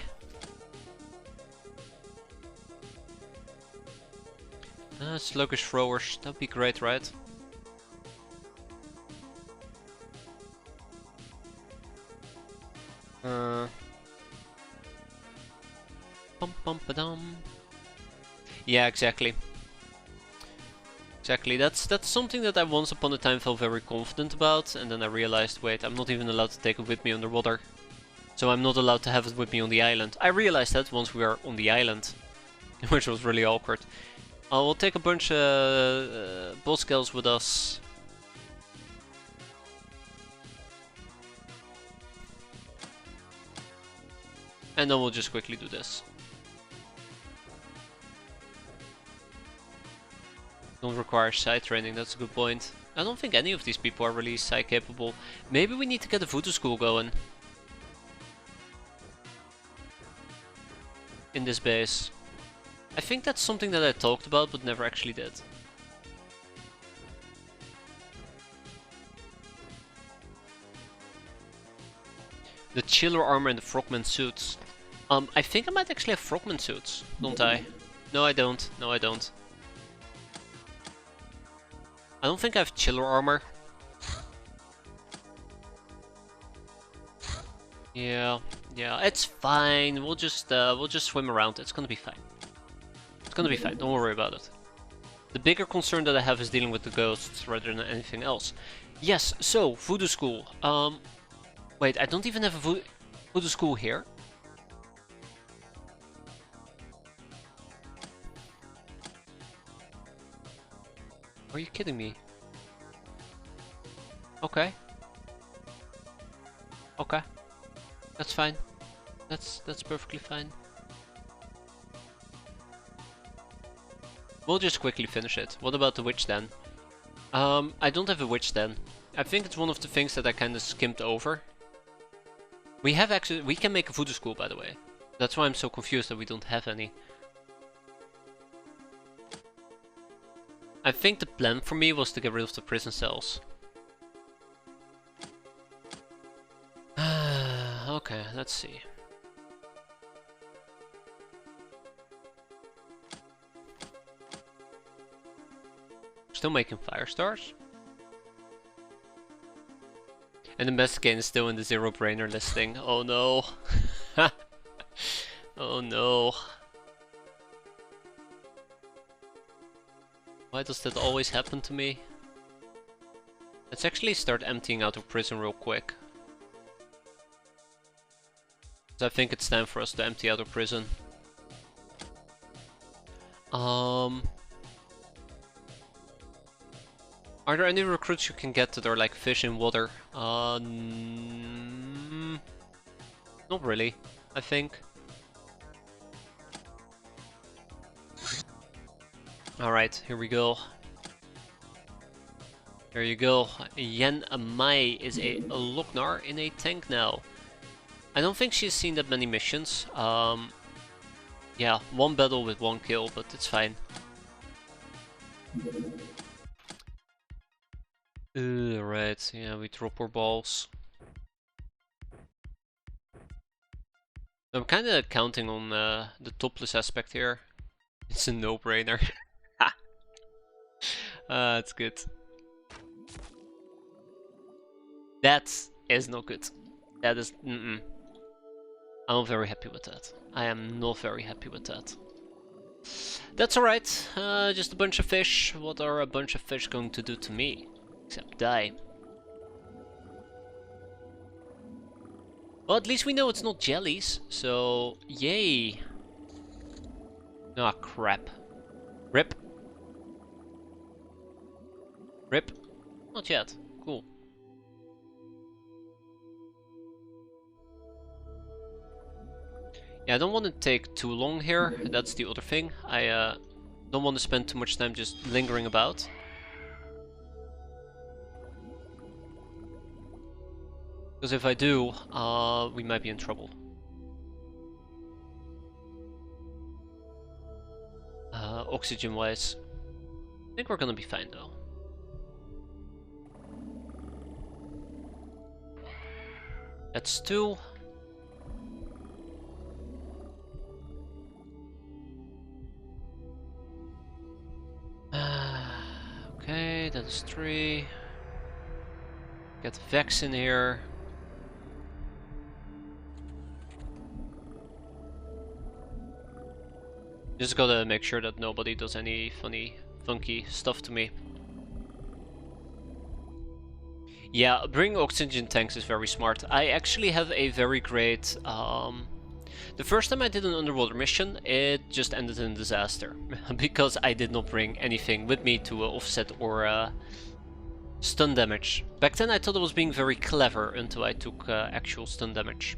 Sluggish throwers. That'd be great, right? Yeah, exactly. Exactly. That's something that I once upon a time felt very confident about, and then I realized, wait, I'm not even allowed to take it with me underwater. So I'm not allowed to have it with me on the island. I realized that once we are on the island, which was really awkward. We'll take a bunch of boss girls with us. And then we'll just quickly do this. Don't require side training, that's a good point. I don't think any of these people are really psych capable. Maybe we need to get a voodoo school going. In this base. I think that's something that I talked about but never actually did. The chiller armor and the frogman suits. I think I might actually have frogman suits, don't I? No, I don't. No, I don't. I don't think I have chiller armor. Yeah, it's fine. We'll just swim around. It's gonna be fine. It's gonna be fine. Don't worry about it. The bigger concern that I have is dealing with the ghosts rather than anything else. Yes. So voodoo school. Wait, I don't even have a voodoo school here. Are you kidding me? Okay. Okay. That's fine. That's perfectly fine. We'll just quickly finish it. What about the witch den? I don't have a witch den. I think it's one of the things that I kind of skimmed over. We can make a voodoo school, by the way. That's why I'm so confused that we don't have any. I think the plan for me was to get rid of the prison cells. Okay, let's see. Still making fire stars. And the best game is still in the zero brainer listing. Oh no. Oh no. Why does that always happen to me? Let's actually start emptying out of prison real quick. I think it's time for us to empty out of prison. Are there any recruits you can get that are like fish in water? Not really, I think. Alright, here we go. There you go. Yen Mai is a Loknar in a tank now. I don't think she's seen that many missions. Yeah, one battle with one kill, but it's fine. Right, yeah, we drop our balls. I'm kinda counting on the topless aspect here. It's a no-brainer. That's good. That is not good. That is... I'm not very happy with that. I am not very happy with that. That's alright. Just a bunch of fish. What are a bunch of fish going to do to me? Except die. Well, at least we know it's not jellies. So, yay. Ah, crap. Rip. Rip. Not yet. Cool. Yeah, I don't want to take too long here. That's the other thing. I don't want to spend too much time just lingering about. Because if I do, we might be in trouble. Oxygen-wise, I think we're gonna be fine though. That's 2. Okay, that's 3. Get Vex in here. Just gotta make sure that nobody does any funky stuff to me. Yeah, bringing oxygen tanks is very smart. I actually have a very great... the first time I did an underwater mission, it just ended in disaster. Because I did not bring anything with me to offset or stun damage. Back then I thought I was being very clever until I took actual stun damage.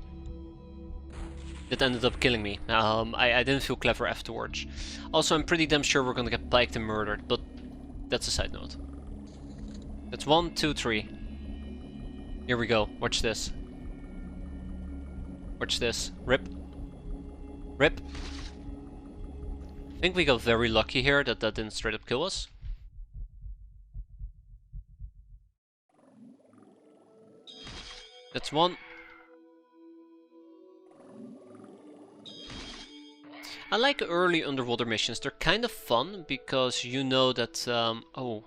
That ended up killing me. I didn't feel clever afterwards. Also, I'm pretty damn sure we're gonna get piked and murdered, but that's a side note. That's 1, 2, 3. Here we go. Watch this. Watch this. Rip. Rip. I think we got very lucky here that that didn't straight up kill us. That's 1. I like early underwater missions. They're kind of fun because you know that... oh.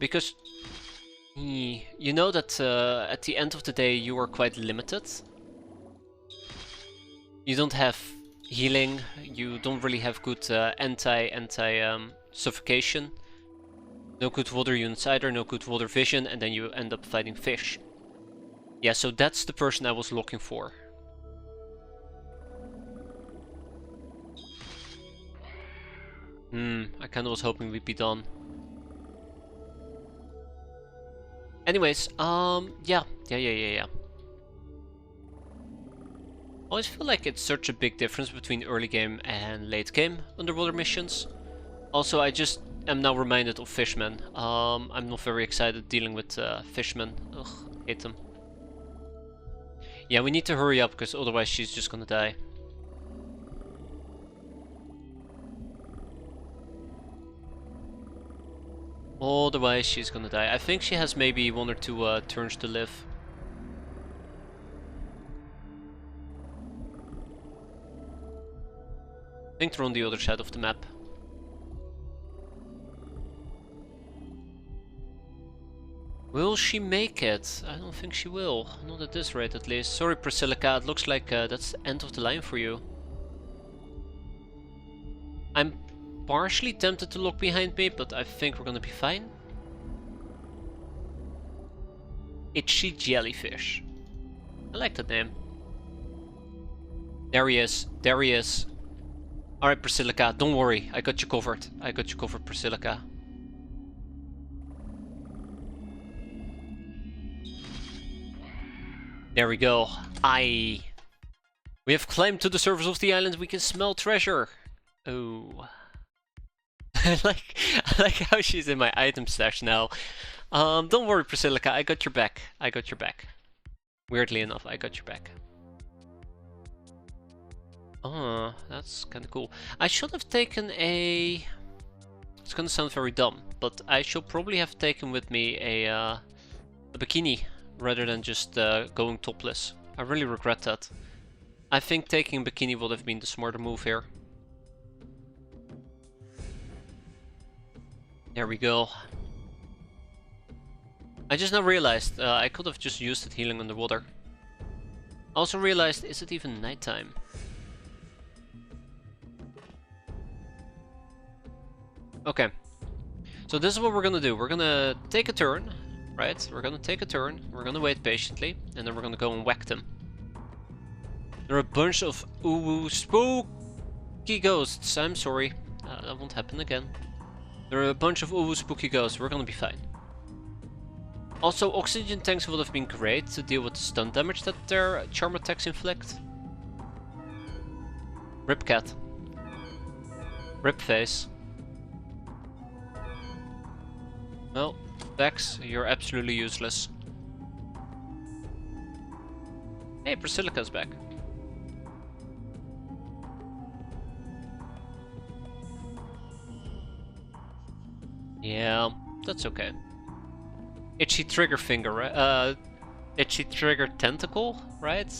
Because you know that at the end of the day you are quite limited. You don't have healing, you don't really have good anti-suffocation. No good water units either, no good water vision, and then you end up fighting fish. Yeah, so that's the person I was looking for. I kinda was hoping we'd be done. Anyways, yeah. I always feel like it's such a big difference between early game and late game underwater missions. Also, I just am now reminded of fishmen. I'm not very excited dealing with fishmen. Ugh, hate them. Yeah, we need to hurry up because otherwise she's just gonna die. Otherwise she's gonna die. I think she has maybe 1 or 2 turns to live. I think they're on the other side of the map. Will she make it? I don't think she will. Not at this rate at least. Sorry Priscilla, it looks like that's the end of the line for you. I'm partially tempted to look behind me, but I think we're gonna be fine. Itchy Jellyfish. I like that name. There he is. There he is. Alright Priscilla, don't worry. I got you covered. I got you covered, Priscilla. There we go. We have climbed to the surface of the island. We can smell treasure. Oh. I like how she's in my item stash now. Don't worry, Priscilla. I got your back. I got your back. Weirdly enough, I got your back. Oh, that's kind of cool. I should have taken a... It's gonna sound very dumb, but I should probably have taken with me a bikini rather than just going topless. I really regret that. I think taking a bikini would have been the smarter move here. There we go. I just now realized I could have just used it healing underwater. Also realized, is it even nighttime? Okay. So this is what we're gonna do. We're gonna take a turn, right? We're gonna take a turn, we're gonna wait patiently, and then we're gonna go and whack them. There are a bunch of ooh spooky ghosts. I'm sorry. That won't happen again. There are a bunch of ooh spooky ghosts. We're gonna be fine. Also, oxygen tanks would have been great to deal with the stun damage that their charm attacks inflict. Rip cat. Rip face. Well, Vex, you're absolutely useless. Hey, Priscillica's back. Yeah, that's okay. Itchy trigger finger, right? Itchy trigger tentacle, right?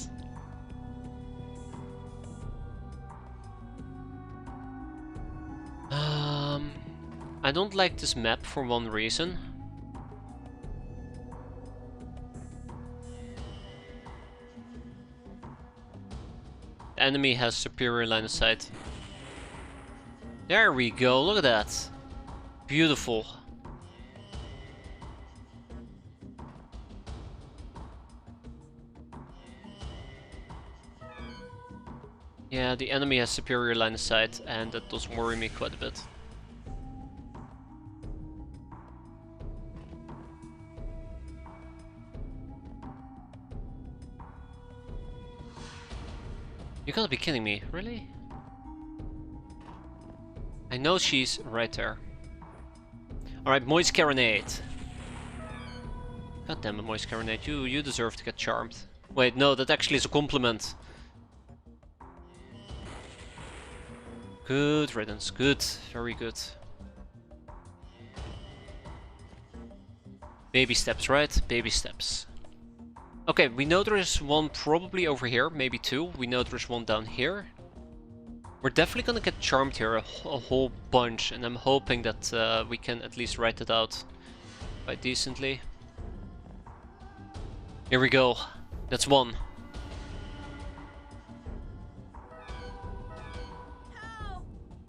I don't like this map for one reason. The enemy has superior line of sight. There we go, look at that. Beautiful. Yeah, the enemy has superior line of sight, and that does worry me quite a bit. You gotta be kidding me, really? I know she's right there. Alright, Moist Carinade. God damn it, Moist Carinade. You deserve to get charmed. Wait, no, that actually is a compliment. Good riddance. Good. Very good. Baby steps, right? Baby steps. Okay, we know there is one probably over here. Maybe two. We know there's one down here. We're definitely gonna get charmed here a whole bunch. And I'm hoping that we can at least write it out quite decently. Here we go. That's one.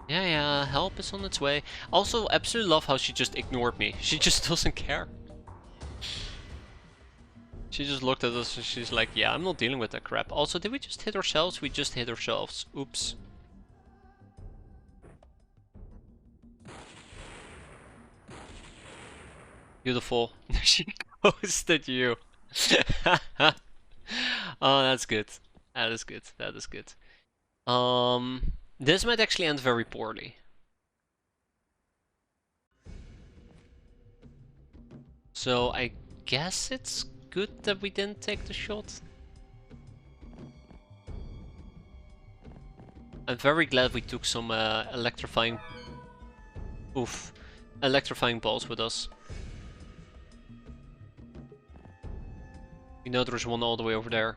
Yeah, help is on its way. Also, absolutely love how she just ignored me. She just doesn't care. She just looked at us and she's like, yeah, I'm not dealing with that crap. Also, did we just hit ourselves? We just hit ourselves. Oops. Beautiful. She ghosted you. Oh, that's good. That is good. That is good. This might actually end very poorly. So I guess it's good that we didn't take the shot. I'm very glad we took some electrifying balls with us. We know there's one all the way over there.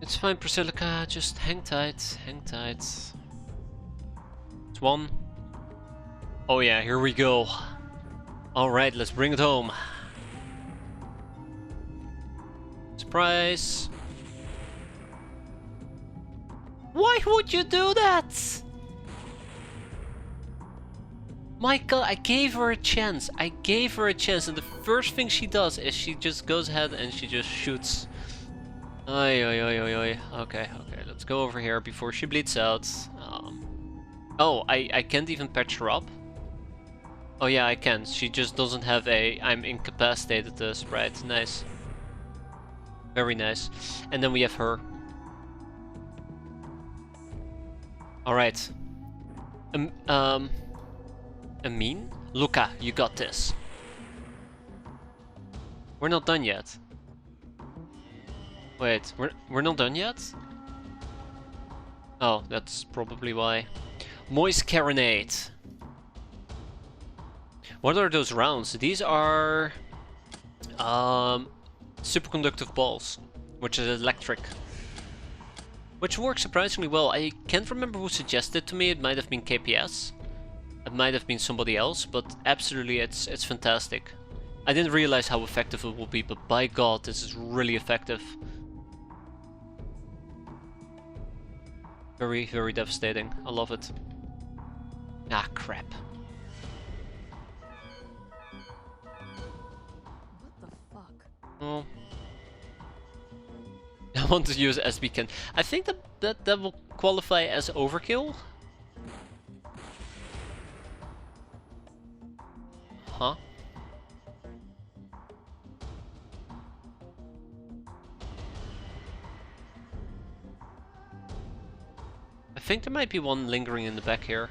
It's fine, Priscilla, just hang tight, hang tight. It's one. Oh yeah, here we go. Alright, let's bring it home. Surprise! Why would you do that? My god, I gave her a chance. I gave her a chance, and the first thing she does is she just goes ahead and she just shoots. Oi, oi, oi, oi, oi. Okay, let's go over here before she bleeds out. Oh, I can't even patch her up. Oh yeah, I can. She just doesn't have a I'm incapacitated sprite. Nice. Very nice. And then we have her. Alright. Amin? Luca, you got this. We're not done yet. Wait, we're not done yet? Oh, that's probably why. Moist Carinade. What are those rounds? These are superconductive balls, which is electric. Which works surprisingly well. I can't remember who suggested it to me. It might have been KPS. It might have been somebody else, but absolutely it's fantastic. I didn't realize how effective it would be, but by god, this is really effective. Very, very devastating. I love it. Ah, crap. What the fuck? Oh. I want to use SB-Can. I think that will qualify as overkill. Huh? I think there might be one lingering in the back here.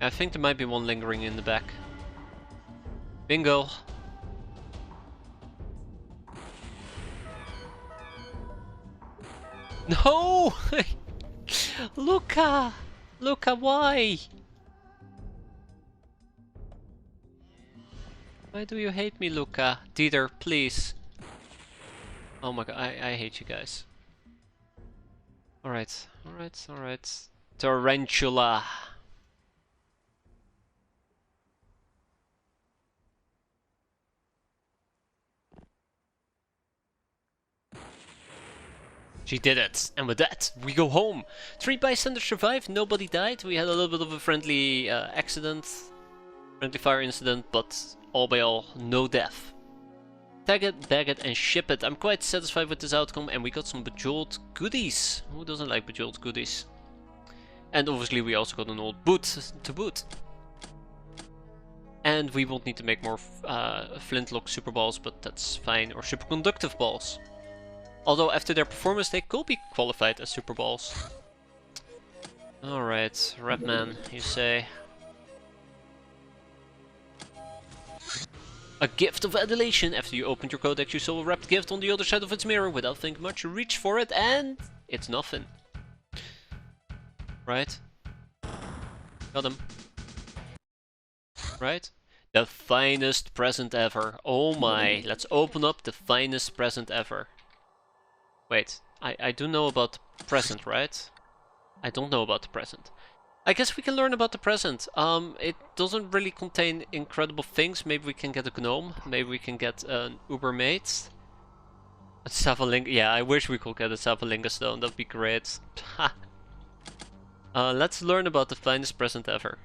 I think there might be one lingering in the back. Bingo! No! Luca! Luca, why? Why do you hate me, Luca? Dieter, please. Oh my god, I hate you guys. Alright, alright, alright. Tarantula. She did it, and with that, we go home. 3 bystanders survived, nobody died. We had a little bit of a friendly accident, friendly fire incident, but all by all, no death. Tag it, bag it, and ship it. I'm quite satisfied with this outcome, and we got some Bejeweled goodies. Who doesn't like Bejeweled goodies? And obviously we also got an old boot to boot. And we won't need to make more flintlock super balls, but that's fine. Or superconductive balls. Although after their performance they could be qualified as super balls. Alright, Rapman, you say. A gift of adulation. After you opened your codex, you saw a wrapped gift on the other side of its mirror. Without thinking much, you reach for it, and it's nothing. Right? Got him. Right? The finest present ever. Oh my. Let's open up the finest present ever. Wait. I do know about the present, right? I don't know about the present. I guess we can learn about the present. It doesn't really contain incredible things. Maybe we can get a gnome. Maybe we can get an uber mate. A Savalinga. Yeah, I wish we could get a Savalinga stone. That'd be great. Let's learn about the finest present ever.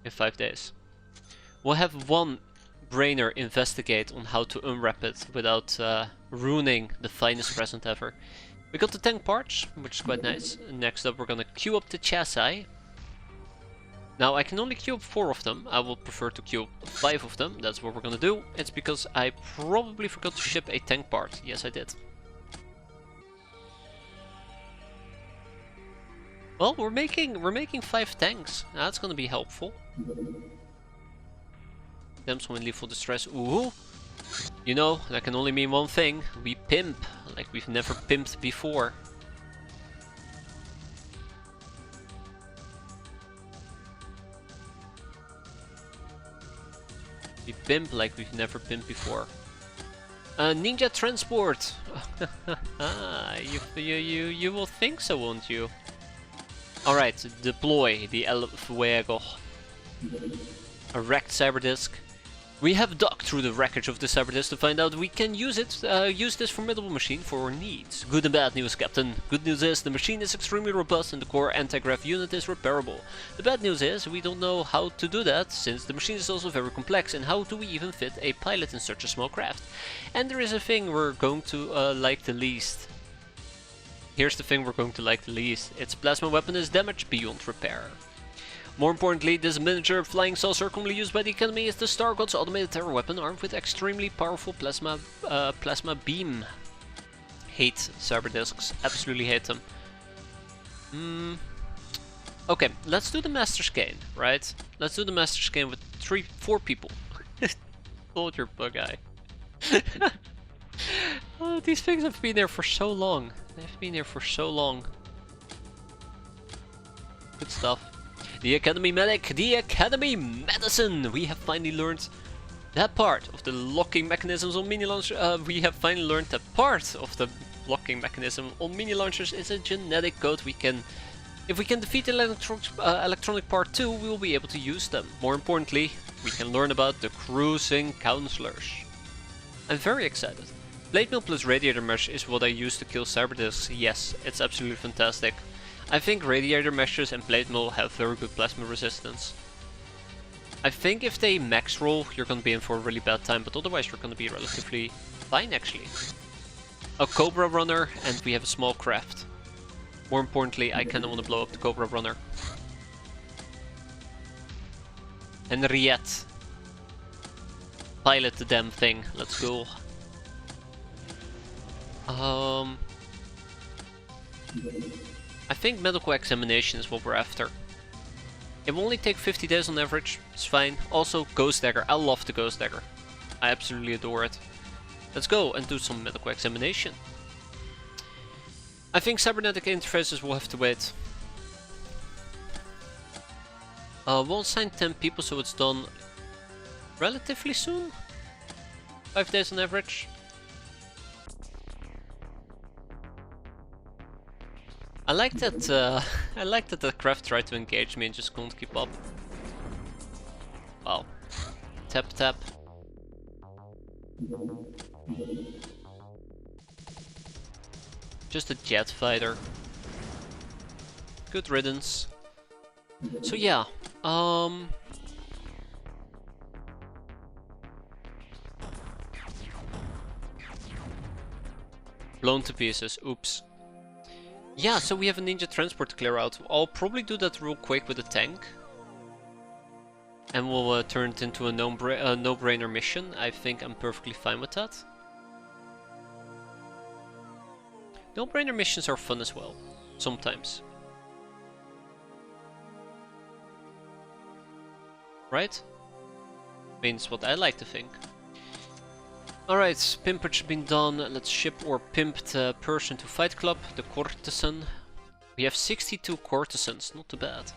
In 5 days. We'll have one brainer investigate on how to unwrap it without ruining the finest present ever. We got the tank parts, which is quite nice. Next up we're gonna queue up the chassis. Now I can only queue up 4 of them. I will prefer to queue up 5 of them. That's what we're gonna do. It's because I probably forgot to ship a tank part. Yes, I did. Well, we're making 5 tanks. That's gonna be helpful. Damsel in lethal distress. Ooh. You know, that can only mean one thing. We pimp, like we've never pimped before. We pimp like we've never pimped before. Ninja transport! You will think so, won't you? Alright, deploy the El Fuego. A wrecked cyberdisk. We have dug through the wreckage of the cyberdisk to find out we can use this formidable machine for our needs. Good and bad news, Captain. Good news is the machine is extremely robust and the core anti-grav unit is repairable. The bad news is we don't know how to do that, since the machine is also very complex, and how do we even fit a pilot in such a small craft? And there is a thing we're going to like the least. Here's the thing we're going to like the least. Its plasma weapon is damaged beyond repair. More importantly, this miniature flying saucer commonly used by the Academy is the Star God's automated terror weapon armed with extremely powerful plasma beam. Hate cyberdisks, absolutely hate them. Okay, let's do the Master Scan, right? Let's do the Master Scan with 4 people. Hold your bug eye. Oh, these things have been there for so long. They've been there for so long. Good stuff. The Academy Medic, the Academy Medicine! We have finally learned that part of the locking mechanisms on mini launchers. Is a genetic code we can... If we can defeat the electronic part 2, we will be able to use them. More importantly, we can learn about the cruising counselors. I'm very excited. Plate mail plus radiator mesh is what I use to kill cyberdisks. Yes, it's absolutely fantastic. I think radiator meshes and plate mail have very good plasma resistance. I think if they max roll, you're gonna be in for a really bad time, but otherwise you're gonna be relatively fine actually. A Cobra runner, and we have a small craft. More importantly, I kinda wanna blow up the Cobra runner. Henriette. Pilot the damn thing, let's go. I think medical examination is what we're after. It will only take 50 days on average, it's fine. Also, Ghost Dagger, I love the Ghost Dagger. I absolutely adore it. Let's go and do some medical examination. I think cybernetic interfaces will have to wait. We'll assign 10 people so it's done relatively soon. 5 days on average. I like that the craft tried to engage me and just couldn't keep up. Wow. Tap tap. Just a jet fighter. Good riddance. So yeah, blown to pieces, oops. Yeah, so we have a ninja transport to clear out. I'll probably do that real quick with a tank. And we'll turn it into a no-brainer mission. I think I'm perfectly fine with that. No-brainer missions are fun as well. Sometimes. Right? Means what I like to think. Alright, pimpage been done. Let's ship our pimped person to Fight Club, the courtesan. We have 62 courtesans, not too bad.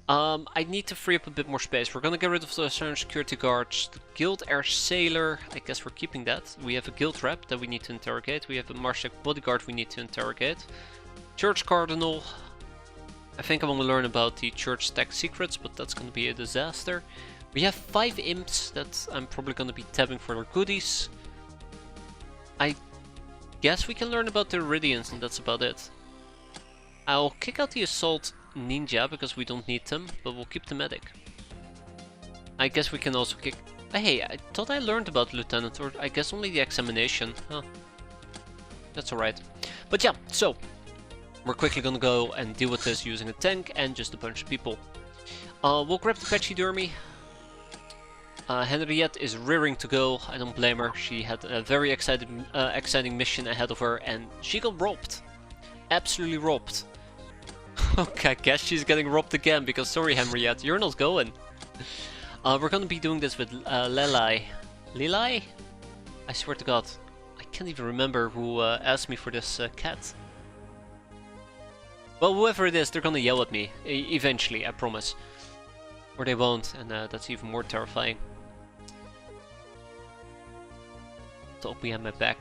I need to free up a bit more space. We're gonna get rid of the Silent Security Guards, the Guild Air Sailor, I guess we're keeping that. We have a Guild Rep that we need to interrogate. We have a Marshak Bodyguard we need to interrogate. Church Cardinal. I think I want to learn about the Church Tech Secrets, but that's gonna be a disaster. We have 5 imps that I'm probably gonna be tabbing for their goodies. I guess we can learn about the Iridians and that's about it. I'll kick out the Assault Ninja because we don't need them, but we'll keep the Medic. I guess we can also kick... hey, I thought I learned about Lieutenant, or I guess only the examination. Huh. That's alright. But yeah, so we're quickly gonna go and deal with this using a tank and just a bunch of people. We'll grab the Pachydermy. Henriette is rearing to go. I don't blame her. She had a very exciting mission ahead of her and she got robbed. Absolutely robbed. Okay, I guess she's getting robbed again because sorry Henriette, you're not going. We're gonna be doing this with Lelai. Lelai? I swear to god. I can't even remember who asked me for this cat. Well, whoever it is, they're gonna yell at me. Eventually, I promise. Or they won't, and that's even more terrifying. Talk behind my back.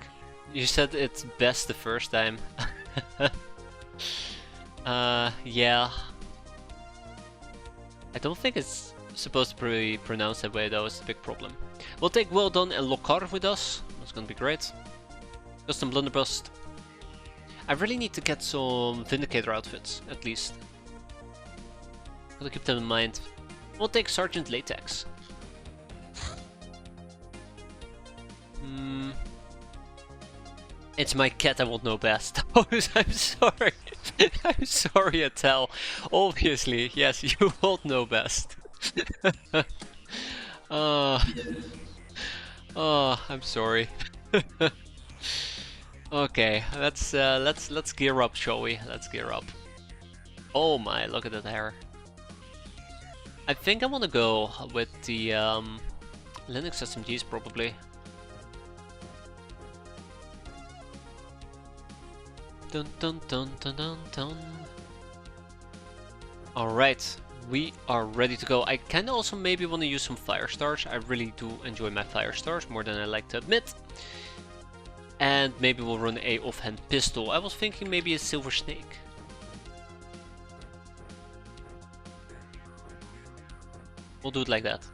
You said it's best the first time. Yeah. I don't think it's supposed to be pronounced that way though, it's a big problem. We'll take Well Done and Lokar with us. That's gonna be great. Custom Blunderbuss. I really need to get some Vindicator outfits, at least. Gotta keep them in mind. We'll take Sergeant Latex. It's my cat, I won't know best. Oh, I'm sorry. I'm sorry, Atel. Obviously, yes, you won't know best. Oh, I'm sorry. Okay, let's gear up, shall we? Let's gear up. Oh my, look at that hair. I think I want to go with the Linux SMGs probably. Dun dun dun dun dun dun. Alright, we are ready to go. I kinda also maybe want to use some fire stars. I really do enjoy my fire stars more than I like to admit. And maybe we'll run a offhand pistol. I was thinking maybe a silver snake. We'll do it like that.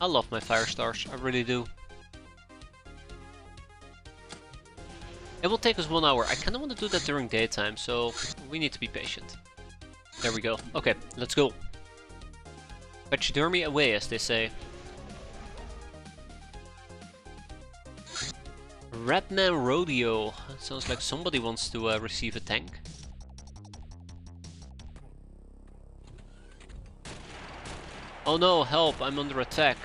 I love my fire stars, I really do. It will take us 1 hour. I kinda want to do that during daytime, so we need to be patient. There we go. Okay, let's go. Pachydermy away, as they say. Ratman Rodeo. That sounds like somebody wants to receive a tank. Oh no, help, I'm under attack.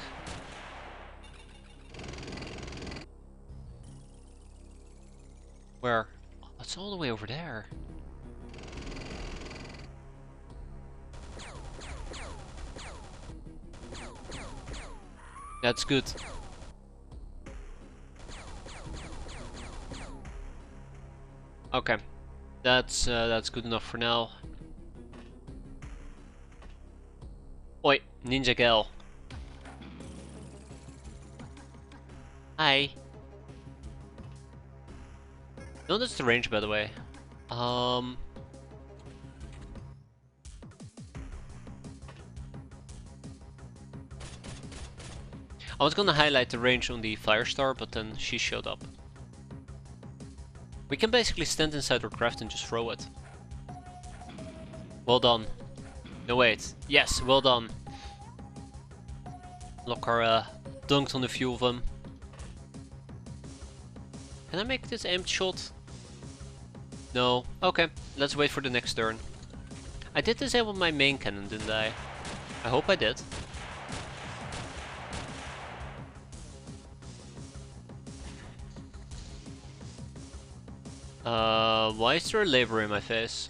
Where? Oh, it's all the way over there. That's good. Okay, that's good enough for now. Oi, Ninja Gal. Hi. No, that's the range, by the way. I was gonna highlight the range on the Firestar, but then she showed up. We can basically stand inside our craft and just throw it. Well done. No, wait. Yes, well done. Lokar dunked on a few of them. Can I make this aimed shot? No. Okay, let's wait for the next turn. I did disable my main cannon, didn't I? I hope I did. Why is there a labor in my face?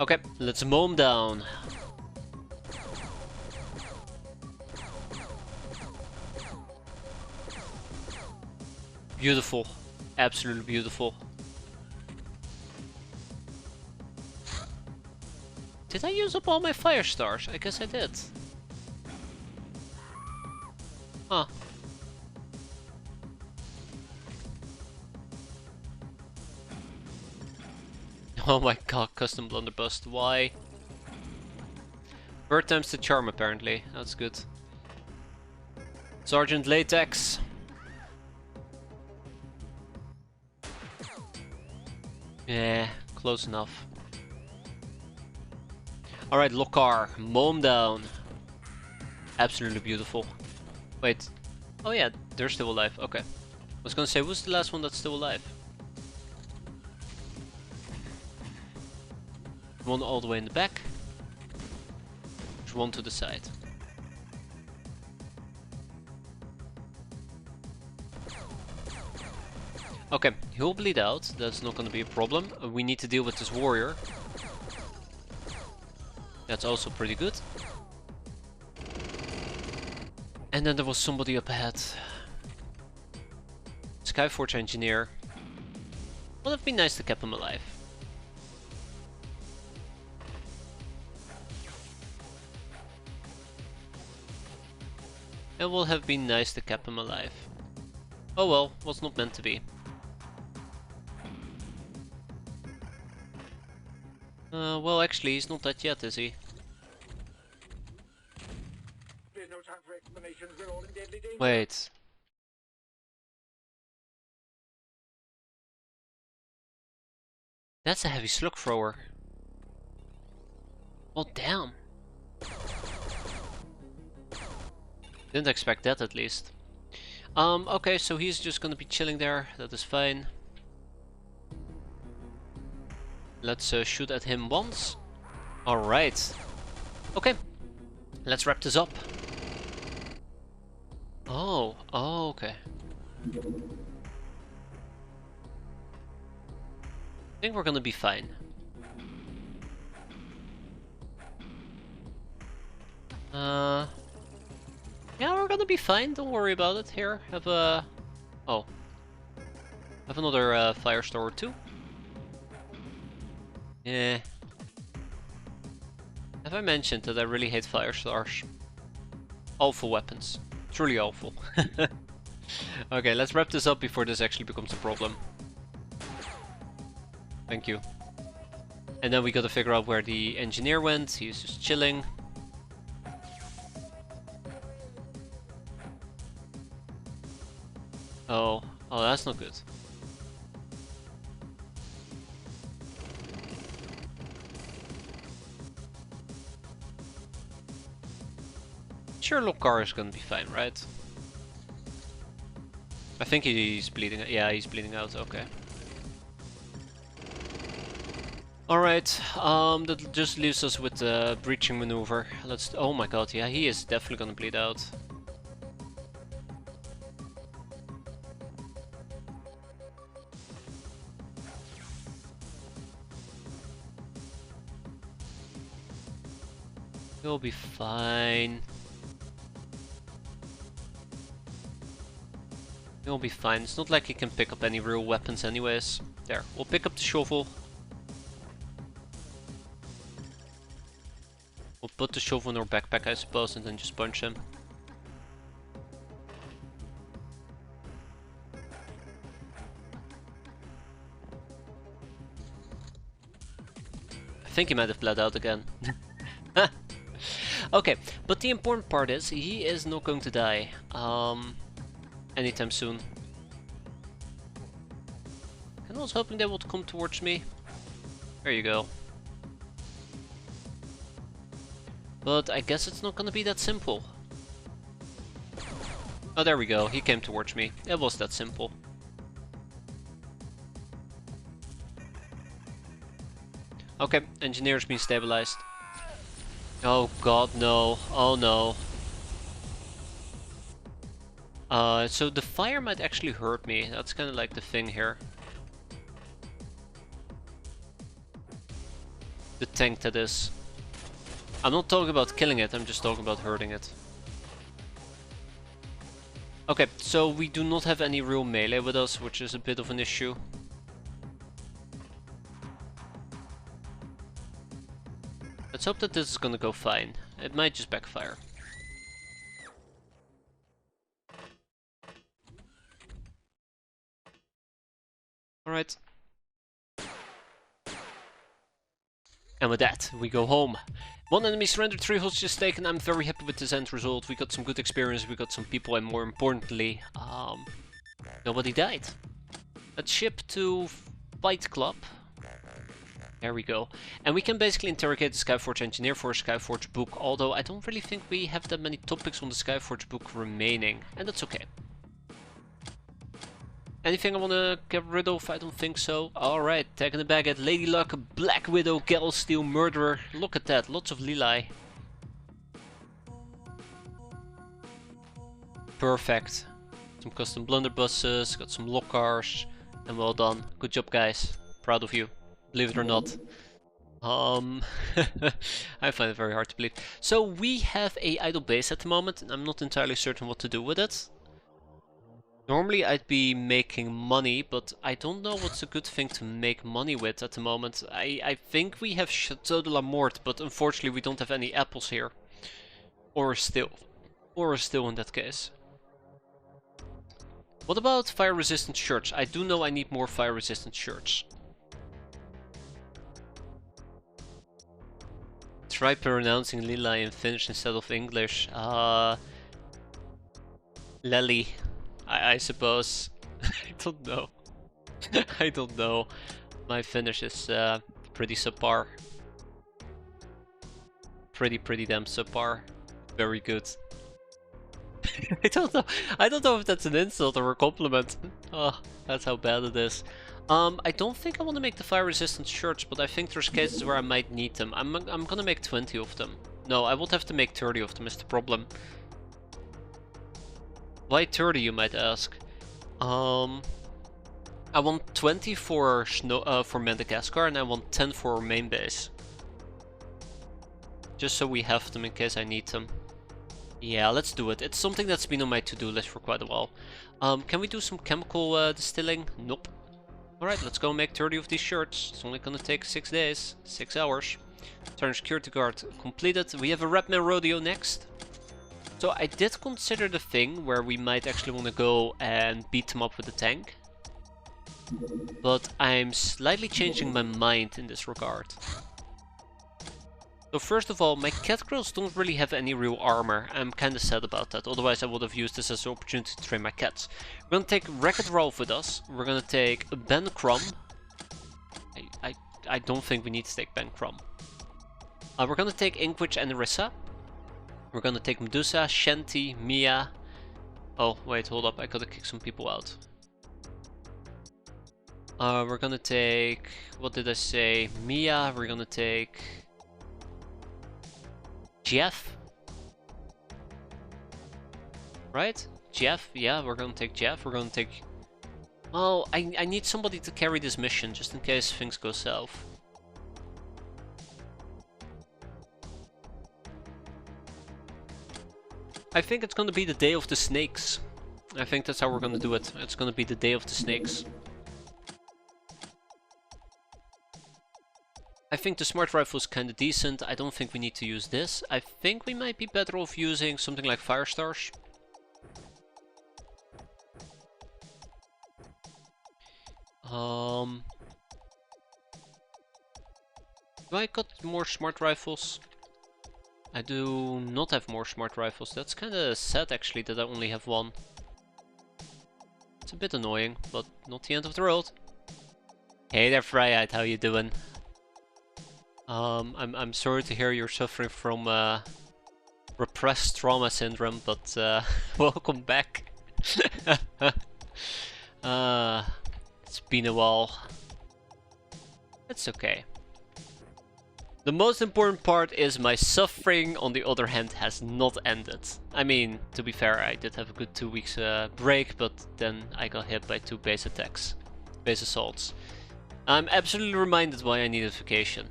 Okay, let's mow him down. Beautiful. Absolutely beautiful. Did I use up all my fire stars? I guess I did. Huh. Oh my god, custom blunderbuss. Why? Bird times the charm apparently. That's good. Sergeant Latex. Yeah, close enough. Alright, Lokar, mow him down. Absolutely beautiful. Wait. Oh yeah, they're still alive. Okay. I was gonna say, who's the last one that's still alive? One all the way in the back. There's one to the side. Okay, he'll bleed out. That's not gonna be a problem. We need to deal with this warrior. That's also pretty good. And then there was somebody up ahead. Skyforge engineer. Would have been nice to keep him alive. It would have been nice to keep him alive. Oh well, was not meant to be. Well actually he's not that yet, is he? There's no time for explanations, we're all in deadly danger. Wait. That's a heavy slug thrower. Well damn. Didn't expect that at least. Okay, so he's just gonna be chilling there, that is fine. Let's shoot at him once. Alright. Okay. Let's wrap this up. Oh, okay. I think we're gonna be fine. Yeah, we're gonna be fine, don't worry about it. Here, have a... Oh. Have another Firestar or two. Yeah. Have I mentioned that I really hate Firestars? Awful weapons. Truly awful. Okay, let's wrap this up before this actually becomes a problem. Thank you. And then we gotta figure out where the engineer went. He's just chilling. Oh, that's not good. Sure, Lokar is gonna be fine, right? I think he's bleeding. Yeah, he's bleeding out. Okay. Alright, that just leaves us with the breaching maneuver. Let's. Oh my god, yeah, he is definitely gonna bleed out. He'll be fine. He'll be fine. It's not like he can pick up any real weapons anyways. There, we'll pick up the shovel. We'll put the shovel in our backpack, I suppose, and then just punch him. I think he might have bled out again. Okay, but the important part is, he is not going to die anytime soon. And I was hoping they would come towards me. There you go. But I guess it's not gonna be that simple. Oh, there we go. He came towards me. It was that simple. Okay, engineer's been stabilized. Oh god, no. Oh no. So the fire might actually hurt me. That's kind of like the thing here. The tank, that is. I'm not talking about killing it, I'm just talking about hurting it. Okay, so we do not have any real melee with us, which is a bit of an issue. Let's hope that this is gonna go fine. It might just backfire. Alright. And with that, we go home. 1 enemy surrendered, 3 hostages taken. I'm very happy with this end result. We got some good experience, we got some people, and more importantly, nobody died. Let's ship to Fight Club. There we go. And we can basically interrogate the Skyforge engineer for a Skyforge book, although I don't really think we have that many topics on the Skyforge book remaining, and that's okay. Anything I want to get rid of? I don't think so. Alright, taking it back at Lady Luck, Black Widow, Gal Steel, Murderer. Look at that, lots of Lili. Perfect. Some custom blunderbusses, got some lock cars, and well done. Good job, guys. Proud of you. Believe it or not. I find it very hard to believe. So we have a idle base at the moment, and I'm not entirely certain what to do with it. Normally I'd be making money, but I don't know what's a good thing to make money with at the moment. I think we have Chateau de la Mort, but unfortunately we don't have any apples here. Or still in that case. What about fire resistant shirts? I do know I need more fire resistant shirts. Try pronouncing Lili in Finnish instead of English. Lely. I suppose. I don't know. I don't know. My Finnish is pretty subpar. Pretty damn subpar. Very good. I don't know. I don't know if that's an insult or a compliment. Oh, that's how bad it is. I don't think I want to make the fire resistant shirts, but I think there's cases where I might need them. I'm gonna make 20 of them. No, I would have to make 30 of them is the problem. Why 30, you might ask? I want 20 for Madagascar and I want 10 for our main base. Just so we have them in case I need them. Yeah, let's do it. It's something that's been on my to-do list for quite a while. Can we do some chemical distilling? Nope. Alright, let's go make 30 of these shirts. It's only gonna take 6 days, 6 hours. Turn security guard completed. We have a Redman Rodeo next. So I did consider the thing where we might actually want to go and beat them up with the tank. But I'm slightly changing my mind in this regard. So first of all, my cat girls don't really have any real armor. I'm kinda sad about that, otherwise I would have used this as an opportunity to train my cats. We're gonna take Wreck-It Ralph with us. We're gonna take Ben Crumb. I don't think we need to take Ben Crumb. We're gonna take Inkwitch and Narissa. We're gonna take Medusa, Shanti, Mia. Oh, wait, hold up, I gotta kick some people out. We're gonna take... what did I say? Mia, we're gonna take... Jeff? Right? Jeff? Yeah, we're gonna take Jeff, we're gonna take... oh, I need somebody to carry this mission, just in case things go south. I think it's gonna be the day of the snakes. I think that's how we're gonna do it. It's gonna be the day of the snakes. I think the smart rifle is kinda decent. I don't think we need to use this. I think we might be better off using something like Fire Stars. Do I got more smart rifles? I do not have more smart rifles. That's kinda sad actually that I only have one. It's a bit annoying, but not the end of the world. Hey there, Fryite, how you doing? I'm sorry to hear you're suffering from repressed trauma syndrome, but welcome back. It's been a while. It's okay. The most important part is my suffering, on the other hand, has not ended. I mean, to be fair, I did have a good 2 weeks break, but then I got hit by 2 base attacks. Base assaults. I'm absolutely reminded why I needed vacation.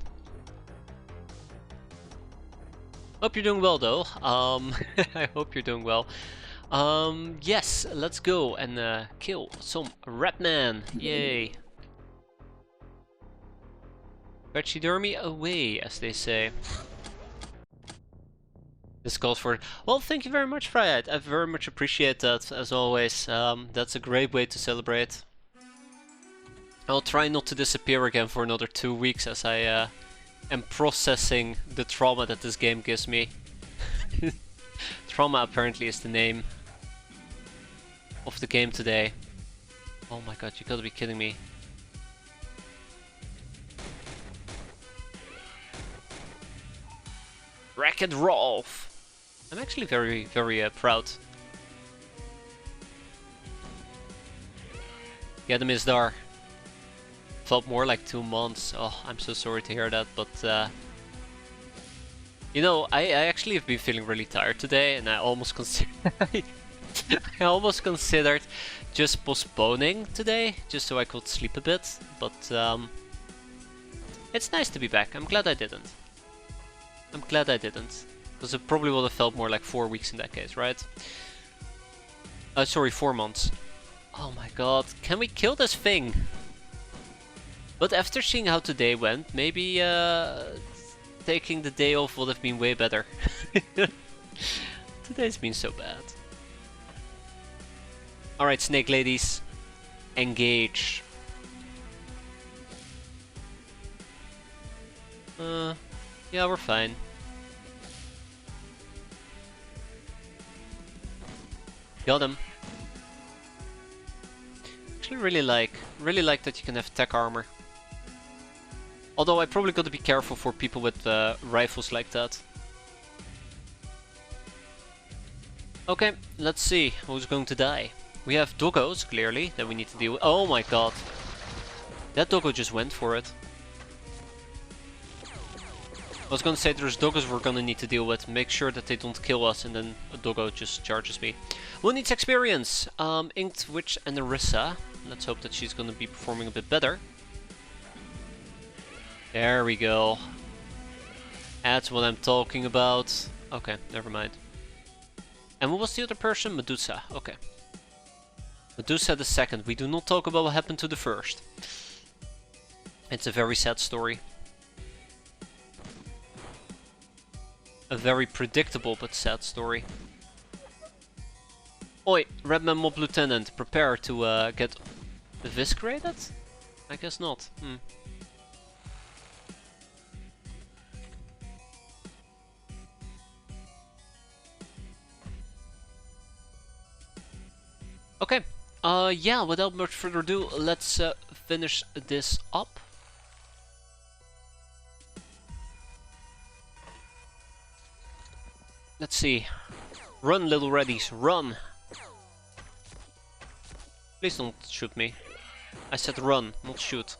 Hope you're doing well though. I hope you're doing well. Yes, let's go and kill some Ratman. Yay. Pachydermy away, as they say. This calls for... Well, thank you very much, Fryad. I very much appreciate that, as always. That's a great way to celebrate. I'll try not to disappear again for another 2 weeks, as I am processing the trauma that this game gives me. Trauma apparently is the name of the game today. Oh my god, you gotta be kidding me. Wreck-It Rolf! I'm actually very, very proud. Get him, Isdar. Felt more like 2 months. Oh, I'm so sorry to hear that, but you know, I actually have been feeling really tired today, and I almost I almost considered just postponing today, just so I could sleep a bit, but it's nice to be back. I'm glad I didn't. I'm glad I didn't, because it probably would have felt more like 4 weeks in that case, right? Sorry, 4 months. Oh my god, can we kill this thing? But after seeing how today went, maybe taking the day off would have been way better. Today's been so bad. Alright, snake ladies, engage. Yeah, we're fine. Got him. Actually really like that you can have tech armor. Although I probably gotta be careful for people with rifles like that. Okay, let's see who's going to die. We have doggos, clearly, that we need to deal with. Oh my god. That doggo just went for it. I was gonna say there's doggos we're gonna need to deal with. Make sure that they don't kill us and then a doggo just charges me. Who needs experience? Inked Witch and Narissa. Let's hope that she's gonna be performing a bit better. There we go. That's what I'm talking about. Okay, never mind. And what was the other person? Medusa. Okay. Medusa the second. We do not talk about what happened to the first. It's a very sad story. A very predictable but sad story. Oi, Redman Mob Lieutenant, prepare to get eviscerated? I guess not. Okay, yeah, without much further ado, let's finish this up. Let's see. Run, little reddies, run! Please don't shoot me. I said run, not shoot.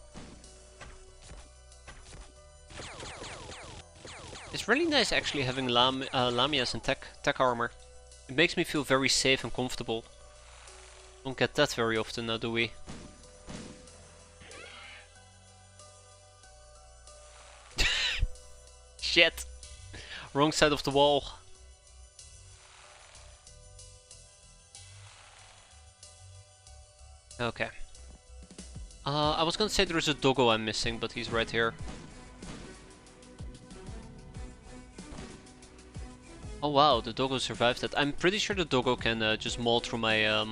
It's really nice actually having Lamias and tech armor. It makes me feel very safe and comfortable. Don't get that very often now, do we? Shit! Wrong side of the wall. Okay. I was gonna say there's a doggo I'm missing, but he's right here. Oh wow, the doggo survived that. I'm pretty sure the doggo can just maul through my...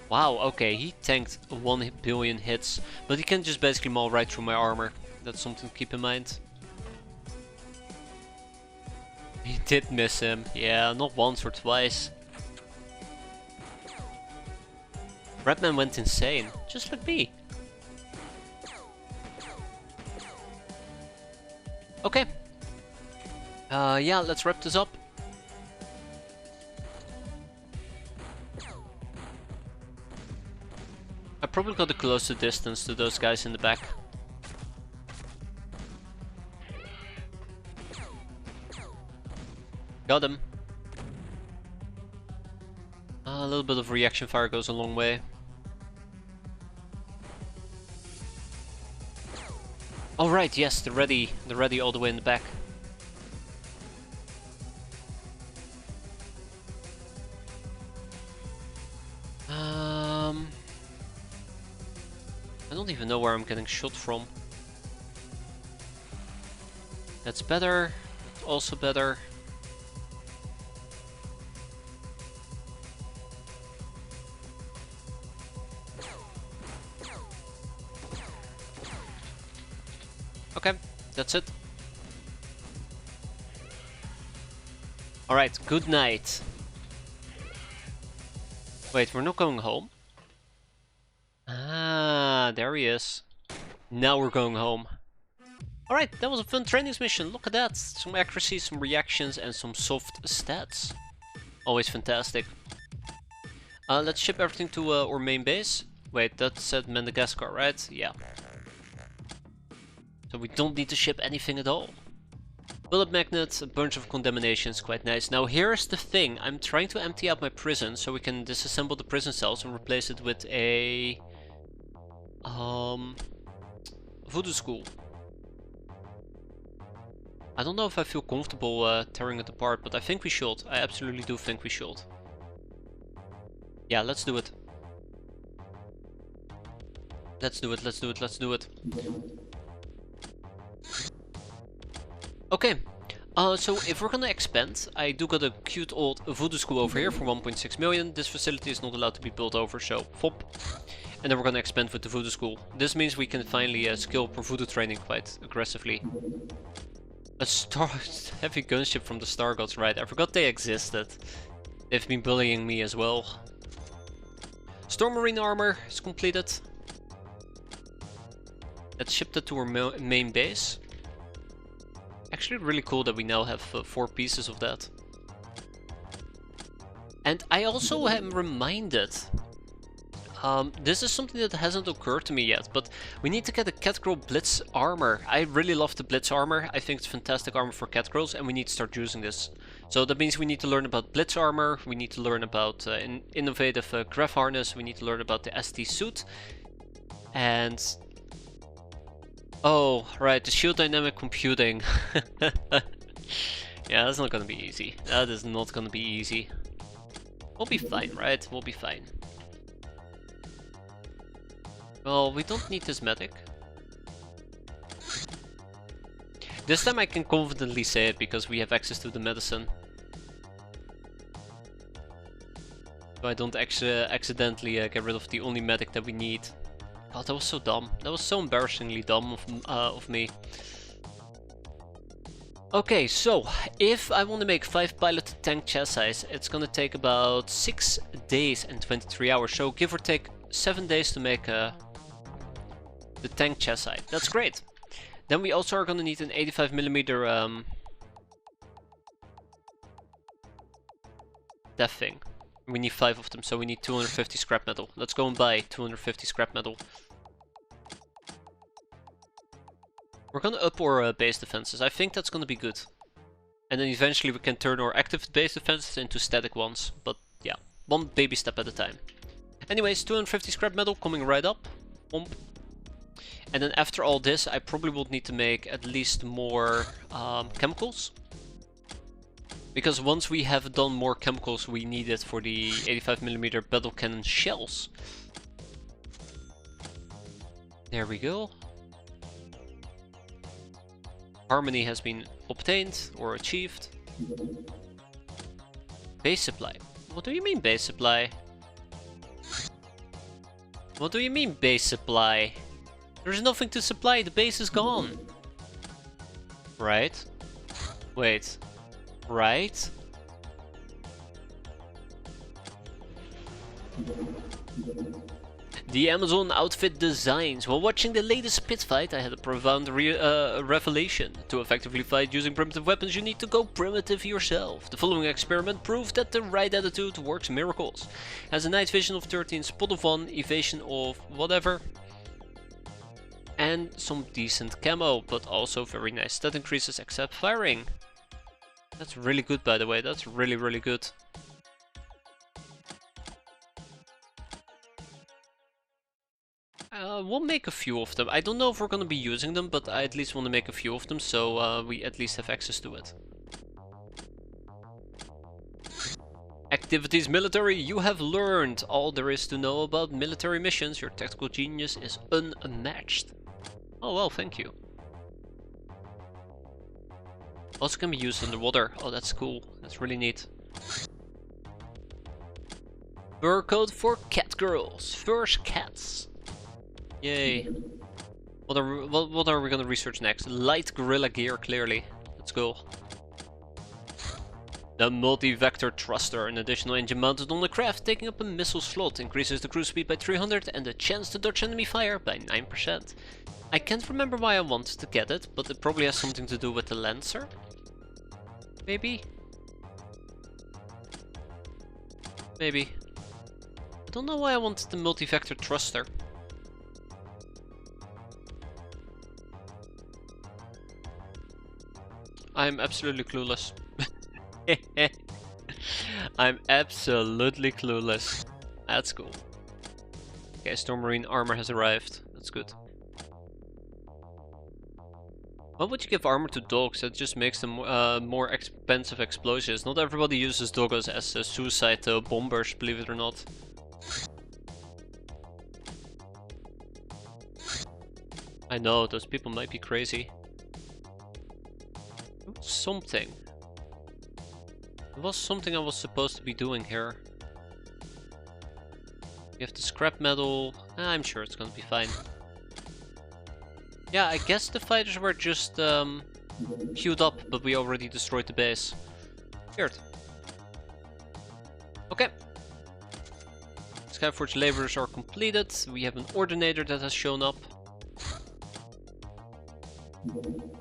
Wow, okay, he tanked 1 billion hits, but he can just basically maul right through my armor. That's something to keep in mind. He did miss him. Yeah, not once or twice. Redman went insane, just like me. Okay. Yeah, let's wrap this up. I probably got a closer distance to those guys in the back. Got him. A little bit of reaction fire goes a long way. Oh right, yes, they're ready all the way in the back. I don't even know where I'm getting shot from. That's better. Also better. Okay, that's it. Alright, good night. Wait, we're not going home? Ah, there he is. Now we're going home. Alright, that was a fun trainings mission. Look at that. Some accuracy, some reactions, and some soft stats. Always fantastic. Let's ship everything to our main base. Wait, that said Madagascar, right? Yeah. So we don't need to ship anything at all. Bullet magnet, a bunch of contaminations, quite nice. Now here's the thing, I'm trying to empty out my prison so we can disassemble the prison cells and replace it with a voodoo school. I don't know if I feel comfortable tearing it apart, but I think we should. I absolutely do think we should. Yeah, let's do it. Let's do it, let's do it, let's do it. Okay, so if we're gonna expand, I do got a cute old voodoo school over here for 1.6 million. This facility is not allowed to be built over, so FOP. And then we're gonna expand with the voodoo school. This means we can finally skill per voodoo training quite aggressively. A star heavy gunship from the Star Gods, right? I forgot they existed. They've been bullying me as well. Storm Marine armor is completed. Let's ship that to our main base. Actually really cool that we now have 4 pieces of that. And I also am reminded, this is something that hasn't occurred to me yet, but we need to get a Catgirl Blitz armor. I really love the Blitz armor, I think it's fantastic armor for Catgirls and we need to start using this. So that means we need to learn about Blitz armor, we need to learn about innovative Graph harness, we need to learn about the ST suit. And oh, right, the shield dynamic computing. Yeah, that's not gonna be easy. That is not gonna be easy. We'll be fine, right? We'll be fine. Well, we don't need this medic. This time I can confidently say it because we have access to the medicine. So I don't accidentally get rid of the only medic that we need. God, that was so dumb. That was so embarrassingly dumb of me. Okay, so if I want to make 5 piloted tank chassis, it's gonna take about 6 days and 23 hours. So give or take 7 days to make the tank chassis. That's great. Then we also are gonna need an 85mm that thing. We need 5 of them, so we need 250 scrap metal. Let's go and buy 250 scrap metal. We're gonna up our base defenses. I think that's gonna be good. And then eventually we can turn our active base defenses into static ones. But yeah, one baby step at a time. Anyways, 250 scrap metal coming right up. Bomb. And then after all this, I probably will need to make at least more chemicals. Because once we have done more chemicals, we need it for the 85mm battle cannon shells. There we go. Harmony has been obtained or achieved. Base supply. What do you mean base supply? What do you mean base supply? There's nothing to supply, the base is gone. Right? Wait. Right? The Amazon outfit designs. While watching the latest pit fight, I had a profound revelation. To effectively fight using primitive weapons, you need to go primitive yourself. The following experiment proved that the right attitude works miracles. Has a night vision of 13, spot of 1, evasion of whatever, and some decent camo, but also very nice stat increases except firing. That's really good, by the way. That's really good. We'll make a few of them. I don't know if we're gonna be using them, but I at least want to make a few of them, so we at least have access to it. Activities military. You have learned all there is to know about military missions. Your tactical genius is unmatched. Oh well, thank you. Also can be used underwater. Oh, that's cool. That's really neat. Fur coat for cat girls. First cats. Yay. What are we gonna research next? Light gorilla gear, clearly. Let's go. The multi-vector thruster, an additional engine mounted on the craft, taking up a missile slot, increases the cruise speed by 300 and the chance to dodge enemy fire by 9%. I can't remember why I wanted to get it, but it probably has something to do with the Lancer? Maybe? Maybe. I don't know why I wanted the multi-vector thruster. I'm absolutely clueless. I'm absolutely clueless. That's cool. Okay, Storm Marine armor has arrived. That's good. Why would you give armor to dogs? That just makes them more expensive explosives. Not everybody uses doggos as suicide bombers, believe it or not. I know, those people might be crazy. Something. There was something I was supposed to be doing here. You have the scrap metal. I'm sure it's gonna be fine. Yeah, I guess the fighters were just queued up, but we already destroyed the base. Weird. Okay. Skyforge laborers are completed. We have an ordinator that has shown up.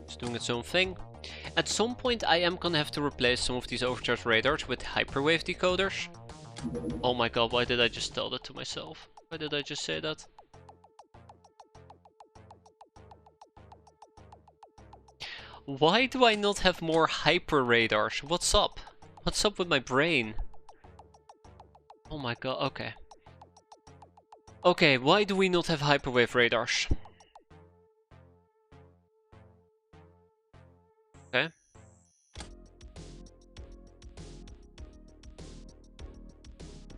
It's doing its own thing. At some point I am gonna have to replace some of these overcharged radars with hyperwave decoders. Oh my god, why did I just tell that to myself? Why did I just say that? Why do I not have more hyper radars? What's up? What's up with my brain? Oh my god, okay. Okay, why do we not have hyperwave radars? Okay.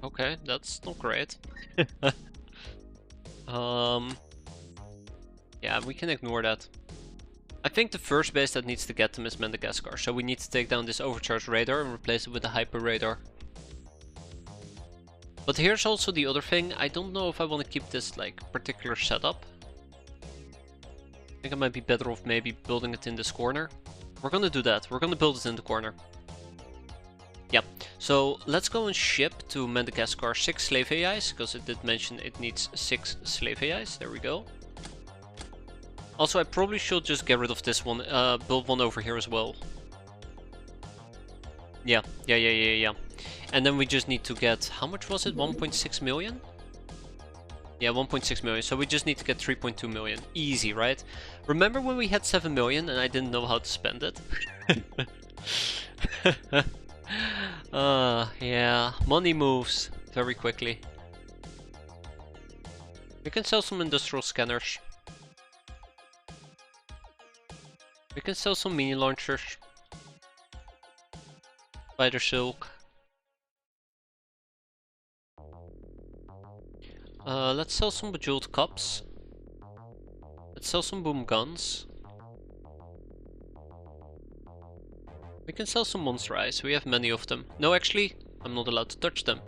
Okay, that's not great. Yeah, we can ignore that. I think the first base that needs to get them is Madagascar, so we need to take down this overcharged radar and replace it with a hyper radar. But here's also the other thing. I don't know if I want to keep this like particular setup. I think I might be better off maybe building it in this corner. We're gonna do that. We're gonna build it in the corner. Yeah, so let's go and ship to Madagascar 6 slave AIs, because it did mention it needs 6 slave AIs. There we go. Also, I probably should just get rid of this one, build one over here as well. Yeah. And then we just need to get, how much was it? 1.6 million? Yeah, 1.6 million. So we just need to get 3.2 million. Easy, right? Remember when we had 7 million and I didn't know how to spend it? Yeah, money moves very quickly. We can sell some industrial scanners. We can sell some mini launchers. Spider silk. Let's sell some bejeweled cups. Let's sell some boom guns. We can sell some monster eyes, we have many of them. No, actually, I'm not allowed to touch them.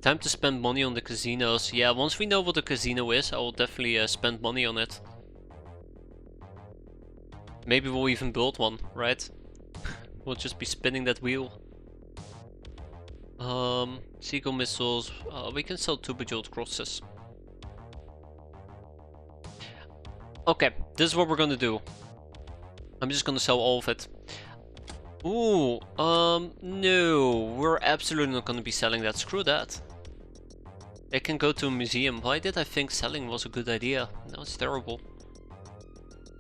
Time to spend money on the casinos. Yeah, once we know what a casino is, I will definitely spend money on it. Maybe we'll even build one, right? We'll just be spinning that wheel. Seagull missiles. We can sell 2 bejeweled crosses. Okay, this is what we're gonna do. I'm just gonna sell all of it. Ooh, no, we're absolutely not gonna be selling that. Screw that. It can go to a museum. Why did I think selling was a good idea? No, it's terrible.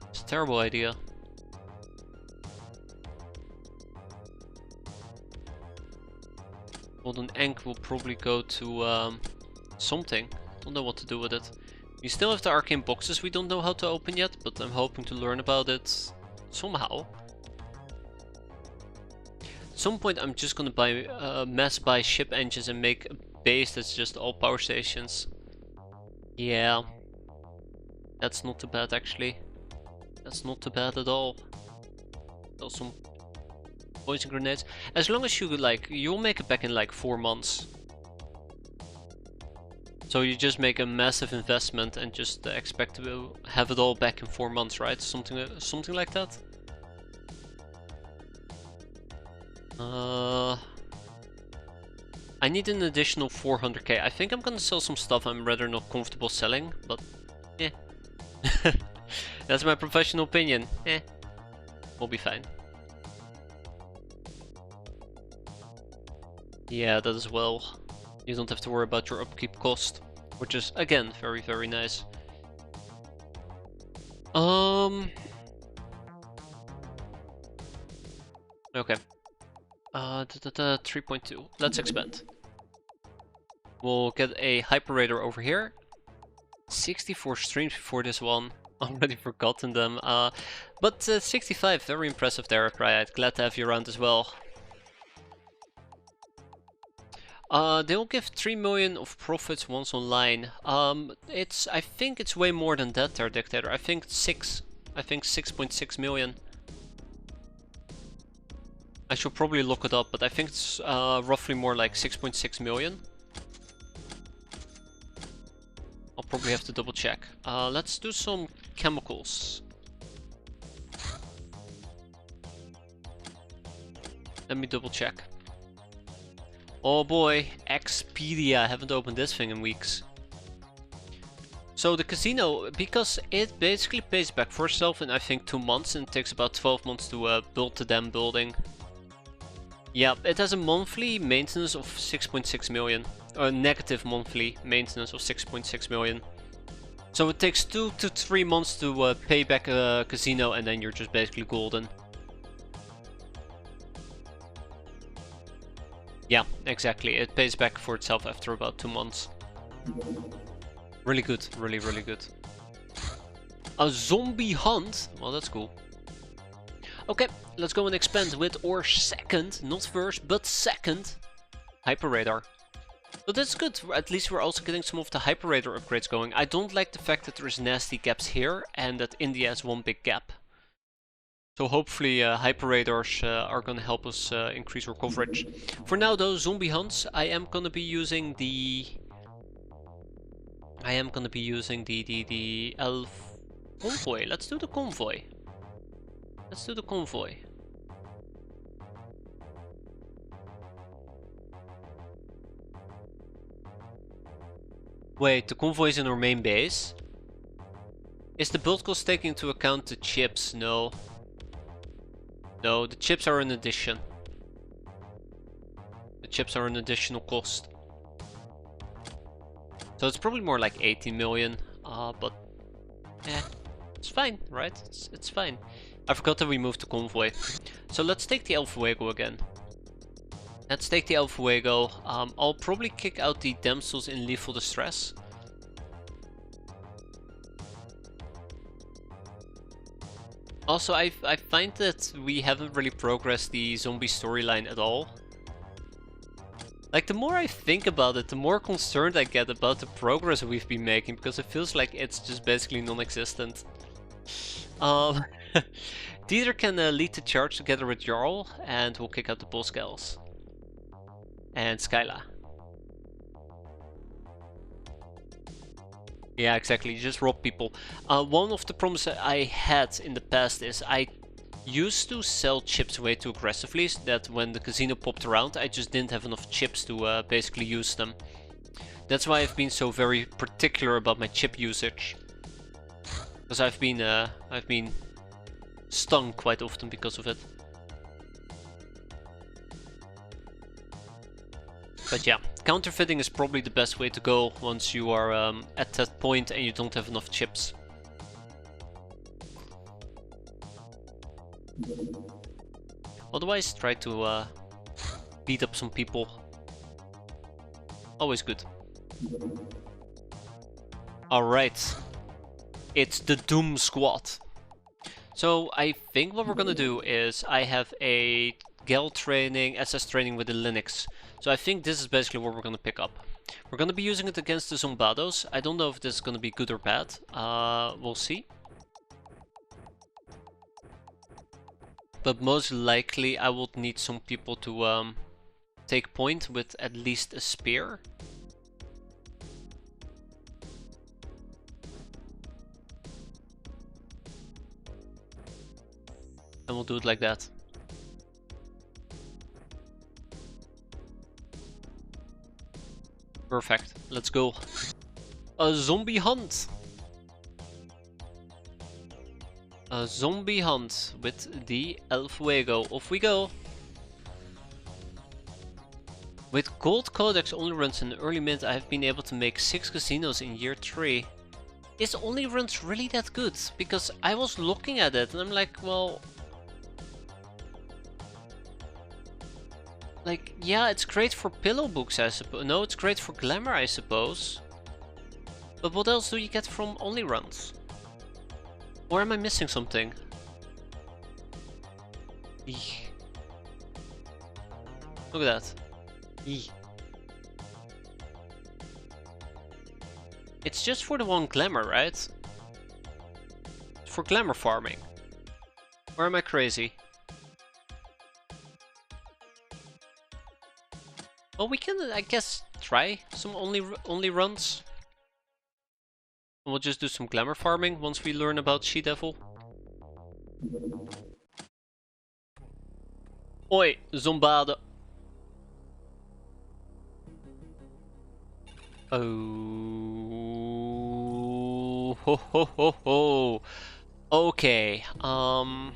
It's a terrible idea. Golden Ink will probably go to something. Don't know what to do with it. We still have the arcane boxes we don't know how to open yet, but I'm hoping to learn about it somehow. At some point I'm just gonna buy mass buy ship engines and make a base that's just all power stations. Yeah. That's not too bad actually. That's not too bad at all. Got some poison grenades. As long as you like, you'll make it back in like 4 months. So you just make a massive investment and just expect to have it all back in 4 months, right? Something like that. I need an additional 400k. I think I'm gonna sell some stuff I'm rather not comfortable selling, but yeah. That's my professional opinion. We'll be fine. Yeah, that as well. You don't have to worry about your upkeep cost, which is again very, very nice. Okay. 3.2. Let's expand. We'll get a Hyperator over here. 64 streams before this one. Already forgotten them. But 65, very impressive there, Riot. Glad to have you around as well. They'll give 3 million of profits once online. I think it's way more than that there, Dictator. I think 6. I think 6.6 million. I should probably look it up, but I think it's roughly more like 6.6 million. I'll probably have to double check. Let's do some chemicals. Let me double check. Oh boy, X-piratez. I haven't opened this thing in weeks. So the casino, because it basically pays back for itself in I think 2 months, and it takes about 12 months to build the damn building. Yeah, it has a monthly maintenance of 6.6 million. A negative monthly maintenance of 6.6 million. So it takes 2 to 3 months to pay back a casino, and then you're just basically golden. Yeah, exactly. It pays back for itself after about 2 months. Really good. Really, really good. A zombie hunt? Well, that's cool. Okay, let's go and expand with our second, not first, but second Hyperator. But that's good. At least we're also getting some of the Hyperator upgrades going. I don't like the fact that there's nasty gaps here and that India has one big gap. So hopefully Hyperators are going to help us increase our coverage. For now though, zombie hunts, I am going to be using the elf convoy. Let's do the convoy. Let's do the convoy. Wait, the convoy is in our main base? Is the build cost taking into account the chips? No. No, the chips are an addition. The chips are an additional cost. So it's probably more like 18 million, but yeah, it's fine, right? It's fine. I forgot that we moved to convoy. So let's take the El Fuego again. Let's take the El Fuego. I'll probably kick out the damsels in lethal distress. Also, I find that we haven't really progressed the zombie storyline at all. Like, the more I think about it, the more concerned I get about the progress we've been making, because it feels like it's just basically non-existent. Dieter can lead the charge together with Jarl, and we'll kick out the boss gals. And Skyla. Yeah, exactly, you just rob people. One of the problems that I had in the past is I used to sell chips way too aggressively, so that when the casino popped around, I just didn't have enough chips to basically use them. That's why I've been so very particular about my chip usage. Because I've been stung quite often because of it. But yeah, counterfeiting is probably the best way to go once you are at that point and you don't have enough chips. Otherwise, try to beat up some people. Always good. Alright. It's the Doom Squad. So I think what we're gonna do is I have a GAL training, SS training with the Linux. So I think this is basically what we're gonna pick up. We're gonna be using it against the Zombados. I don't know if this is gonna be good or bad. We'll see. But most likely I would need some people to take point with at least a spear. And we'll do it like that. Perfect. Let's go. A zombie hunt. A zombie hunt with the El Fuego. Off we go. With Gold Codex only runs in early mid, I have been able to make 6 casinos in year 3. Is only runs really that good? Because I was looking at it and I'm like, well... Like, yeah, it's great for pillow books, I suppose. No, it's great for glamour, I suppose. But what else do you get from only runs? Or am I missing something? Eek. Look at that. Eek. It's just for the one glamour, right? It's for glamour farming. Or am I crazy? Well, we can, I guess, try some only runs. And we'll just do some glamour farming once we learn about She-Devil. Oi, zombade. Oh, ho ho ho ho. Okay, fun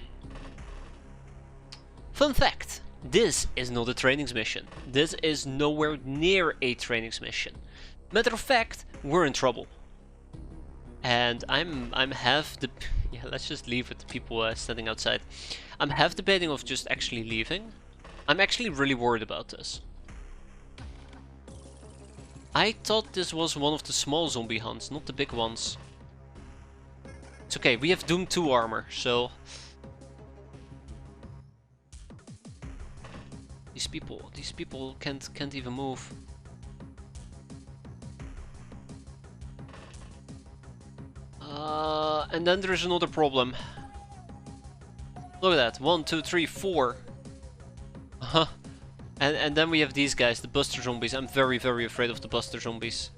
fact. This is not a trainings mission. This is nowhere near a trainings mission. Matter of fact, we're in trouble. And I'm half the... Yeah, let's just leave with the people standing outside. I'm half debating of just actually leaving. I'm actually really worried about this. I thought this was one of the small zombie hunts, not the big ones. It's okay, we have Doom 2 armor, so... These people can't even move. And then there's another problem. Look at that, 1, 2, 3, 4. Uh-huh. And then we have these guys, the Buster Zombies. I'm very, very afraid of the Buster Zombies.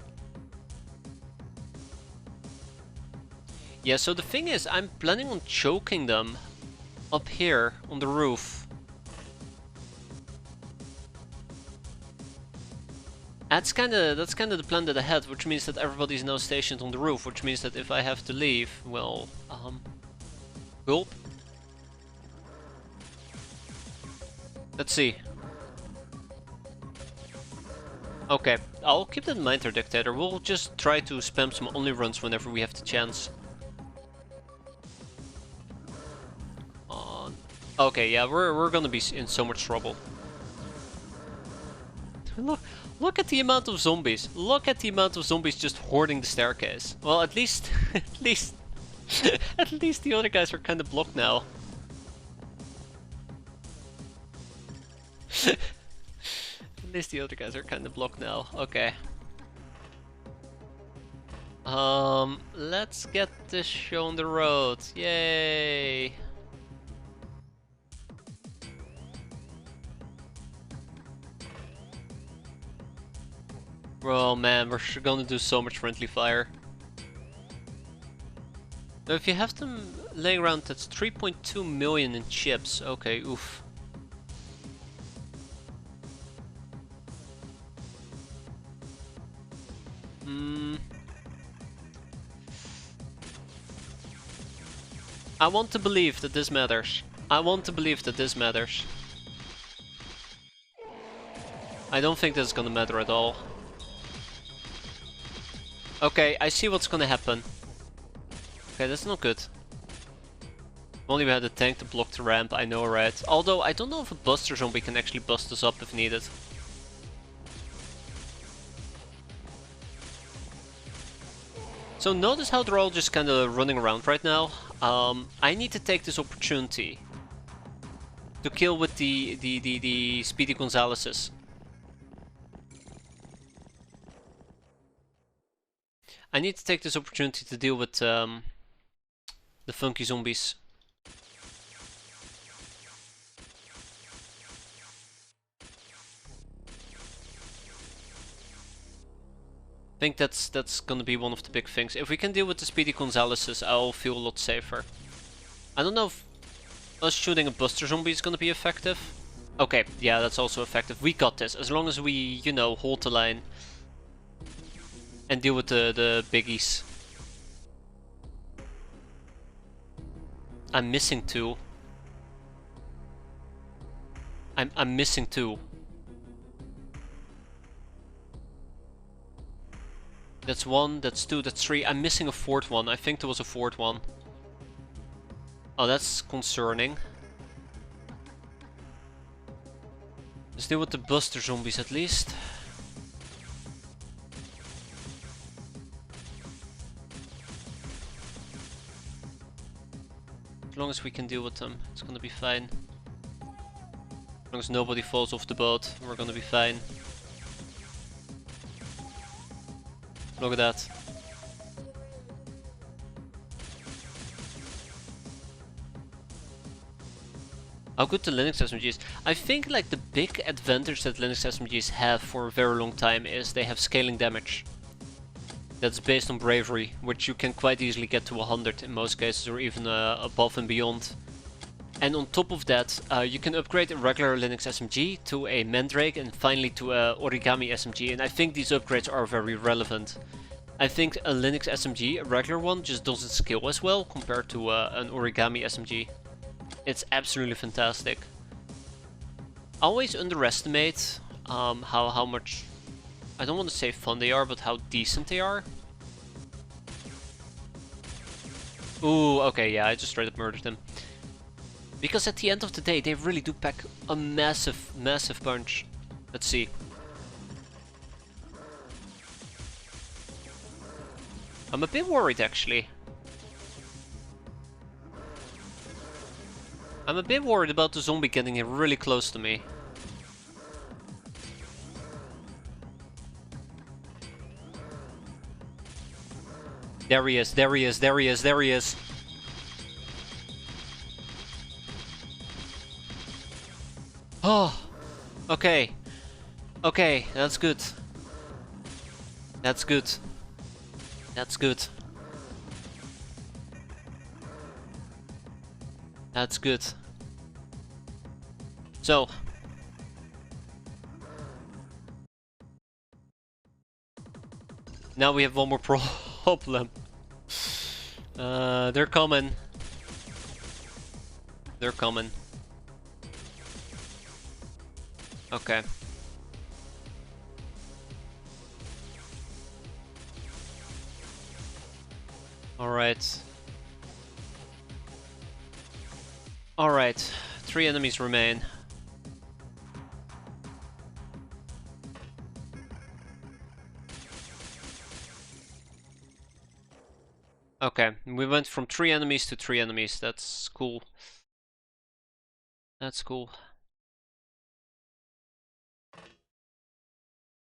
Yeah, so the thing is, I'm planning on choking them up here on the roof. That's kinda the plan that I had, which means that everybody's now stationed on the roof, which means that if I have to leave, well, gulp. Let's see. Okay, I'll keep that in mind, Dictator. We'll just try to spam some only runs whenever we have the chance. Okay, yeah, we're gonna be in so much trouble. Look at the amount of zombies. Look at the amount of zombies just hoarding the staircase. Well, at least at least the other guys are kind of blocked now. At least the other guys are kind of blocked now. Okay. Let's get this show on the road. Yay! Oh man, we're gonna do so much friendly fire. So if you have them laying around, that's 3.2 million in chips. Okay, oof. I want to believe that this matters. I want to believe that this matters. I don't think this is gonna matter at all. Okay, I see what's gonna happen. Okay, that's not good. If only we had a tank to block the ramp, I know, right? Although, I don't know if a buster zombie can actually bust us up if needed. So notice how they're all just kinda running around right now. I need to take this opportunity to kill with the Speedy Gonzaleses. I need to take this opportunity to deal with the funky zombies. I think that's gonna be one of the big things. If we can deal with the Speedy Gonzaleses, I'll feel a lot safer. I don't know if us shooting a buster zombie is gonna be effective. Okay, yeah, that's also effective. We got this, as long as we, you know, hold the line. And deal with the biggies. I'm missing two. I'm missing two. That's one, that's two, that's three. I'm missing a fourth one. I think there was a fourth one. Oh, that's concerning. Let's deal with the buster zombies at least. As long as we can deal with them, it's gonna be fine. As long as nobody falls off the boat, we're gonna be fine. Look at that. How good the Linux SMGs. I think like the big advantage that Linux SMGs have for a very long time is they have scaling damage. That's based on bravery, which you can quite easily get to 100 in most cases, or even above and beyond. And on top of that, you can upgrade a regular Linux SMG to a Mandrake and finally to a Origami SMG, and I think these upgrades are very relevant. I think a Linux SMG, a regular one, just doesn't scale as well compared to an Origami SMG. It's absolutely fantastic. I always underestimate how much, I don't want to say fun they are, but how decent they are. Ooh, okay, yeah, I just straight up murdered them. Because at the end of the day, they really do pack a massive, massive punch. Let's see. I'm a bit worried, actually. I'm a bit worried about the zombie getting really close to me. There he is, there he is, there he is, there he is. Oh, okay. Okay, that's good. That's good. That's good. That's good. So. Now we have one more problem. They're coming. They're coming. Okay. Alright. Alright. 3 enemies remain. Okay, we went from 3 enemies to 3 enemies. That's cool. That's cool.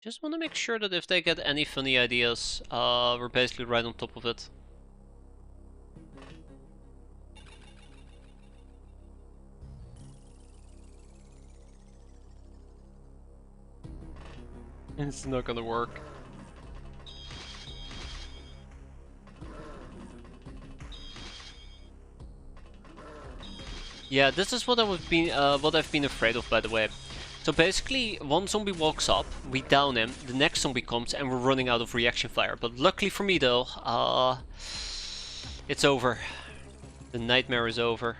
Just want to make sure that if they get any funny ideas, we're basically right on top of it. It's not gonna work. Yeah, this is what I've been afraid of, by the way. So basically, one zombie walks up, we down him, the next zombie comes, and we're running out of reaction fire. But luckily for me, though, it's over. The nightmare is over.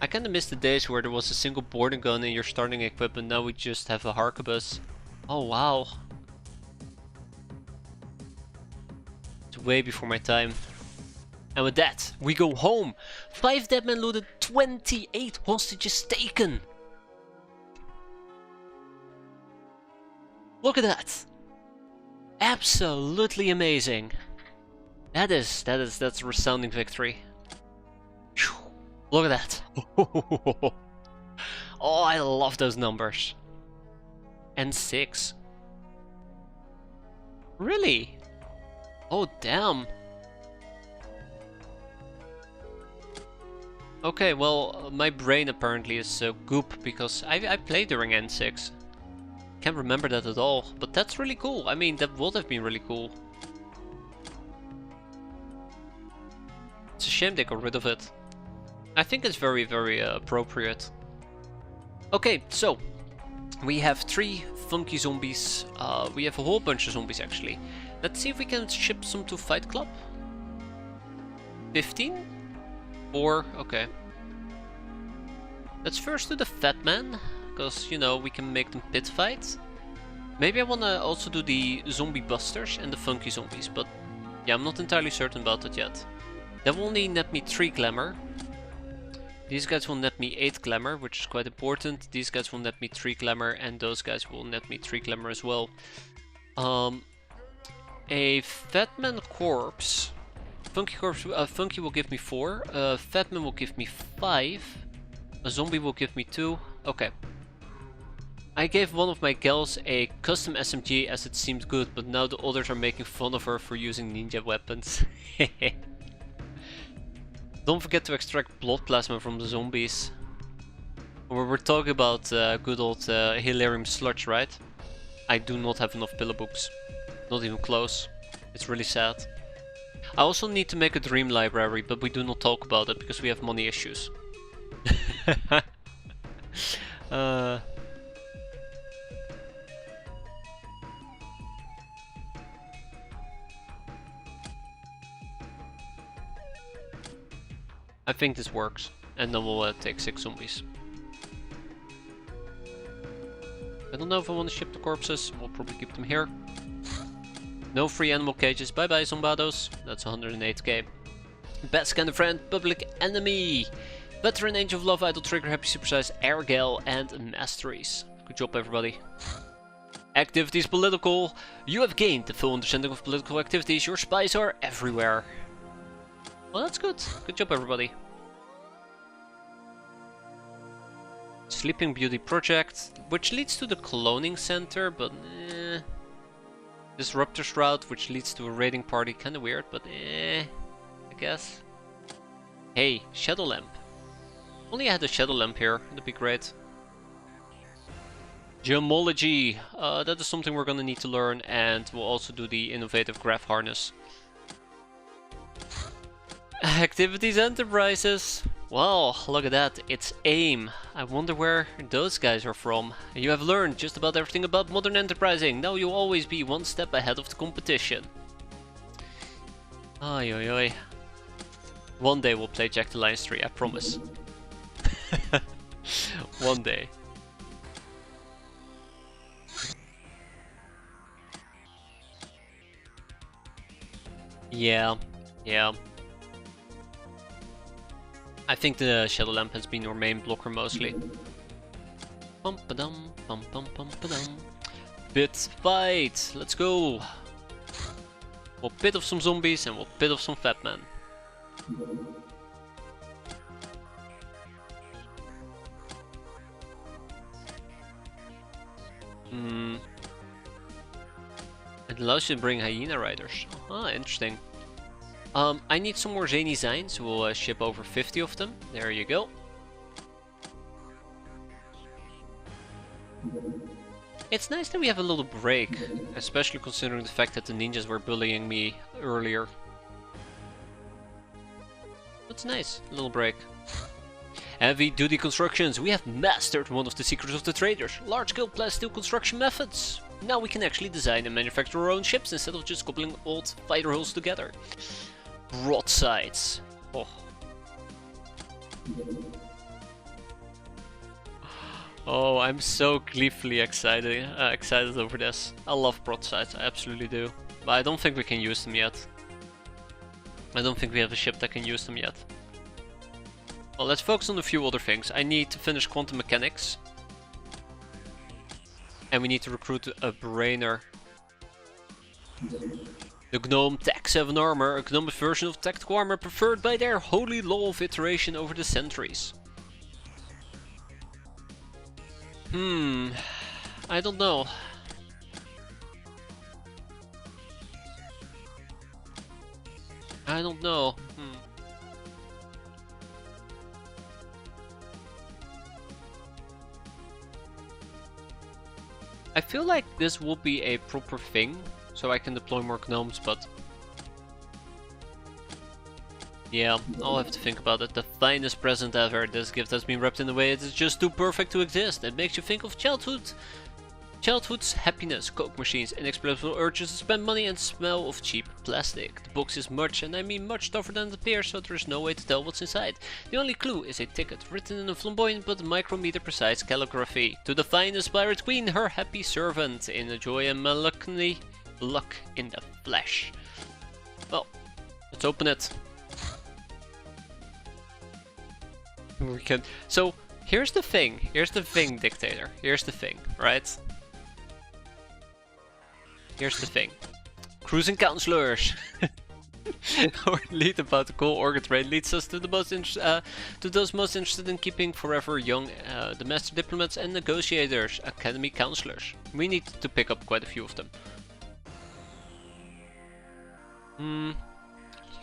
I kinda miss the days where there was a single boarding gun in your starting equipment. Now we just have a harquebus. Oh wow. It's way before my time. And with that, we go home. 5 dead men looted, 28 hostages taken. Look at that. Absolutely amazing. That's a resounding victory. Whew. Look at that. Oh, I love those numbers. And 6. Really? Oh, damn. Okay, well, my brain apparently is goop because I played during N6. Can't remember that at all, but that's really cool. I mean, that would have been really cool. It's a shame they got rid of it. I think it's very, very appropriate. Okay, so we have 3 funky zombies. We have a whole bunch of zombies actually. Let's see if we can ship some to Fight Club. 15? 4, okay. Let's first do the Fat Man, because, you know, we can make them pit fight. Maybe I wanna also do the Zombie Busters and the Funky Zombies, but yeah, I'm not entirely certain about that yet. That will only net me 3 glamour. These guys will net me 8 glamour, which is quite important. These guys will net me 3 glamour, and those guys will net me 3 glamour as well. A Fatman Corpse. Funky will give me 4. Fatman will give me 5. A zombie will give me 2. Okay. I gave one of my gals a custom SMG as it seemed good, but now the others are making fun of her for using ninja weapons. Don't forget to extract blood plasma from the zombies. We're talking about good old Hilarium Sludge, right? I do not have enough pillow books. Not even close. It's really sad. I also need to make a dream library, but we do not talk about it because we have money issues. I think this works, and then we'll take 6 zombies. I don't know if I want to ship the corpses, we'll probably keep them here. No free animal cages, bye bye zombados, that's 108k. Best kind of friend, public enemy. Veteran, Angel of Love, Idol Trigger, Happy Supersize, Airgale, and Masteries. Good job everybody. Activities political. You have gained the full understanding of political activities, your spies are everywhere. Well, that's good. Good job everybody. Sleeping Beauty Project, which leads to the cloning center, but Disruptor's route, which leads to a raiding party, kinda weird, but I guess. Hey, Shadow Lamp. Only I had a Shadow Lamp here, that'd be great. Gemology, that is something we're gonna need to learn, and we'll also do the innovative graph harness. Activities Enterprises. Well, look at that, it's AIM. I wonder where those guys are from. You have learned just about everything about modern enterprising. Now you'll always be one step ahead of the competition. Oi oi oi. One day we'll play Jack the Lions 3, I promise. One day. Yeah. I think the Shadow Lamp has been our main blocker mostly. Pum-pa-dum, pum-pum-pum-pa-dum. Pit fight! Let's go! We'll pit off some zombies and we'll pit off some fat men. It allows you to bring hyena riders. Ah, interesting. I need some more zany Zines, so we'll ship over 50 of them. There you go. It's nice that we have a little break, especially considering the fact that the ninjas were bullying me earlier. It's nice, a little break. Heavy duty constructions. We have mastered one of the secrets of the traders. Large scale plasteel construction methods. Now we can actually design and manufacture our own ships instead of just coupling old fighter hulls together. Broadsides. Oh. Oh, I'm so gleefully excited over this. I love broadsides, I absolutely do. But I don't think we can use them yet. I don't think we have a ship that can use them yet. Well, let's focus on a few other things. I need to finish quantum mechanics. And we need to recruit a brainer. The Gnome Tech 7 armor, a Gnomish version of tactical armor preferred by their holy law of iteration over the centuries. I don't know. I don't know. I feel like this will be a proper thing, so I can deploy more gnomes, but... yeah, I'll have to think about it. The finest present ever. This gift has been wrapped in a way it is just too perfect to exist. It makes you think of childhood's happiness, coke machines, inexplicable urges to spend money, and smell of cheap plastic. The box is much, and I mean much, tougher than it appears, so there is no way to tell what's inside. The only clue is a ticket, written in a flamboyant but micrometer precise calligraphy. To the finest pirate queen, her happy servant, in a joy and melancholy, luck in the flesh. Well, let's open it. We can. So here's the thing, dictator. Here's the thing, right? Here's the thing. Cruising counselors. Our lead about the coal organ trade leads us to the those most interested in keeping forever young the master diplomats and negotiators, academy counselors. We need to pick up quite a few of them.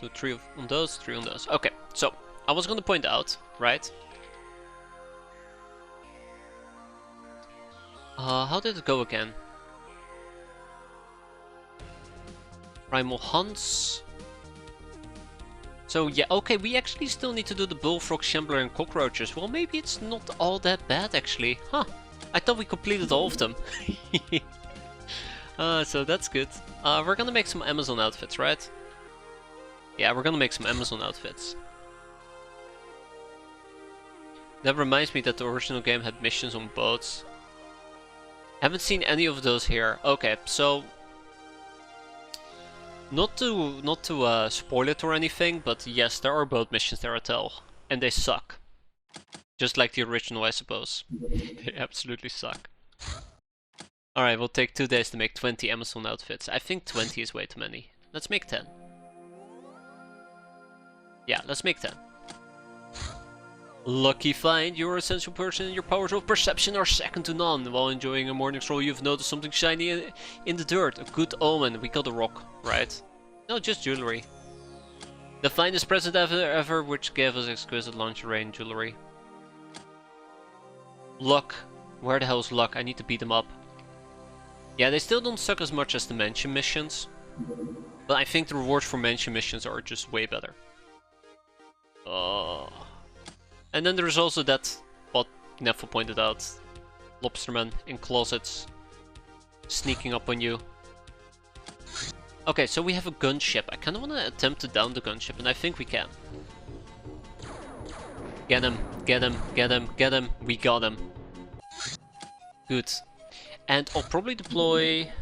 So 3 on those, 3 on those. Okay, so I was going to point out, right? How did it go again? Primal hunts. So yeah, okay, we actually still need to do the bullfrog, shambler and cockroaches. Well, maybe it's not all that bad actually. Huh, I thought we completed all of them. So that's good. We're gonna make some Amazon outfits, right? Yeah, we're gonna make some Amazon outfits. That reminds me that the original game had missions on boats. Haven't seen any of those here. Okay, so not to spoil it or anything, but yes, there are boat missions there, I tell, and they suck. Just like the original, I suppose. They absolutely suck. Alright, we'll take 2 days to make 20 Amazon outfits. I think 20 is way too many. Let's make 10. Yeah, let's make 10. Lucky find, you're an essential person and your powers of perception are second to none. While enjoying a morning stroll, you've noticed something shiny in the dirt. A good omen. We got a rock, right? No, just jewelry. The finest present ever, which gave us exquisite lingerie and jewelry. Luck. Where the hell is Luck? I need to beat them up. Yeah, they still don't suck as much as the mansion missions. But I think the rewards for mansion missions are just way better. And then there's also that, what Neffel pointed out, lobstermen in closets, sneaking up on you. Okay, so we have a gunship. I kind of want to attempt to down the gunship, and I think we can. Get him, get him, get him, get him. We got him. Good. And I'll probably deploy...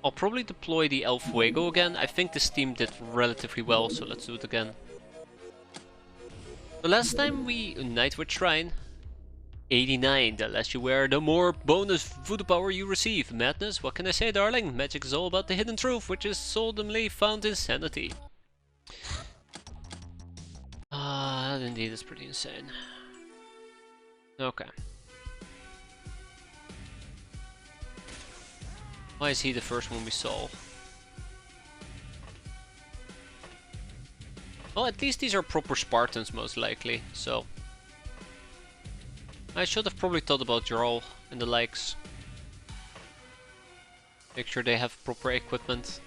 the El Fuego again. I think this team did relatively well, so let's do it again. The last time we Nightwitch Shrine, 89. The less you wear, the more bonus voodoo power you receive. Madness? What can I say, darling? Magic is all about the hidden truth, which is seldomly found in sanity. That indeed is pretty insane. Okay. Why is he the first one we saw? Well, at least these are proper Spartans, most likely, so... I should have probably thought about Jarl and the likes. Make sure they have proper equipment.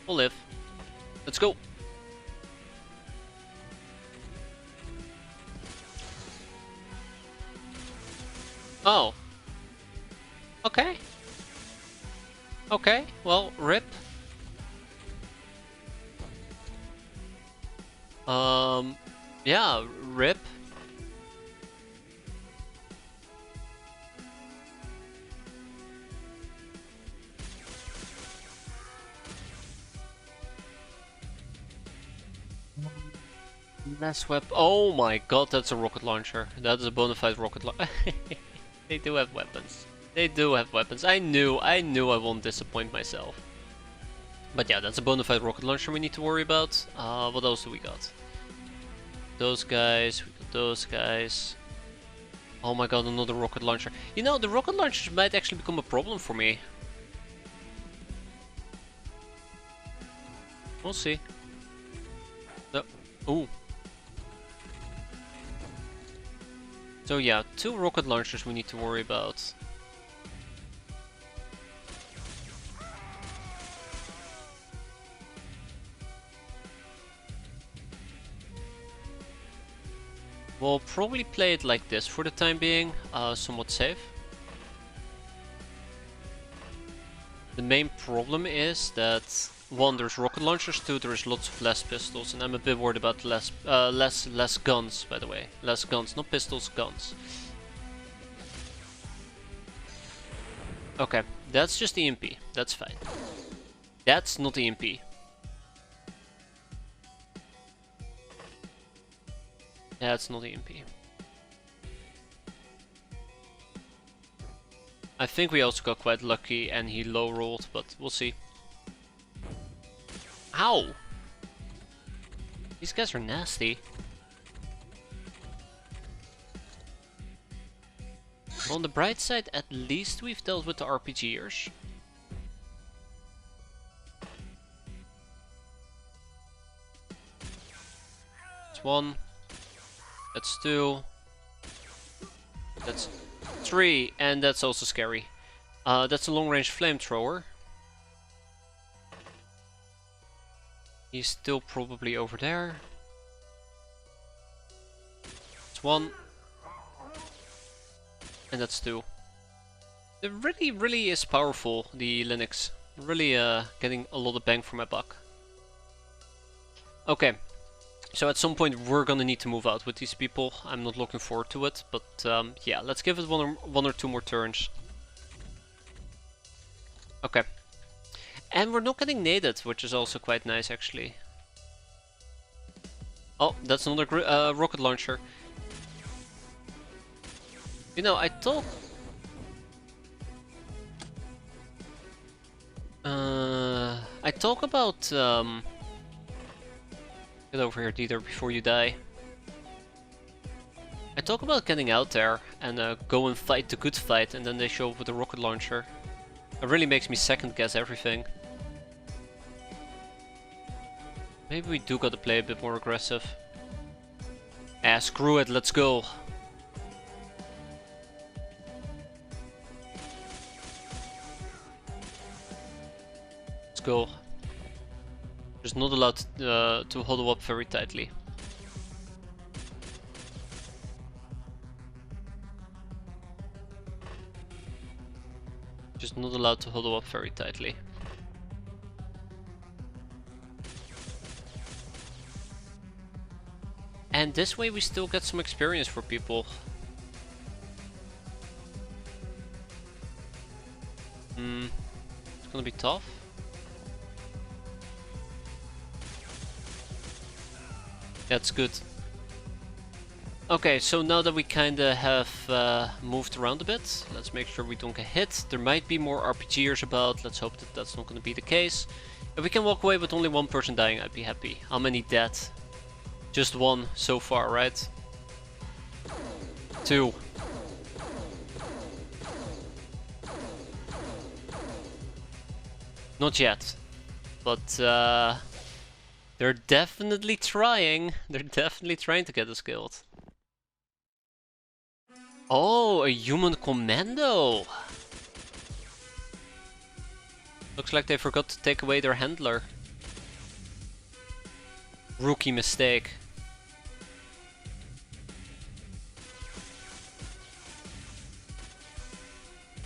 We'll live. Let's go. Oh. Okay. Okay, well, rip. Yeah, rip. Less weapon. Oh my god, that's a rocket launcher. That is a bona fide rocket launcher. They do have weapons. They do have weapons. I knew I won't disappoint myself. But yeah, that's a bona fide rocket launcher we need to worry about. What else do we got? Those guys, we got those guys. Oh my god, another rocket launcher. You know, the rocket launchers might actually become a problem for me. We'll see. No. Ooh. So yeah, 2 rocket launchers we need to worry about. We'll probably play it like this for the time being, somewhat safe. The main problem is that 1, there's rocket launchers, 2, there's lots of less pistols, and I'm a bit worried about less guns, by the way. Less guns, not pistols, guns. Okay, that's just EMP, that's fine. That's not EMP. That's not EMP. I think we also got quite lucky and he low rolled, but we'll see. Ow! These guys are nasty. On the bright side, at least we've dealt with the RPGers. That's 1. That's 2. That's 3, and that's also scary. That's a long-range flamethrower. He's still probably over there. That's 1. And that's 2. It really is powerful, the Linux. Really getting a lot of bang for my buck. Okay. So at some point we're gonna need to move out with these people. I'm not looking forward to it, but yeah, let's give it one or two more turns. Okay. And we're not getting naded, which is also quite nice actually. Oh, that's another rocket launcher. You know, I talk about get over here, Dieter, before you die. I talk about getting out there and go and fight the good fight, and then they show up with a rocket launcher. It really makes me second guess everything. Maybe we do gotta play a bit more aggressive. Ah, screw it, let's go. Let's go. Just not allowed to huddle up very tightly. Just not allowed to huddle up very tightly. And this way we still get some experience for people. It's gonna be tough. That's good. Okay, so now that we kinda have moved around a bit, let's make sure we don't get hit. There might be more RPGers about, let's hope that that's not gonna be the case. If we can walk away with only 1 person dying, I'd be happy. How many dead? Just 1 so far, right? 2. Not yet. But they're definitely trying. They're definitely trying to get us killed. Oh, a human commando! Looks like they forgot to take away their handler. Rookie mistake.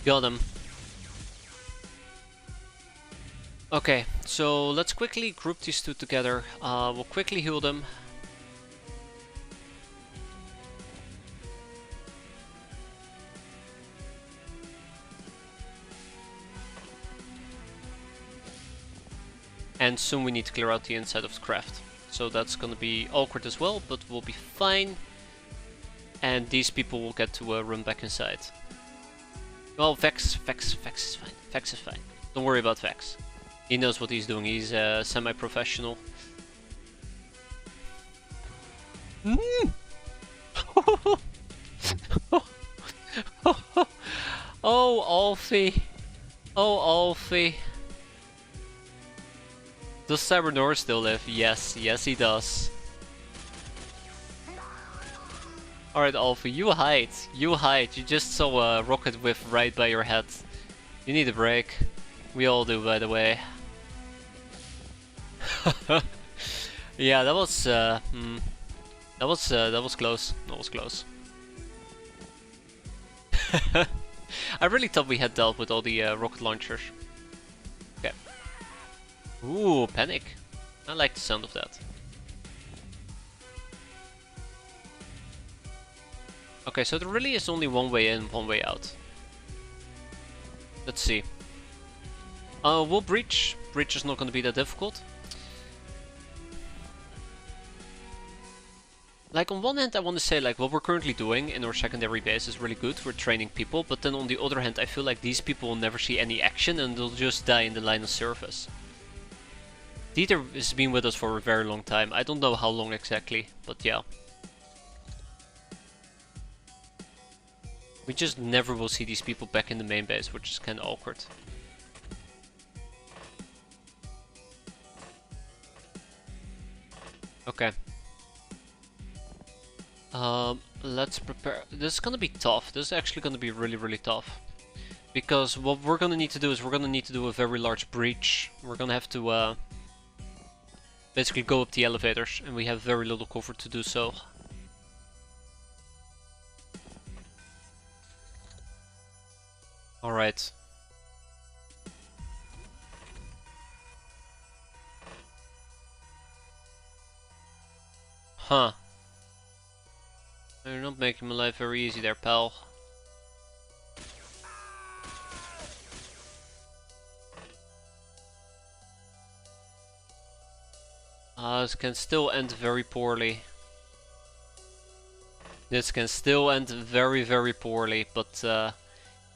Got him. Okay, so let's quickly group these two together. We'll quickly heal them. And soon we need to clear out the inside of the craft. So that's gonna be awkward as well, but we'll be fine. And these people will get to run back inside. Well, Vex is fine. Vex is fine. Don't worry about Vex. He knows what he's doing. He's semi-professional. Oh, Alfie. Oh, Alfie. Does Cybernor still live? Yes, yes he does. Alright, Alfie, you hide. You hide. You just saw a rocket whiff right by your head. You need a break. We all do, by the way. Yeah, that was close. That was close. I really thought we had dealt with all the rocket launchers. Okay. Ooh, panic. I like the sound of that. Okay, so there really is only one way in, one way out. Let's see. We'll breach. Breach is not going to be that difficult. Like, on one hand I want to say, like, what we're currently doing in our secondary base is really good. We're training people, but then on the other hand I feel like these people will never see any action and they'll just die in the line of service. Dieter has been with us for a very long time. I don't know how long exactly, but yeah. We just never will see these people back in the main base, which is kind of awkward. Okay. Let's prepare. This is gonna be tough. This is actually gonna be really, really tough. Because what we're gonna need to do is we're gonna need to do a very large breach. We're gonna have to basically go up the elevators, and we have very little cover to do so. Alright. Huh. You're not making my life very easy there, pal. This can still end very poorly. This can still end very, very poorly, but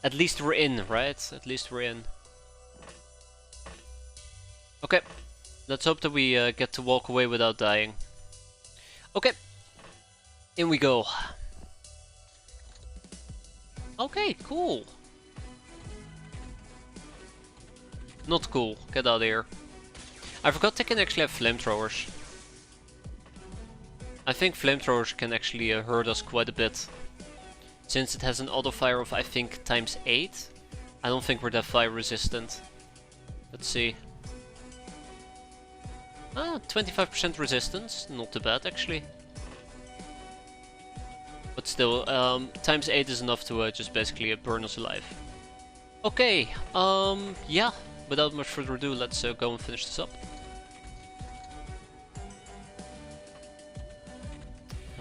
at least we're in, right? At least we're in. Okay, let's hope that we get to walk away without dying. Okay, in we go. Okay, cool. Not cool, get out of here. I forgot they can actually have flamethrowers. I think flamethrowers can actually hurt us quite a bit. Since it has an auto fire of, I think, times 8. I don't think we're that fire resistant. Let's see. 25% resistance, not too bad actually. But still, times 8 is enough to just basically burn us alive. Okay, yeah, without much further ado, let's go and finish this up.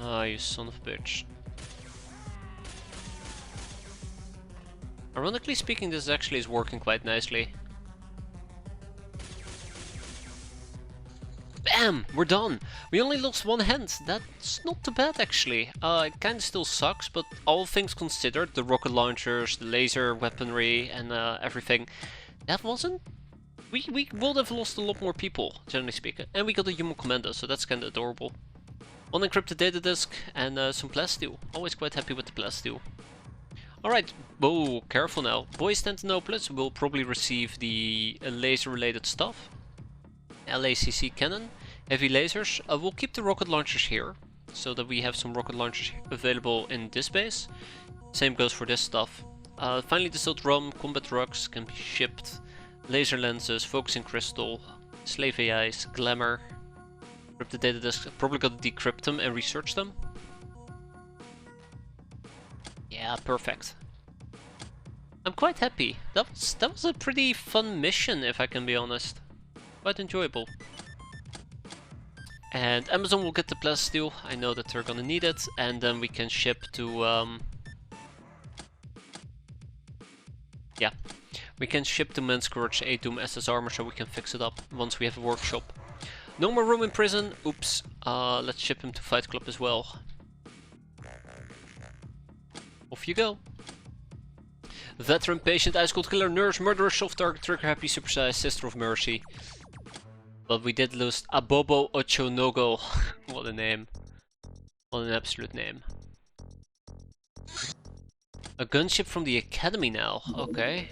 Ah, you son of a bitch. Ironically speaking, this actually is working quite nicely. Bam! We're done! We only lost one hand. That's not too bad actually. It kinda still sucks, but all things considered, the rocket launchers, the laser weaponry and everything, that wasn't... We would have lost a lot more people, generally speaking. And we got a human commando, so that's kinda adorable. One encrypted data disk and some plasteel. Always quite happy with the plasteel. Alright, whoa, careful now. Boyz Tentanopolis will probably receive the laser related stuff. LACC cannon, heavy lasers. We'll keep the rocket launchers here, so that we have some rocket launchers available in this base. Same goes for this stuff. Finally distilled rum, combat drugs can be shipped. Laser lenses, focusing crystal, slave AIs, glamour, Encrypted data disks. Probably gotta decrypt them and research them. Yeah, perfect. I'm quite happy. That was a pretty fun mission, if I can be honest. Quite enjoyable. And Amazon will get the plasteel. I know that they're gonna need it, and then we can ship to yeah, we can ship to Menscourage a Doom SS armor so we can fix it up once we have a workshop. No more room in prison. Oops. Let's ship him to Fight Club as well. Off you go. Veteran, patient, ice cold killer, nurse, murderer, soft target, trigger happy, supersized, sister of mercy. But we did lose Abobo Ochonogo. What a name. What an absolute name. A gunship from the academy now. Okay.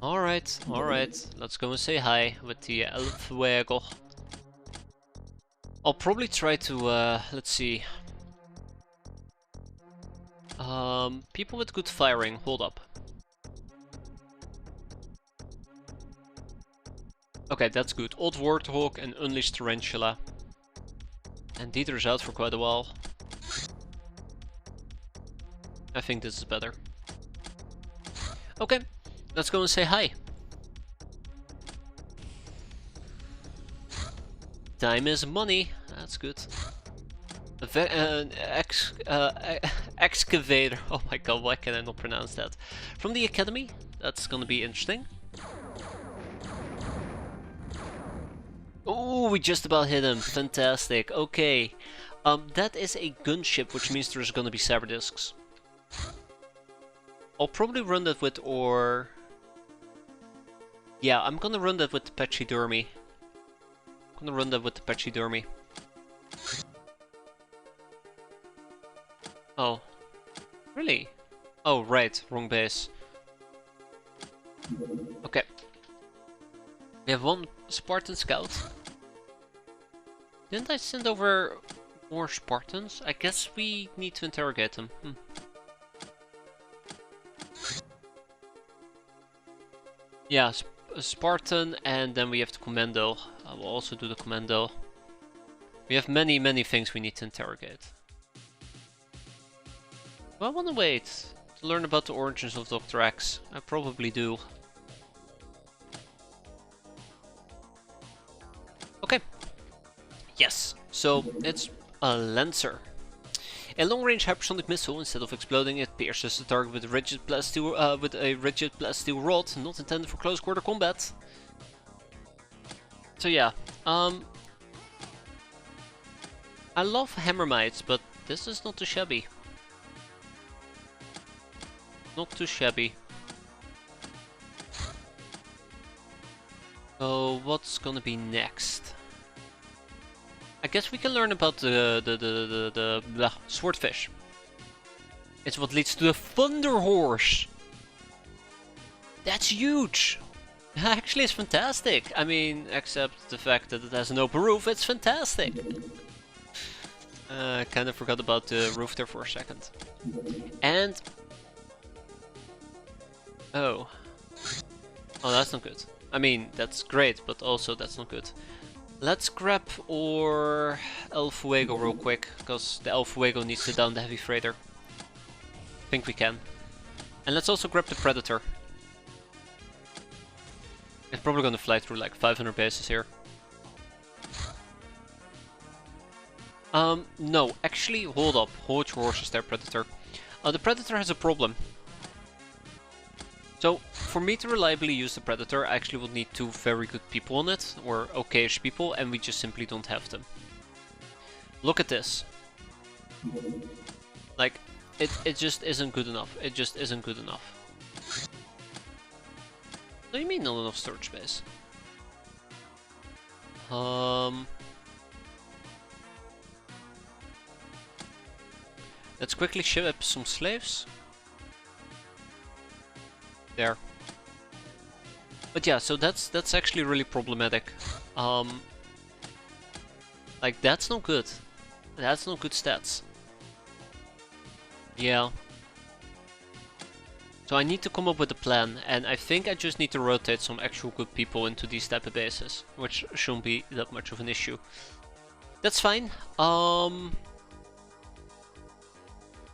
Alright, alright. Let's go and say hi with the El Fuego. I'll probably try to, let's see. People with good firing, hold up. Okay, that's good. Old Warthog and Unleashed Tarantula. And Dieter's out for quite a while. I think this is better. Okay, let's go and say hi. Time is money. That's good. Excavator. Oh my god, why can I not pronounce that? From the academy. That's gonna be interesting. Oh, we just about hit him. Fantastic. Okay. That is a gunship, which means there's gonna be cyber discs. I'll probably run that with yeah, I'm gonna run that with the Pachydermy. Oh. Really? Oh, right. Wrong base. Okay. We have one Spartan scout. Didn't I send over more Spartans? I guess we need to interrogate them. Yeah, a Spartan, and then we have the commando. I will also do the commando. We have many things we need to interrogate. Do I want to wait to learn about the origins of Dr. X? I probably do. Okay. Yes, so it's a Lancer. A long-range hypersonic missile, instead of exploding, it pierces the target with a rigid plasteel rod, not intended for close-quarter combat. So yeah, I love hammer mites, but this is not too shabby. Not too shabby. So what's gonna be next? I guess we can learn about the swordfish. It's what leads to the Thunder Horse. That's huge. Actually, it's fantastic. I mean, except the fact that it has an open roof, it's fantastic. I kind of forgot about the roof there for a second. And oh, that's not good. I mean, that's great, but also that's not good. Let's grab our El Fuego real quick, because the El Fuego needs to down the heavy freighter. I think we can. And let's also grab the Predator. It's probably gonna fly through like 500 bases here. No, actually, hold up. Hold your horses there, Predator. The Predator has a problem. So, for me to reliably use the Predator, I actually would need two very good people on it, or okay-ish people, and we just simply don't have them. Look at this. Like, it just isn't good enough. It just isn't good enough. What do you mean not enough storage space? Let's quickly ship some slaves. There. But yeah, so that's actually really problematic. Like, that's not good. That's not good stats. Yeah. So I need to come up with a plan, and I think I just need to rotate some actual good people into these type of bases, which shouldn't be that much of an issue. That's fine.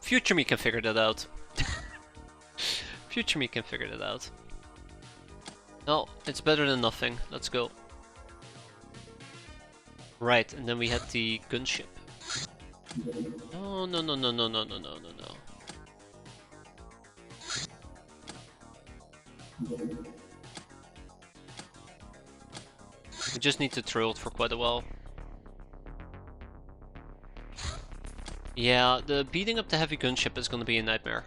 Future me can figure that out. Future me can figure that out. No, it's better than nothing. Let's go. Right, and then we had the gunship. No, no, no, no, no, no, no, no, no, no. We just need to trail it for quite a while. Yeah, the beating up the heavy gunship is gonna be a nightmare.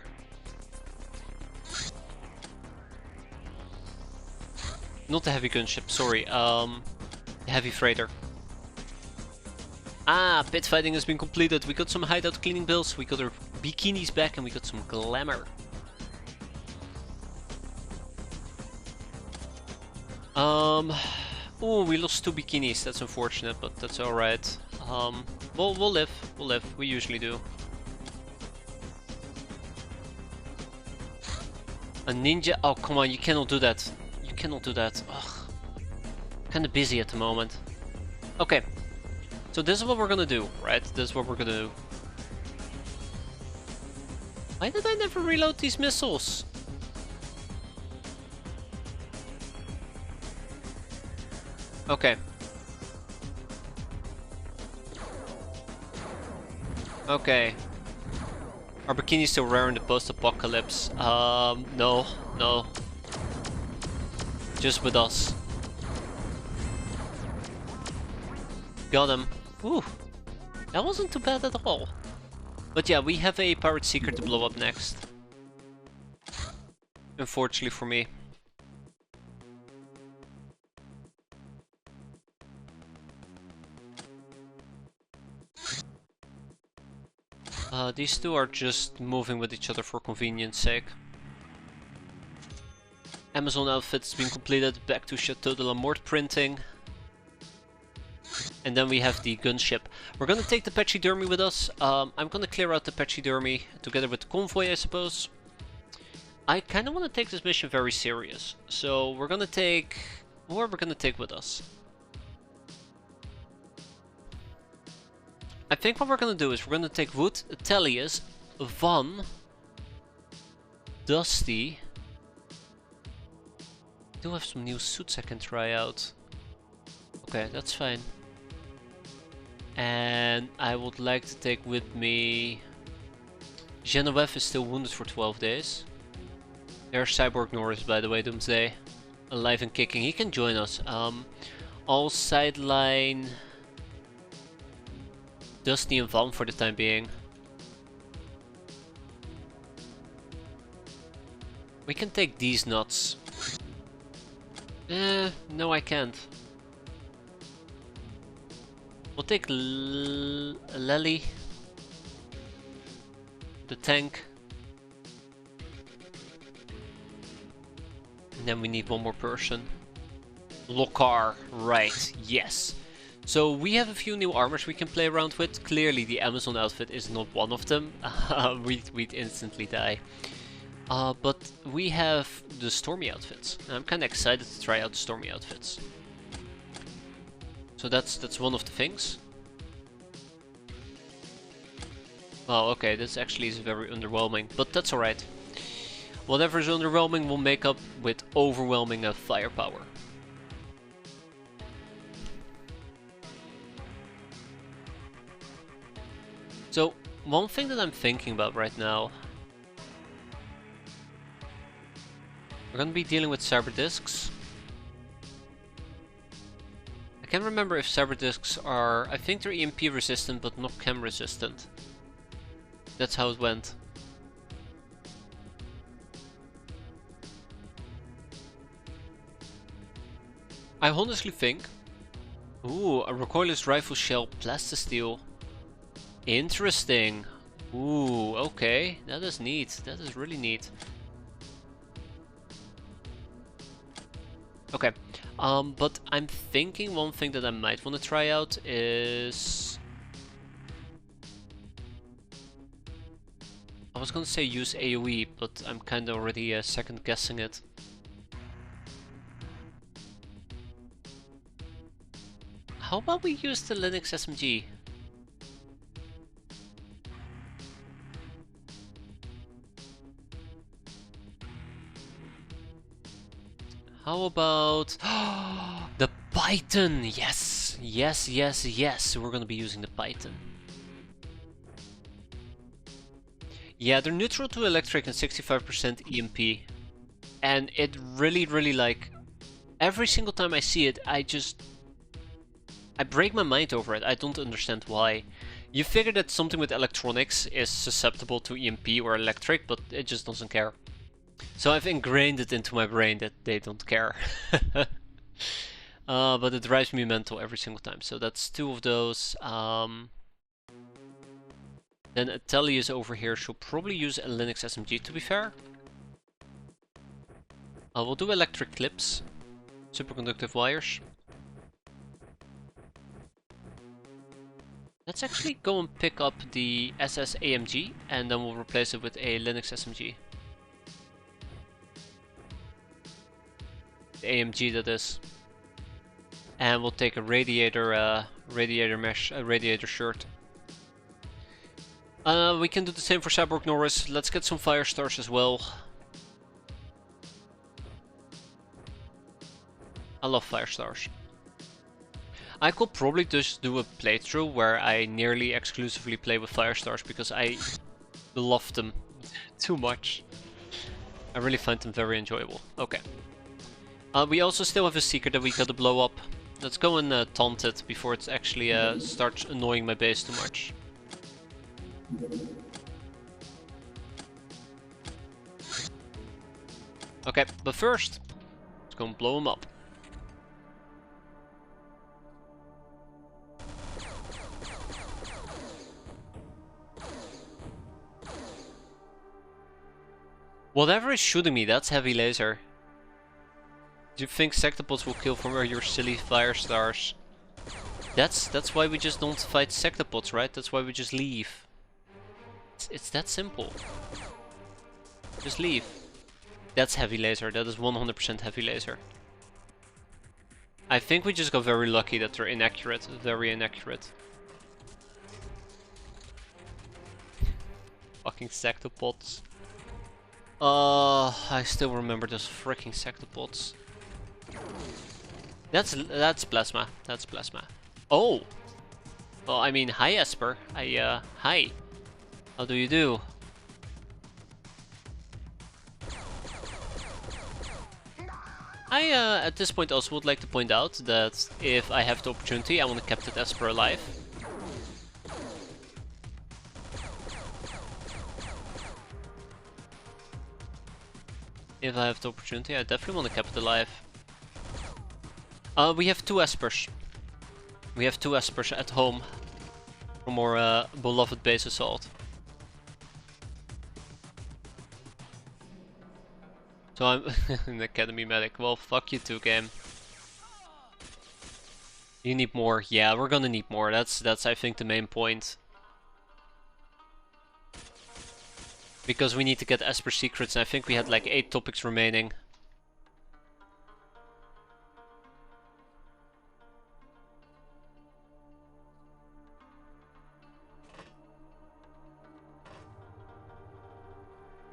Not the heavy gunship, sorry, the heavy freighter. Ah, pit fighting has been completed. We got some hideout cleaning bills, we got our bikinis back, and we got some glamour. Oh, we lost 2 bikinis. That's unfortunate, but that's alright. We'll live. We'll live. We usually do. A ninja? Oh, come on. You cannot do that. You cannot do that. Ugh. Kinda busy at the moment. Okay. So this is what we're gonna do, right? This is what we're gonna do. Why did I never reload these missiles? Okay. Okay. Are bikinis still rare in the post-apocalypse? No, no. Just with us. Got him. Whew. That wasn't too bad at all. But yeah, we have a pirate secret to blow up next. Unfortunately for me. These two are just moving with each other for convenience sake. Amazon outfit has been completed, back to Chateau de la Mort printing. And then we have the gunship. We're gonna take the pachydermy with us. I'm gonna clear out the pachydermy together with the convoy, I suppose. I kinda wanna take this mission very serious. So we're gonna take... Who are we gonna take with us? I think what we're gonna do is we're gonna take Wood, Tellius, Van, Dusty. I do have some new suits I can try out. Okay, that's fine. And I would like to take with me... Genevieve is still wounded for 12 days. There's Cyborg Norris, by the way, Doomsday. Alive and kicking, he can join us. All sideline... Dusty and Van for the time being. We can take these nuts. No I can't. We'll take Lely. The tank. And then we need one more person. Lokar, right, yes. So we have a few new armors we can play around with. Clearly the Amazon outfit is not one of them. We'd instantly die. But we have the Stormy outfits. And I'm kind of excited to try out the Stormy outfits. So that's one of the things. Well, okay, this actually is very underwhelming, but that's alright. Whatever is underwhelming will make up with overwhelming firepower. So, one thing that I'm thinking about right now... We're gonna be dealing with cyber discs. I can't remember if cyber discs are... I think they're EMP resistant, but not chem resistant. That's how it went. I honestly think... Ooh, a recoilless rifle shell, plastisteel. Interesting. Ooh, okay. That is neat. That is really neat. Okay. But I'm thinking one thing that I might want to try out is... I was gonna say use AoE, but I'm kinda already second guessing it. How about we use the Linux SMG? How about the Python? Yes, yes, yes, yes. We're gonna be using the Python. Yeah, they're neutral to electric and 65% EMP, and it really like every single time I see it, I break my mind over it. I don't understand why. You figure that something with electronics is susceptible to EMP or electric, but it just doesn't care. So I've ingrained it into my brain that they don't care. But it drives me mental every single time. So that's 2 of those. Then Atelius over here should probably use a Linux SMG, to be fair. We'll do electric clips. Superconductive wires. Let's actually go and pick up the SS AMG and then we'll replace it with a Linux SMG. The AMG, that is. And we'll take a radiator mesh, a radiator shirt. We can do the same for Cyborg Norris. Let's get some fire stars as well. I love fire stars. I could probably just do a playthrough where I nearly exclusively play with fire stars because I love them too much. I really find them very enjoyable. Okay. We also still have a secret that we gotta blow up. Let's go and taunt it before it actually starts annoying my base too much. Okay, but first, let's go and blow him up. Whatever is shooting me, that's heavy laser. Do you think sectopods will kill from your silly fire stars? That's why we just don't fight sectopods, right? That's why we just leave. It's that simple. Just leave. That's heavy laser. That is 100% heavy laser. I think we just got very lucky that they're inaccurate. Very inaccurate. Fucking sectopods. I still remember those freaking sectopods. That's plasma. That's plasma. Oh! Well, I mean, hi Esper. Hi. How do you do? I, at this point also would like to point out that if I have the opportunity, I want to keep that Esper alive. If I have the opportunity, I definitely want to keep it alive. We have 2 Espers. We have 2 Espers at home from our beloved base assault. So I'm an academy medic. Well, fuck you too, game. You need more. Yeah, we're gonna need more. That's I think the main point. Because we need to get Esper secrets, and I think we had like 8 topics remaining.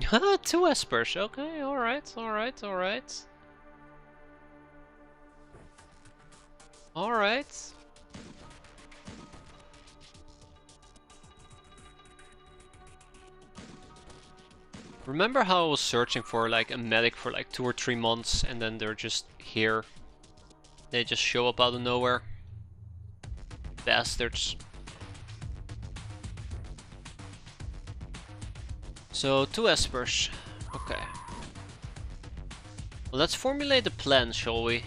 Haha, 2 Espers. Okay, alright, alright, alright. Alright. Remember how I was searching for like a medic for like 2 or 3 months and then they're just here? They just show up out of nowhere. Bastards. So 2 Espers. Okay. Well, let's formulate a plan, shall we?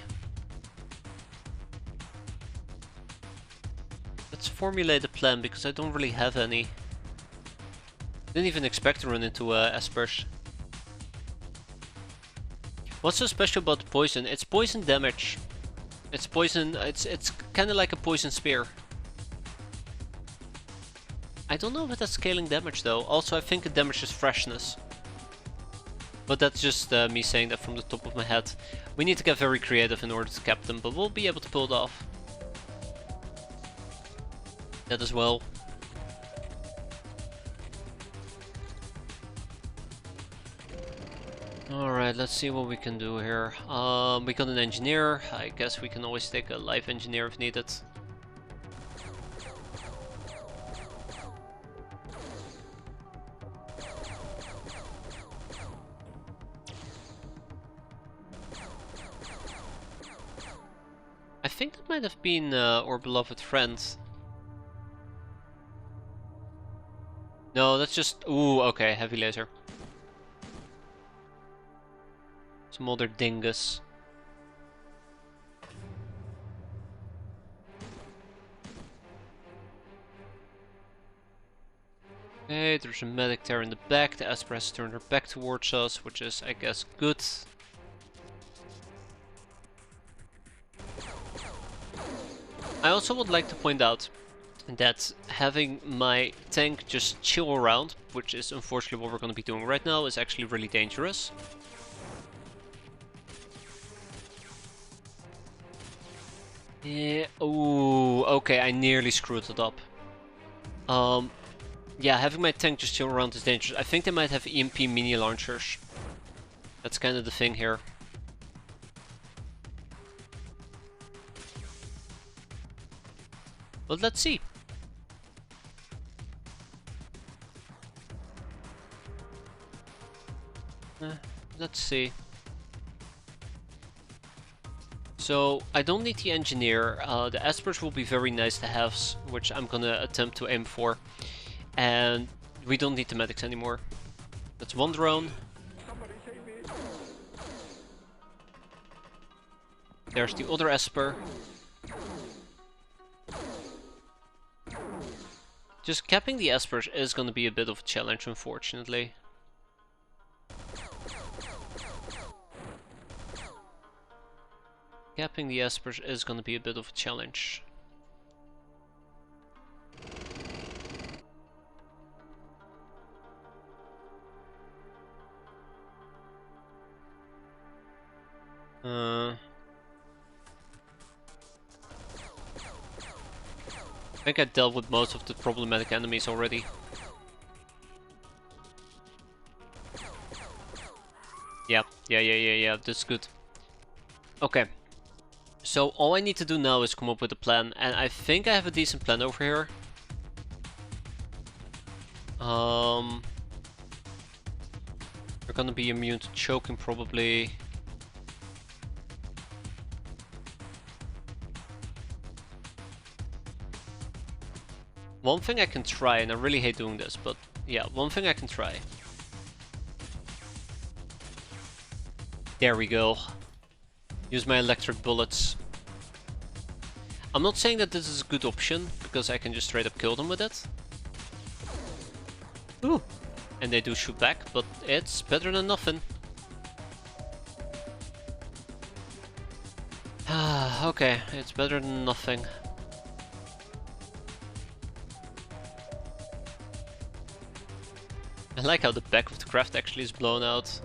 Let's formulate a plan because I don't really have any. Didn't even expect to run into Espers. What's so special about the poison? It's poison damage. It's poison. It's kind of like a poison spear. I don't know if that's scaling damage though. Also, I think it damages freshness. But that's just me saying that from the top of my head. We need to get very creative in order to cap them, but we'll be able to pull it off. That as well. Alright, let's see what we can do here. We got an engineer. I guess we can always take a live engineer if needed. I think that might have been our beloved friend. No, that's just... Ooh, okay, heavy laser. Some other dingus. Okay, there's a medic there in the back. The Esper has turned her back towards us, which is, I guess, good. I also would like to point out that having my tank just chill around, which is unfortunately what we're going to be doing right now, is actually really dangerous. Yeah, ooh, okay, I nearly screwed it up. Yeah, having my tank just chill around is dangerous. I think they might have EMP mini launchers. That's kind of the thing here. But let's see. Let's see. So I don't need the engineer. The Espers will be very nice to have, which I'm gonna attempt to aim for. And we don't need the medics anymore. That's one drone. There's the other Esper. Just capping the Espers is going to be a bit of a challenge, unfortunately. Capping the Espers is going to be a bit of a challenge. I think I dealt with most of the problematic enemies already. Yeah, that's good. Okay. So all I need to do now is come up with a plan, and I think I have a decent plan over here. We're gonna be immune to choking probably. One thing I can try, and I really hate doing this, but yeah, one thing I can try. There we go. Use my electric bullets. I'm not saying that this is a good option, because I can just straight up kill them with it. Ooh! And they do shoot back, but it's better than nothing. Okay, it's better than nothing. I like how the back of the craft actually is blown out.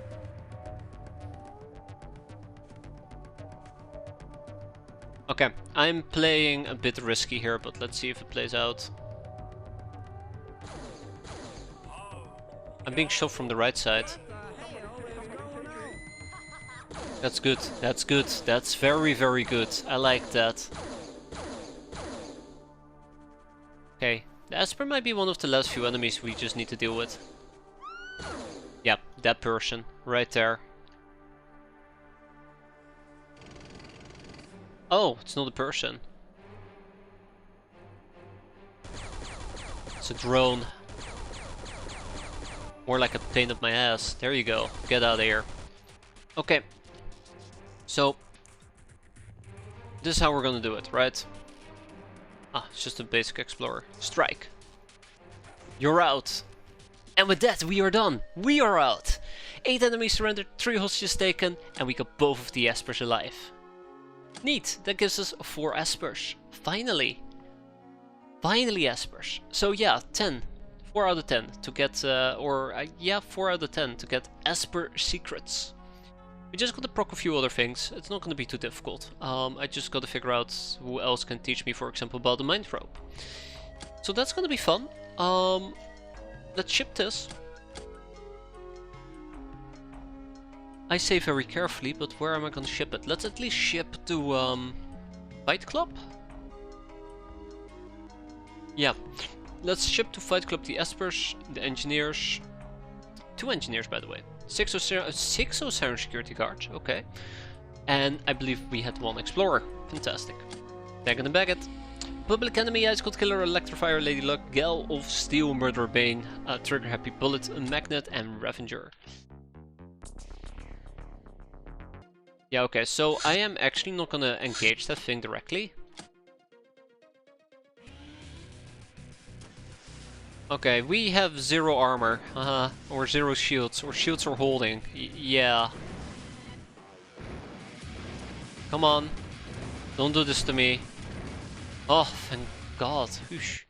Okay, I'm playing a bit risky here, but let's see if it plays out. I'm being shot from the right side. That's good, that's good, that's very, very good. I like that. Okay, the Esper might be one of the last few enemies we just need to deal with. Yeah, that person, right there. Oh, it's not a person. It's a drone. More like a pain up my ass. There you go. Get out of here. Okay. So, this is how we're gonna do it, right? Ah, it's just a basic explorer. Strike. You're out. And with that, we are done. We are out. 8 enemies surrendered, 3 hostages taken, and we got both of the Espers alive. Neat, that gives us 4 Espers. Finally. Finally Espers. So yeah, 10. 4 out of 10 to get, yeah, 4 out of 10 to get Esper secrets. We just gotta proc a few other things. It's not gonna be too difficult. I just gotta figure out who else can teach me, for example, about the mind rope. So that's gonna be fun. Let's ship this. I say very carefully, but where am I gonna ship it? Let's at least ship to Fight Club? Yeah. Let's ship to Fight Club the Espers, the engineers. 2 engineers, by the way. 6 Osiris security guards, okay. And I believe we had 1 explorer. Fantastic. Bag it and bag it. Public Enemy, Ice Cold Killer, Electrifier, Lady Luck, Gal of Steel, Murderer Bane, Trigger Happy Bullet, Magnet, and Revenger. Yeah, okay, so I am actually not gonna engage that thing directly. Okay, we have 0 armor, or 0 shields, or shields are holding. Yeah. Come on. Don't do this to me. Oh, thank God. Whoosh.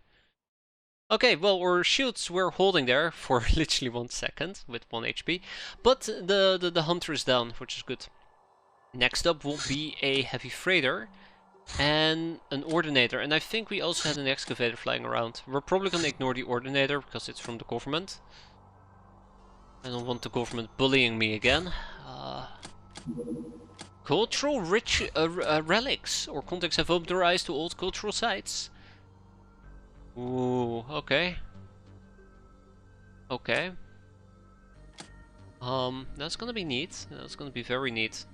Okay, well, our shields were holding there for literally 1 second with 1 HP. But the hunter is down, which is good. Next up will be a heavy freighter and an ordinator. And I think we also had an excavator flying around. We're probably gonna ignore the ordinator because it's from the government. I don't want the government bullying me again. Cultural relics or contacts have opened their eyes to old cultural sites. Ooh, okay. Okay. That's gonna be neat. That's gonna be very neat.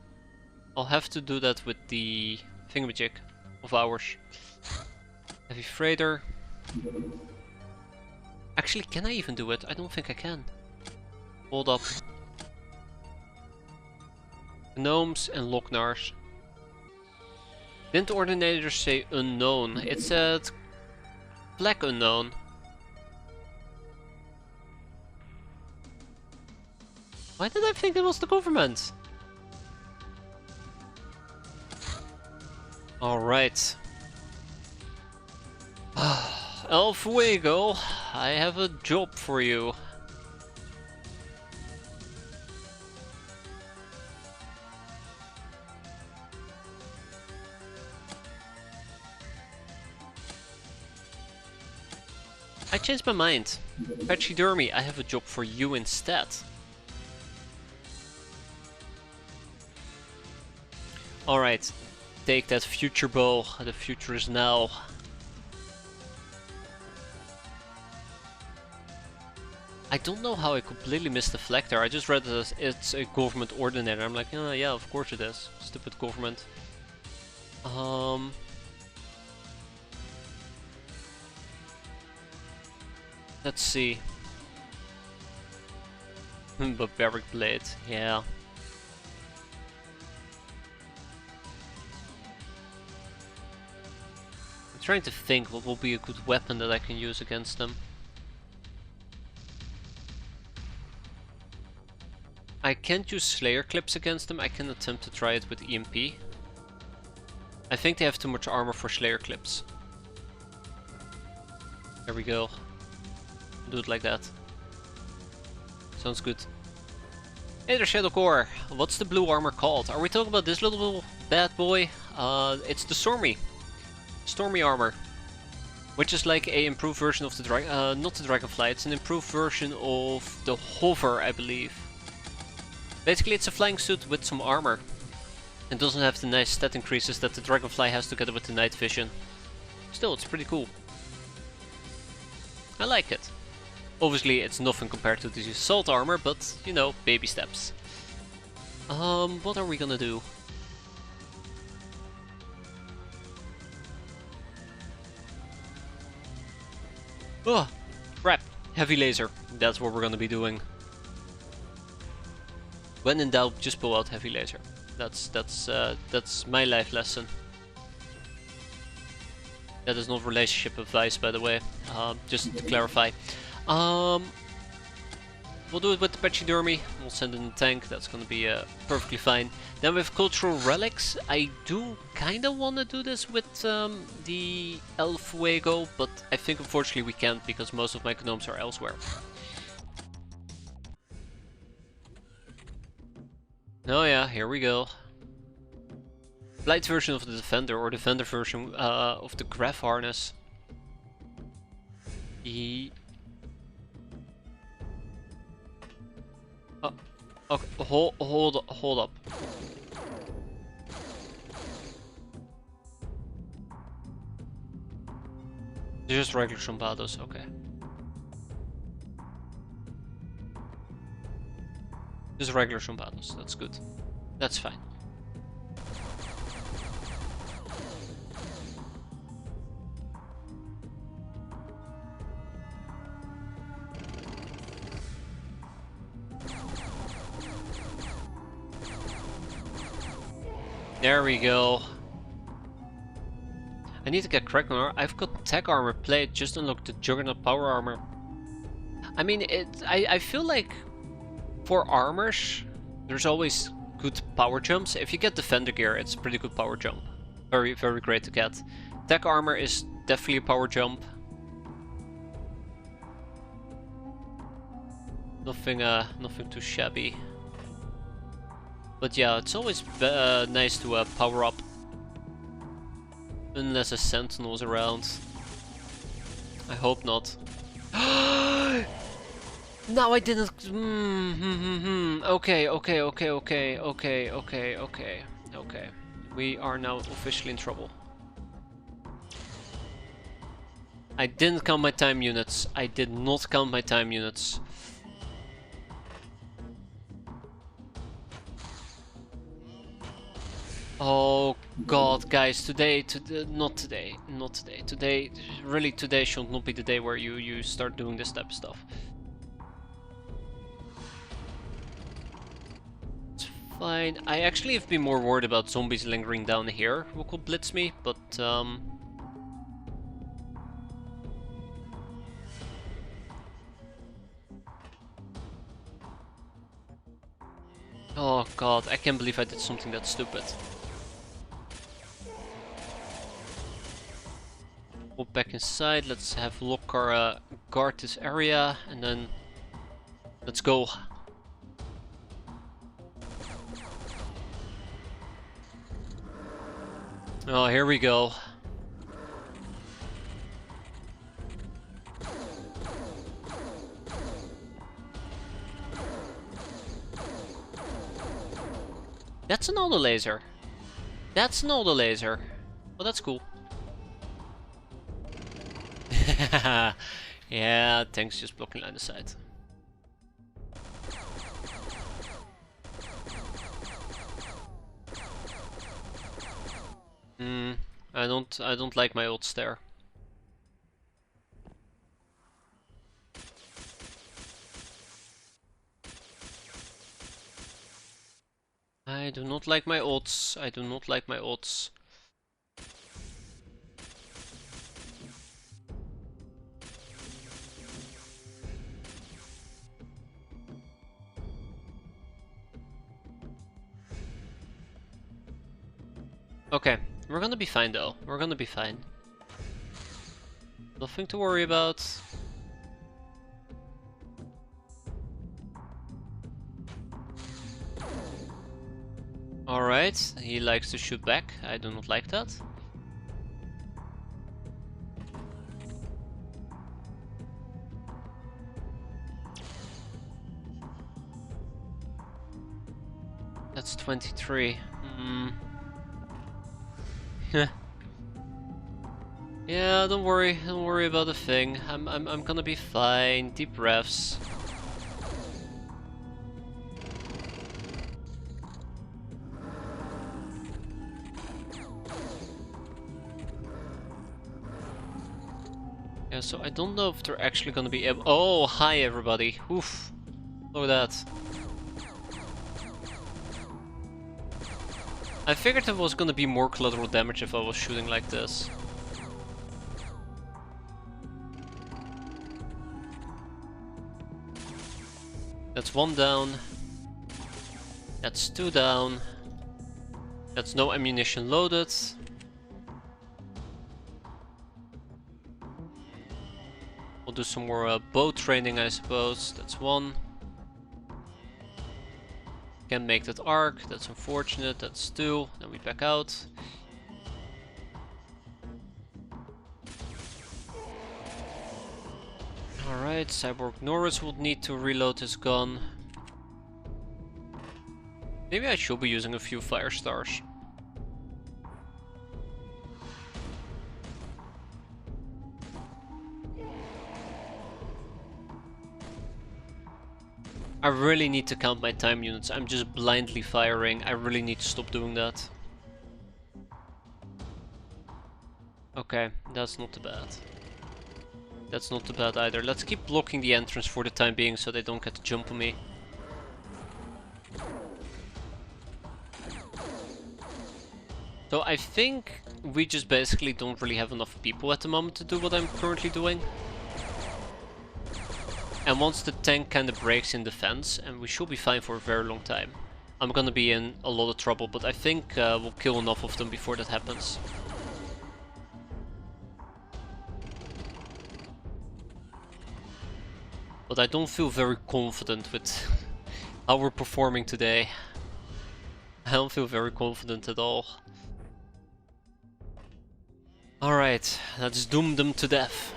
I'll have to do that with the thingamajig of ours. Heavy freighter. Actually, can I even do it? I don't think I can. Hold up. Gnomes and Locknars. Didn't the ordinator say unknown? It said black unknown. Why did I think it was the government? Alright. El Fuego, I have a job for you. I changed my mind. Pachydermy, I have a job for you instead. Alright, take that future bow. The future is now. I don't know how I completely missed the flag there. I just read that it's a government ordinator. I'm like, oh, yeah, of course it is. Stupid government. Let's see. Barbaric blade, yeah. I'm trying to think what will be a good weapon that I can use against them. I can't use Slayer clips against them. I can attempt to try it with EMP. I think they have too much armor for Slayer clips. There we go. Do it like that. Sounds good. Hey there, Shadow Core. What's the blue armor called? Are we talking about this little bad boy? It's the Stormy armor. Which is like a improved version of the not the Dragonfly, it's an improved version of the Hover, I believe. Basically it's a flying suit with some armor. It doesn't have the nice stat increases that the Dragonfly has together with the night vision. Still, it's pretty cool. I like it. Obviously it's nothing compared to the assault armor, but you know, baby steps. What are we gonna do? Oh, crap. Heavy laser. That's what we're gonna be doing. When in doubt, just pull out heavy laser. That's my life lesson. That is not relationship advice, by the way. Just to clarify. We'll do it with the pachydermy. We'll send in the tank. That's gonna be perfectly fine. Then with cultural relics, I do kind of want to do this with the elf Fuego, but I think unfortunately we can't because most of my gnomes are elsewhere. Oh yeah, here we go. Light version of the Defender, or Defender version of the Graph Harness. Okay, hold up. Just regular Zombados, okay. Just regular Zombados, that's good. That's fine. There we go. I need to get correct armor. I've got tech armor plate, just unlocked the Juggernaut power armor. I mean, I feel like for armors, there's always good power jumps. If you get Defender gear, it's a pretty good power jump. Very, very great to get. Tech armor is definitely a power jump. Nothing too shabby. But yeah, it's always nice to power up. Unless a sentinel is around. I hope not. No, I didn't. Okay. We are now officially in trouble. I didn't count my time units. I did not count my time units. Oh god, guys, not today. Really today should not be the day where you start doing this type of stuff. It's fine. I actually have been more worried about zombies lingering down here who could blitz me, but oh god, I can't believe I did something that stupid. Walk back inside, let's have Lokar guard this area, and then let's go. Oh, here we go. That's an auto laser. That's an auto laser. Well, that's cool. Yeah, tanks just blocking line of sight. I don't like my odds there. I do not like my odds. I do not like my odds. Okay, we're gonna be fine though. We're gonna be fine. Nothing to worry about. Alright, he likes to shoot back. I do not like that. That's 23. Yeah, don't worry about a thing. I'm gonna be fine. Deep breaths. Yeah, so I don't know if they're actually gonna be able. Oh, hi everybody. Oof. Look at that. I figured there was gonna be more collateral damage if I was shooting like this. That's 1 down. That's 2 down. That's no ammunition loaded. We'll do some more bow training, I suppose. That's 1. Can't make that arc. That's unfortunate. That's 2. Then we back out. Alright, Cyborg Norris will need to reload his gun. Maybe I should be using a few fire stars. I really need to count my time units. I'm just blindly firing. I really need to stop doing that. Okay, that's not too bad. That's not too bad either. Let's keep blocking the entrance for the time being so they don't get to jump on me. So I think we just basically don't really have enough people at the moment to do what I'm currently doing. And once the tank kind of breaks in defense, and we should be fine for a very long time, I'm gonna be in a lot of trouble, but I think we'll kill enough of them before that happens. But I don't feel very confident with how we're performing today. I don't feel very confident at all. Alright, let's doom them to death.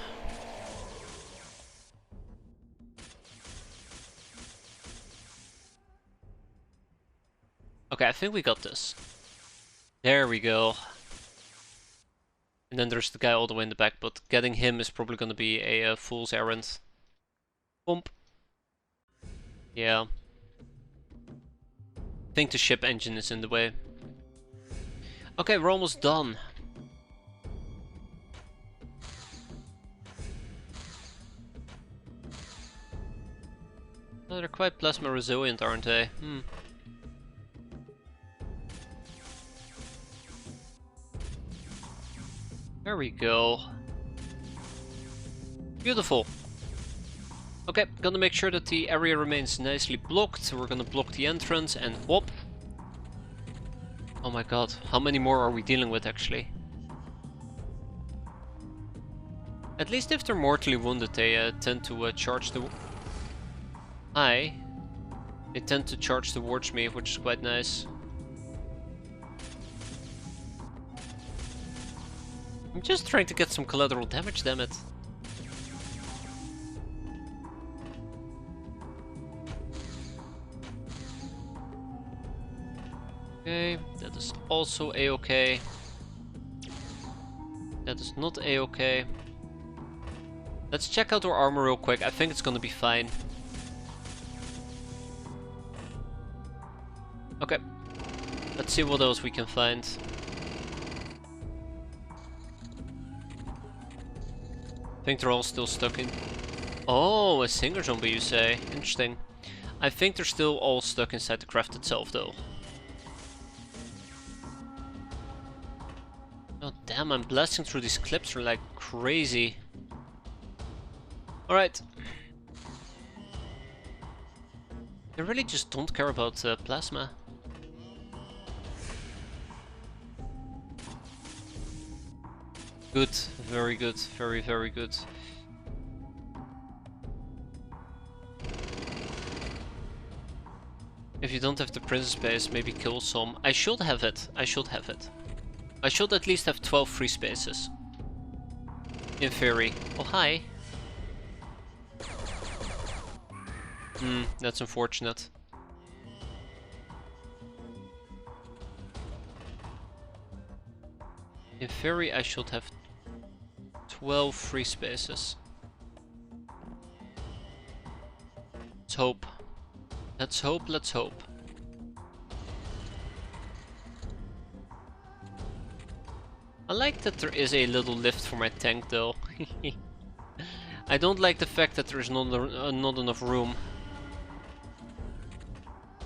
Okay, I think we got this. There we go. And then there's the guy all the way in the back, but getting him is probably gonna be a fool's errand. Bump. Yeah. I think the ship engine is in the way. Okay, we're almost done. Oh, they're quite plasma resilient, aren't they? There we go. Beautiful. Okay, gonna make sure that the area remains nicely blocked. We're gonna block the entrance and whoop. Oh my god, how many more are we dealing with actually? At least if they're mortally wounded, they tend to charge the... Hi. They tend to charge towards me, which is quite nice. I'm just trying to get some collateral damage, damn it. Okay, that is also a-okay. That is not a-okay. Let's check out our armor real quick. I think it's gonna be fine. Okay. Let's see what else we can find. I think they're all still stuck in... Oh, a singer zombie you say. Interesting. I think they're still all stuck inside the craft itself though. Oh damn, I'm blasting through these clips like crazy. Alright. They really just don't care about plasma. Good, very good, very, very good. If you don't have the princess base, maybe kill some. I should have it, I should have it. I should at least have 12 free spaces. In theory. Oh, hi. That's unfortunate. In theory, I should have 12 free spaces. Let's hope. Let's hope, let's hope. I like that there is a little lift for my tank though. I don't like the fact that there is not enough room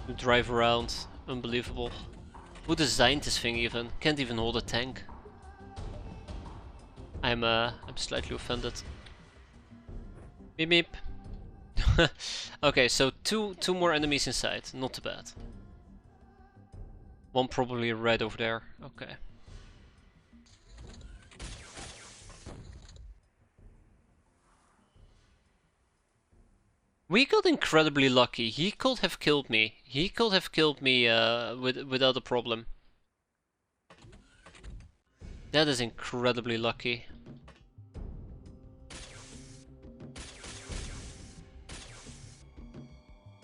to drive around. Unbelievable. Who designed this thing even? Can't even hold a tank. I'm slightly offended. Beep beep. Okay, so two more enemies inside. Not too bad. One probably right over there. Okay. We got incredibly lucky. He could have killed me. He could have killed me without a problem. That is incredibly lucky.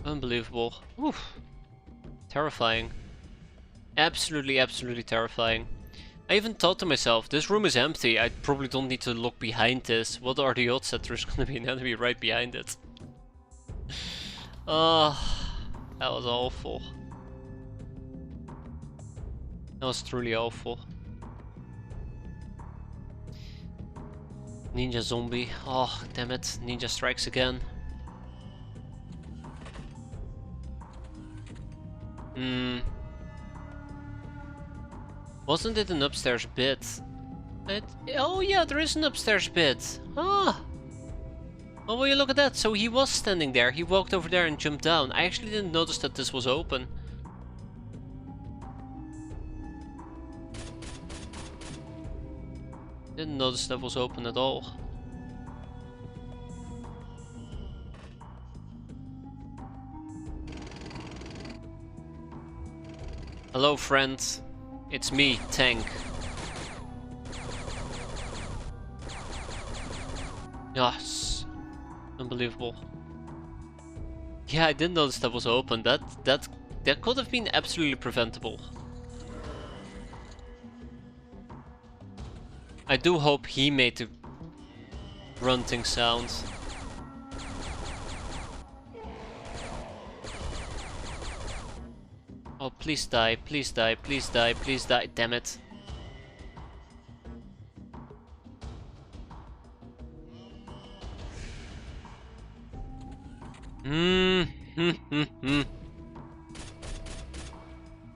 Unbelievable. Oof. Terrifying. Absolutely, absolutely terrifying. I even thought to myself, this room is empty. I probably don't need to look behind this. What are the odds that there's gonna be an enemy right behind it? Oh, that was awful. That was truly awful. Ninja zombie. Oh, damn it. Ninja strikes again. Wasn't it an upstairs bit? Oh yeah, there is an upstairs bit. Ah! Oh, will you look at that? So he was standing there. He walked over there and jumped down. I actually didn't notice that this was open. Didn't notice that was open at all. Hello, friend. It's me, Tank. Yes. Unbelievable. Yeah, I didn't notice that was open. That could have been absolutely preventable. I do hope he made the grunting sound. Oh, please die, please die, please die, please die, damn it.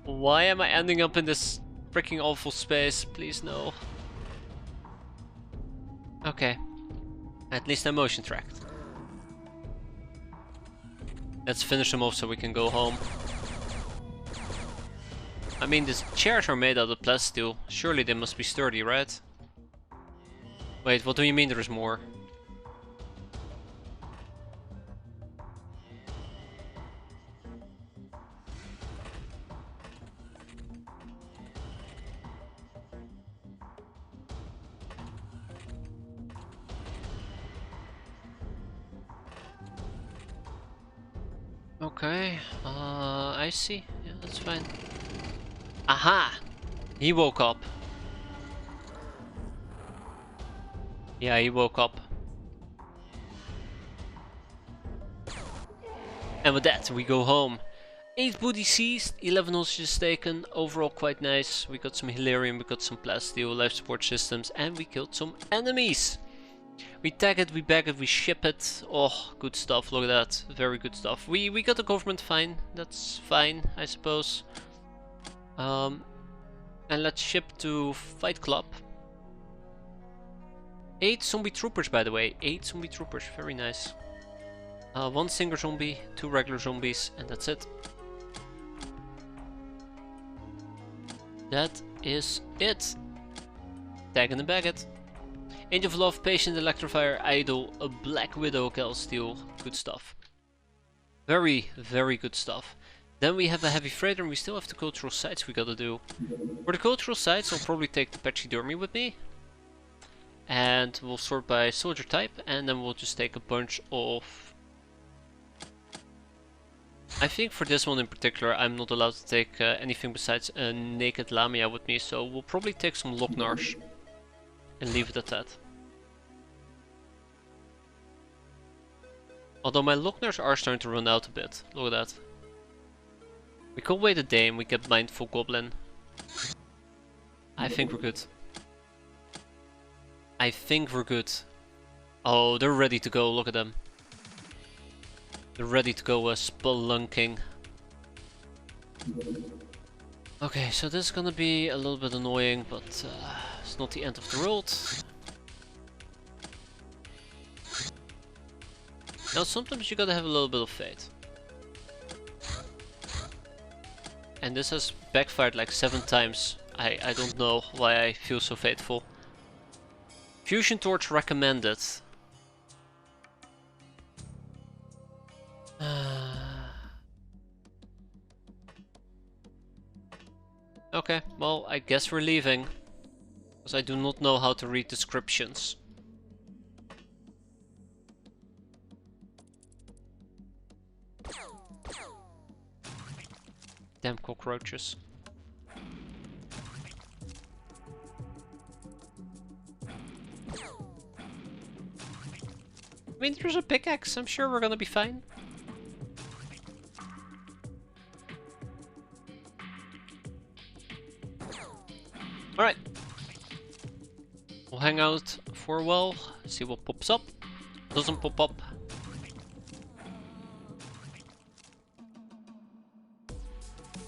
Why am I ending up in this freaking awful space? Please no. Okay. At least I'm motion tracked. Let's finish them off so we can go home. I mean, these chairs are made out of plasteel. Surely they must be sturdy, right? Wait, what do you mean there's more? Okay, I see. Yeah, that's fine. Aha! He woke up. Yeah, he woke up. And with that, we go home. 8 booty seized, 11 hostages taken. Overall quite nice. We got some Hilarium, we got some plasteel, life support systems, and we killed some enemies. We tag it, we bag it, we ship it. Oh, good stuff, look at that. Very good stuff. We got the government fine. That's fine, I suppose. And let's ship to Fight Club. 8 zombie troopers, by the way. 8 zombie troopers, very nice. 1 stinger zombie, 2 regular zombies, and that's it. That is it. Tag and bag it. Angel of Love, Patient, Electrifier, Idol, a Black Widow, Cal Steel. Good stuff. Very, very good stuff. Then we have a heavy freighter and we still have the cultural sites we gotta do. For the cultural sites, I'll probably take the Pachydermy with me. And we'll sort by soldier type, and then we'll just take a bunch of... I think for this one in particular, I'm not allowed to take anything besides a naked Lamia with me, so we'll probably take some Locknars. And leave it at that. Although my Locknars are starting to run out a bit. Look at that. We could wait a day and we get Mindful Goblin. I think we're good. I think we're good. Oh, they're ready to go. Look at them. They're ready to go spelunking. Okay, so this is gonna be a little bit annoying, but it's not the end of the world. Now sometimes you gotta have a little bit of faith. and this has backfired like 7 times. I don't know why I feel so faithful. Fusion torch recommended. Okay, well, I guess we're leaving. Because I do not know how to read descriptions. Damn cockroaches. I mean, there's a pickaxe. I'm sure we're gonna be fine. Alright. We'll hang out for a while, see what pops up. Doesn't pop up.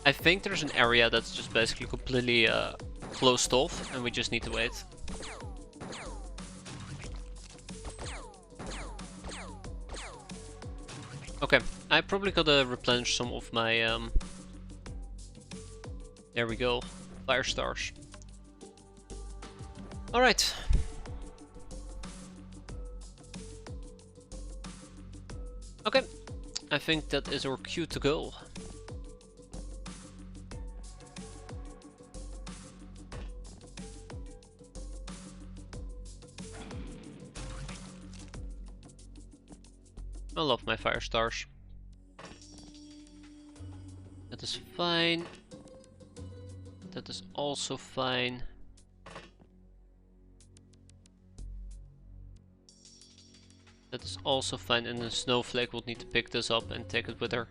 I think there's an area that's just basically completely closed off, and we just need to wait. Okay, I probably gotta replenish some of my there we go, fire stars. Alright. Okay, I think that is our cue to go. I love my fire stars. That is fine. That is also fine. That is also fine, and the snowflake will need to pick this up and take it with her.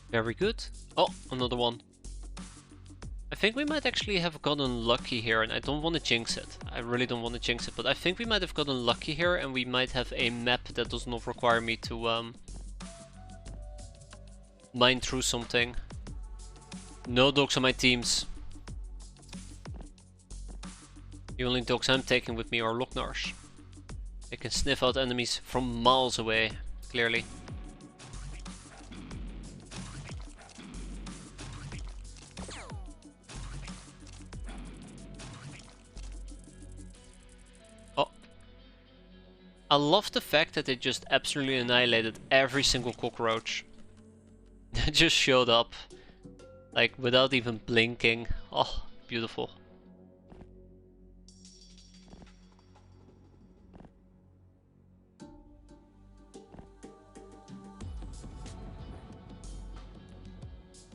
Very good. Oh, another one. I think we might actually have gotten lucky here, and I don't want to jinx it. I really don't want to jinx it, but I think we might have gotten lucky here, and we might have a map that does not require me to mine through something. No dogs on my teams. The only dogs I'm taking with me are Locknars. They can sniff out enemies from miles away, clearly. Oh. I love the fact that they just absolutely annihilated every single cockroach that just showed up. Like, without even blinking. Oh, beautiful.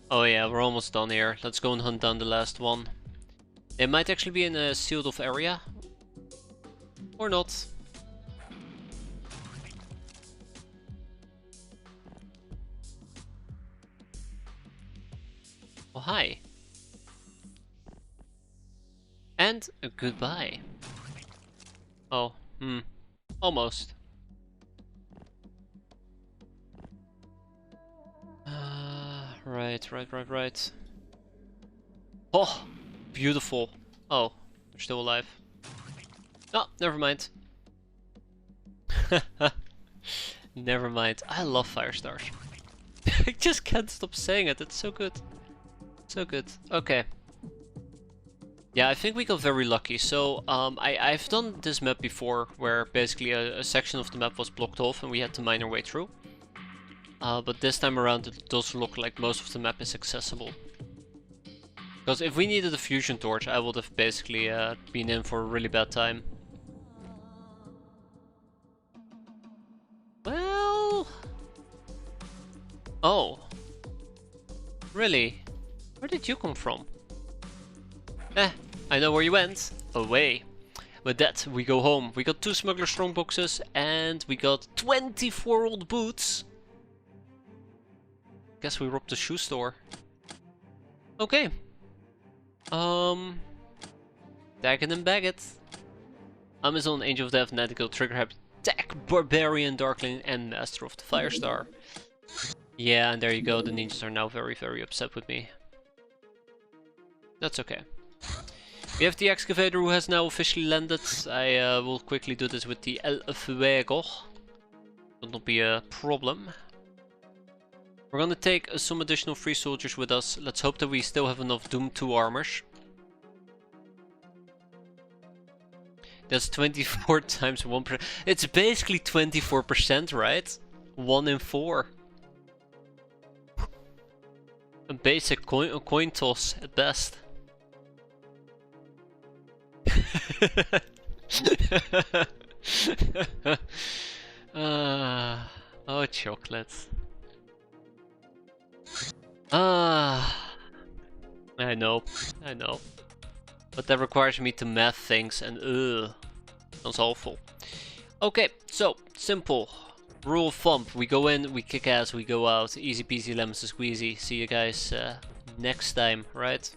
Oh yeah, we're almost done here. Let's go and hunt down the last one. They might actually be in a sealed off area. Or not. Oh, hi. And a goodbye. Oh, almost. Right. Oh, beautiful. Oh, they're still alive. Oh, never mind. Never mind. I love fire stars. I just can't stop saying it. It's so good. So good. Okay. Yeah, I think we got very lucky. So, I've done this map before, where basically a section of the map was blocked off and we had to mine our way through. But this time around it does look like most of the map is accessible. Because if we needed a fusion torch, I would have basically been in for a really bad time. Well... Oh. Really? Where did you come from? I know where you went. Away. With that, we go home. We got 2 smuggler strongboxes and we got 24 old boots. Guess we robbed the shoe store. Okay. Tag it and bag it. Amazon, Angel of Death, Natical, Trigger Happy, Tech, Barbarian, Darkling, and Master of the Firestar. Yeah, and there you go. The ninjas are now very, very upset with me. That's okay. We have the excavator who has now officially landed. I will quickly do this with the El Fuego. Will not be a problem. We're gonna take some additional free soldiers with us. Let's hope that we still have enough Doom 2 armors. That's 24 times 1%. It's basically 24%, right? 1 in 4. A basic coin toss at best. Oh, chocolates. I know. But that requires me to math things and sounds awful. Okay, so simple. Rule of thumb, we go in, we kick ass, we go out. Easy peasy lemon squeezy. See you guys next time, right?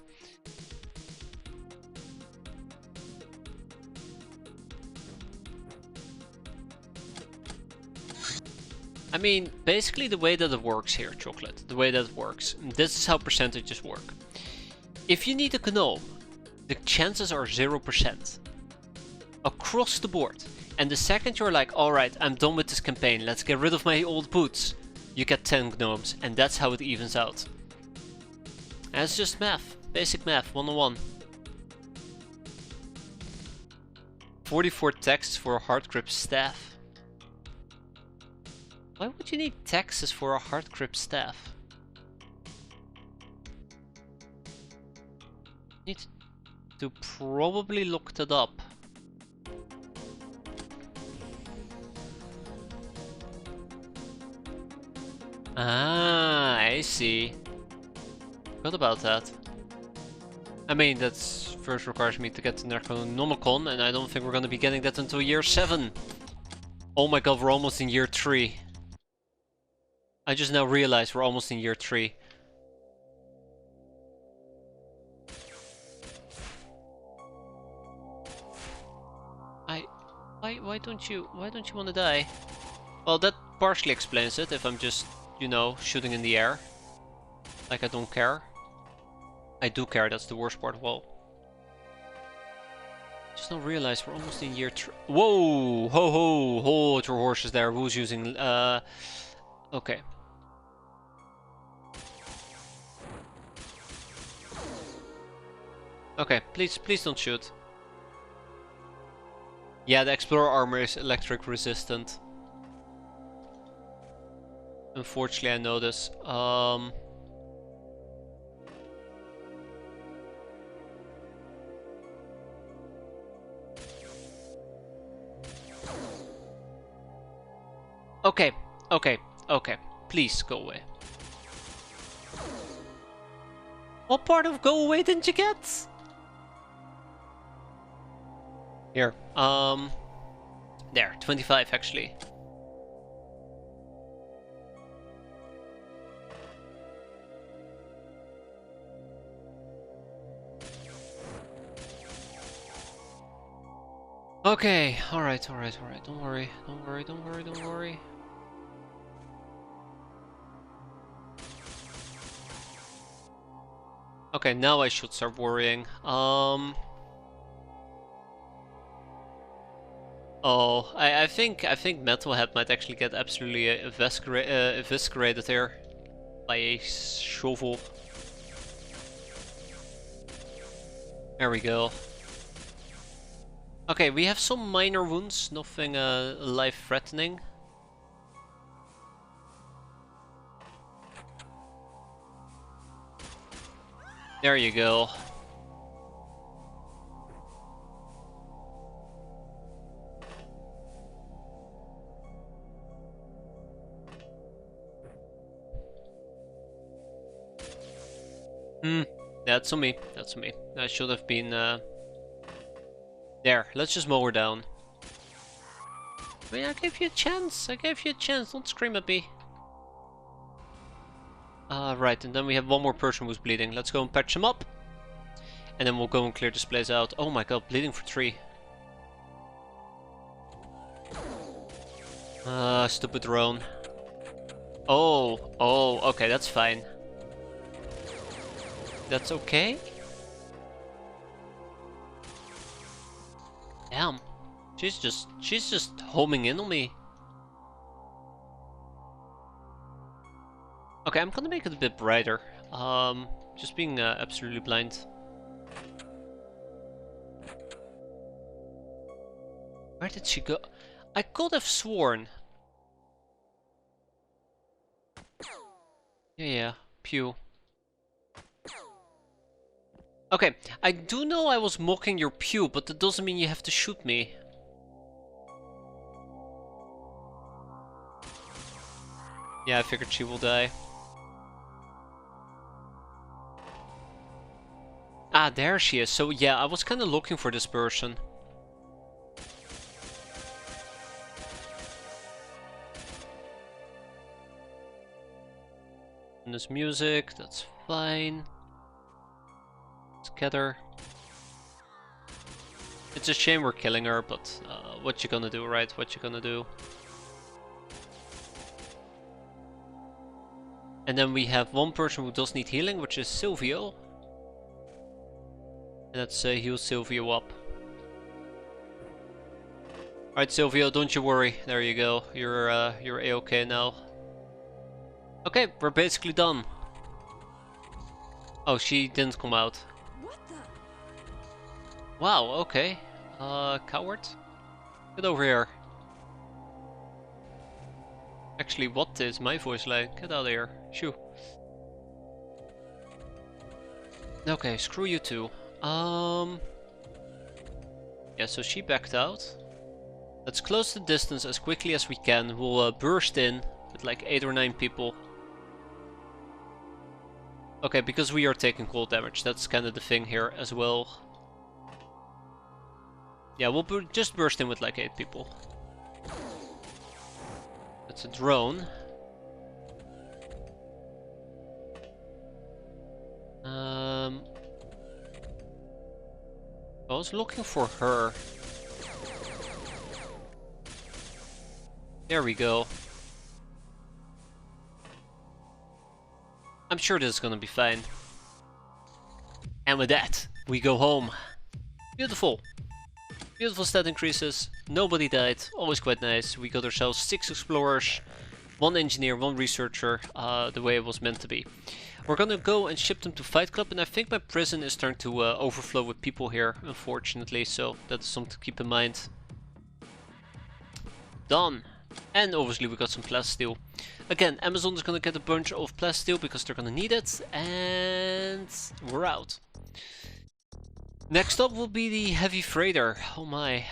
I mean, basically the way that it works here, Chocolate, the way that it works, this is how percentages work. If you need a gnome, the chances are 0%. Across the board. And the second you're like, alright, I'm done with this campaign, let's get rid of my old boots, you get 10 gnomes, and that's how it evens out. And it's just math, basic math, 101. 44 texts for a hard grip staff. Why would you need taxes for a hard grip staff? Need to probably look that up. Ah, I see. Forgot about that. I mean, that's first requires me to get the Necronomicon, and I don't think we're gonna be getting that until year 7. Oh my god, we're almost in year 3. I just now realized we're almost in year 3. Why don't you want to die? Well, that partially explains it. If I'm just, you know, shooting in the air, like I don't care. I do care. That's the worst part of all. Just don't realize we're almost in year 3. Whoa! Ho ho! Hold your horses there. Who's using? Okay. Okay, please don't shoot. Yeah, the Explorer armor is electric resistant. Unfortunately, I know this. Okay. Please go away. What part of go away didn't you get? Here, there, 25 actually. Okay, alright, don't worry. Okay, now I should start worrying. Oh, I think Metalhead might actually get absolutely eviscerated here by a shovel. There we go. Okay, we have some minor wounds, nothing life-threatening. There you go. That's on me. I should have been there. Let's just mow her down. I mean, I gave you a chance. Don't scream at me. Right, and then we have one more person who's bleeding. Let's go and patch him up. And then we'll go and clear this place out. Oh my god, bleeding for 3. Stupid drone. Oh, okay, that's fine. That's okay? Damn. She's just homing in on me. Okay, I'm gonna make it a bit brighter. Just being absolutely blind. Where did she go? I could have sworn. Yeah, pew. Okay, I do know I was mocking your pew, but that doesn't mean you have to shoot me. Yeah, I figured she will die. Ah, there she is. So yeah, I was kind of looking for this person. And this music, that's fine. Together. It's a shame we're killing her, but what you gonna do, right? What you gonna do? And then we have one person who does need healing, which is Silvio. And let's heal Silvio up. Alright, Silvio, don't you worry. There you go. You're A-okay now. Okay, we're basically done. Oh, she didn't come out. What the? Wow, okay. Coward? Get over here. Actually, what is my voice like? Get out of here. Shoo. Okay, screw you too. Yeah, so she backed out. Let's close the distance as quickly as we can. We'll burst in with like 8 or 9 people. Okay, because we are taking cold damage. That's kind of the thing here as well. Yeah, we'll just burst in with like 8 people. That's a drone. I was looking for her. There we go. I'm sure this is gonna be fine. And with that, we go home. Beautiful. Beautiful stat increases. Nobody died. Always quite nice. We got ourselves 6 explorers, 1 engineer, 1 researcher, the way it was meant to be. We're gonna go and ship them to Fight Club, and I think my prison is starting to overflow with people here, unfortunately, so that's something to keep in mind. Done. And obviously we got some plasteel. Again, Amazon is gonna get a bunch of plasteel because they're gonna need it, and we're out. Next up will be the heavy freighter. Oh my.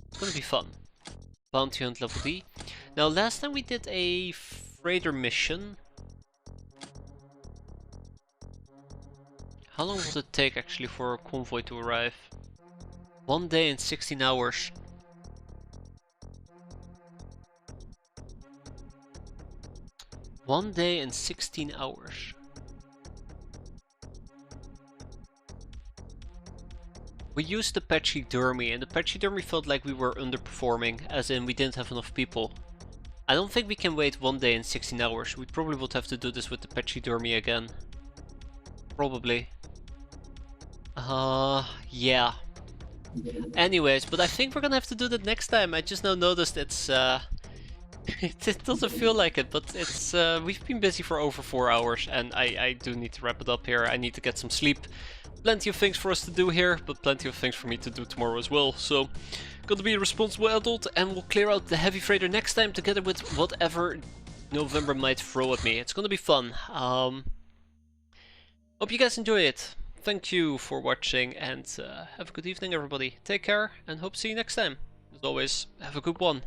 It's gonna be fun. Bounty hunt level D. Now last time we did a freighter mission. How long will it take actually for a convoy to arrive? 1 day and 16 hours. One day and 16 hours. We used the pachydermy, and the pachydermy felt like we were underperforming, as in we didn't have enough people. I don't think we can wait 1 day and 16 hours. We probably would have to do this with the pachydermy again. Probably. Yeah. Anyways, but I think we're gonna have to do that next time. I just now noticed it's it doesn't feel like it, but it's we've been busy for over 4 hours, and I do need to wrap it up here. I need to get some sleep. Plenty of things for us to do here, but plenty of things for me to do tomorrow as well. So, gotta be a responsible adult, and we'll clear out the heavy freighter next time together with whatever November might throw at me. It's gonna be fun. Hope you guys enjoy it. Thank you for watching, and have a good evening everybody. Take care, and hope to see you next time. As always, have a good one.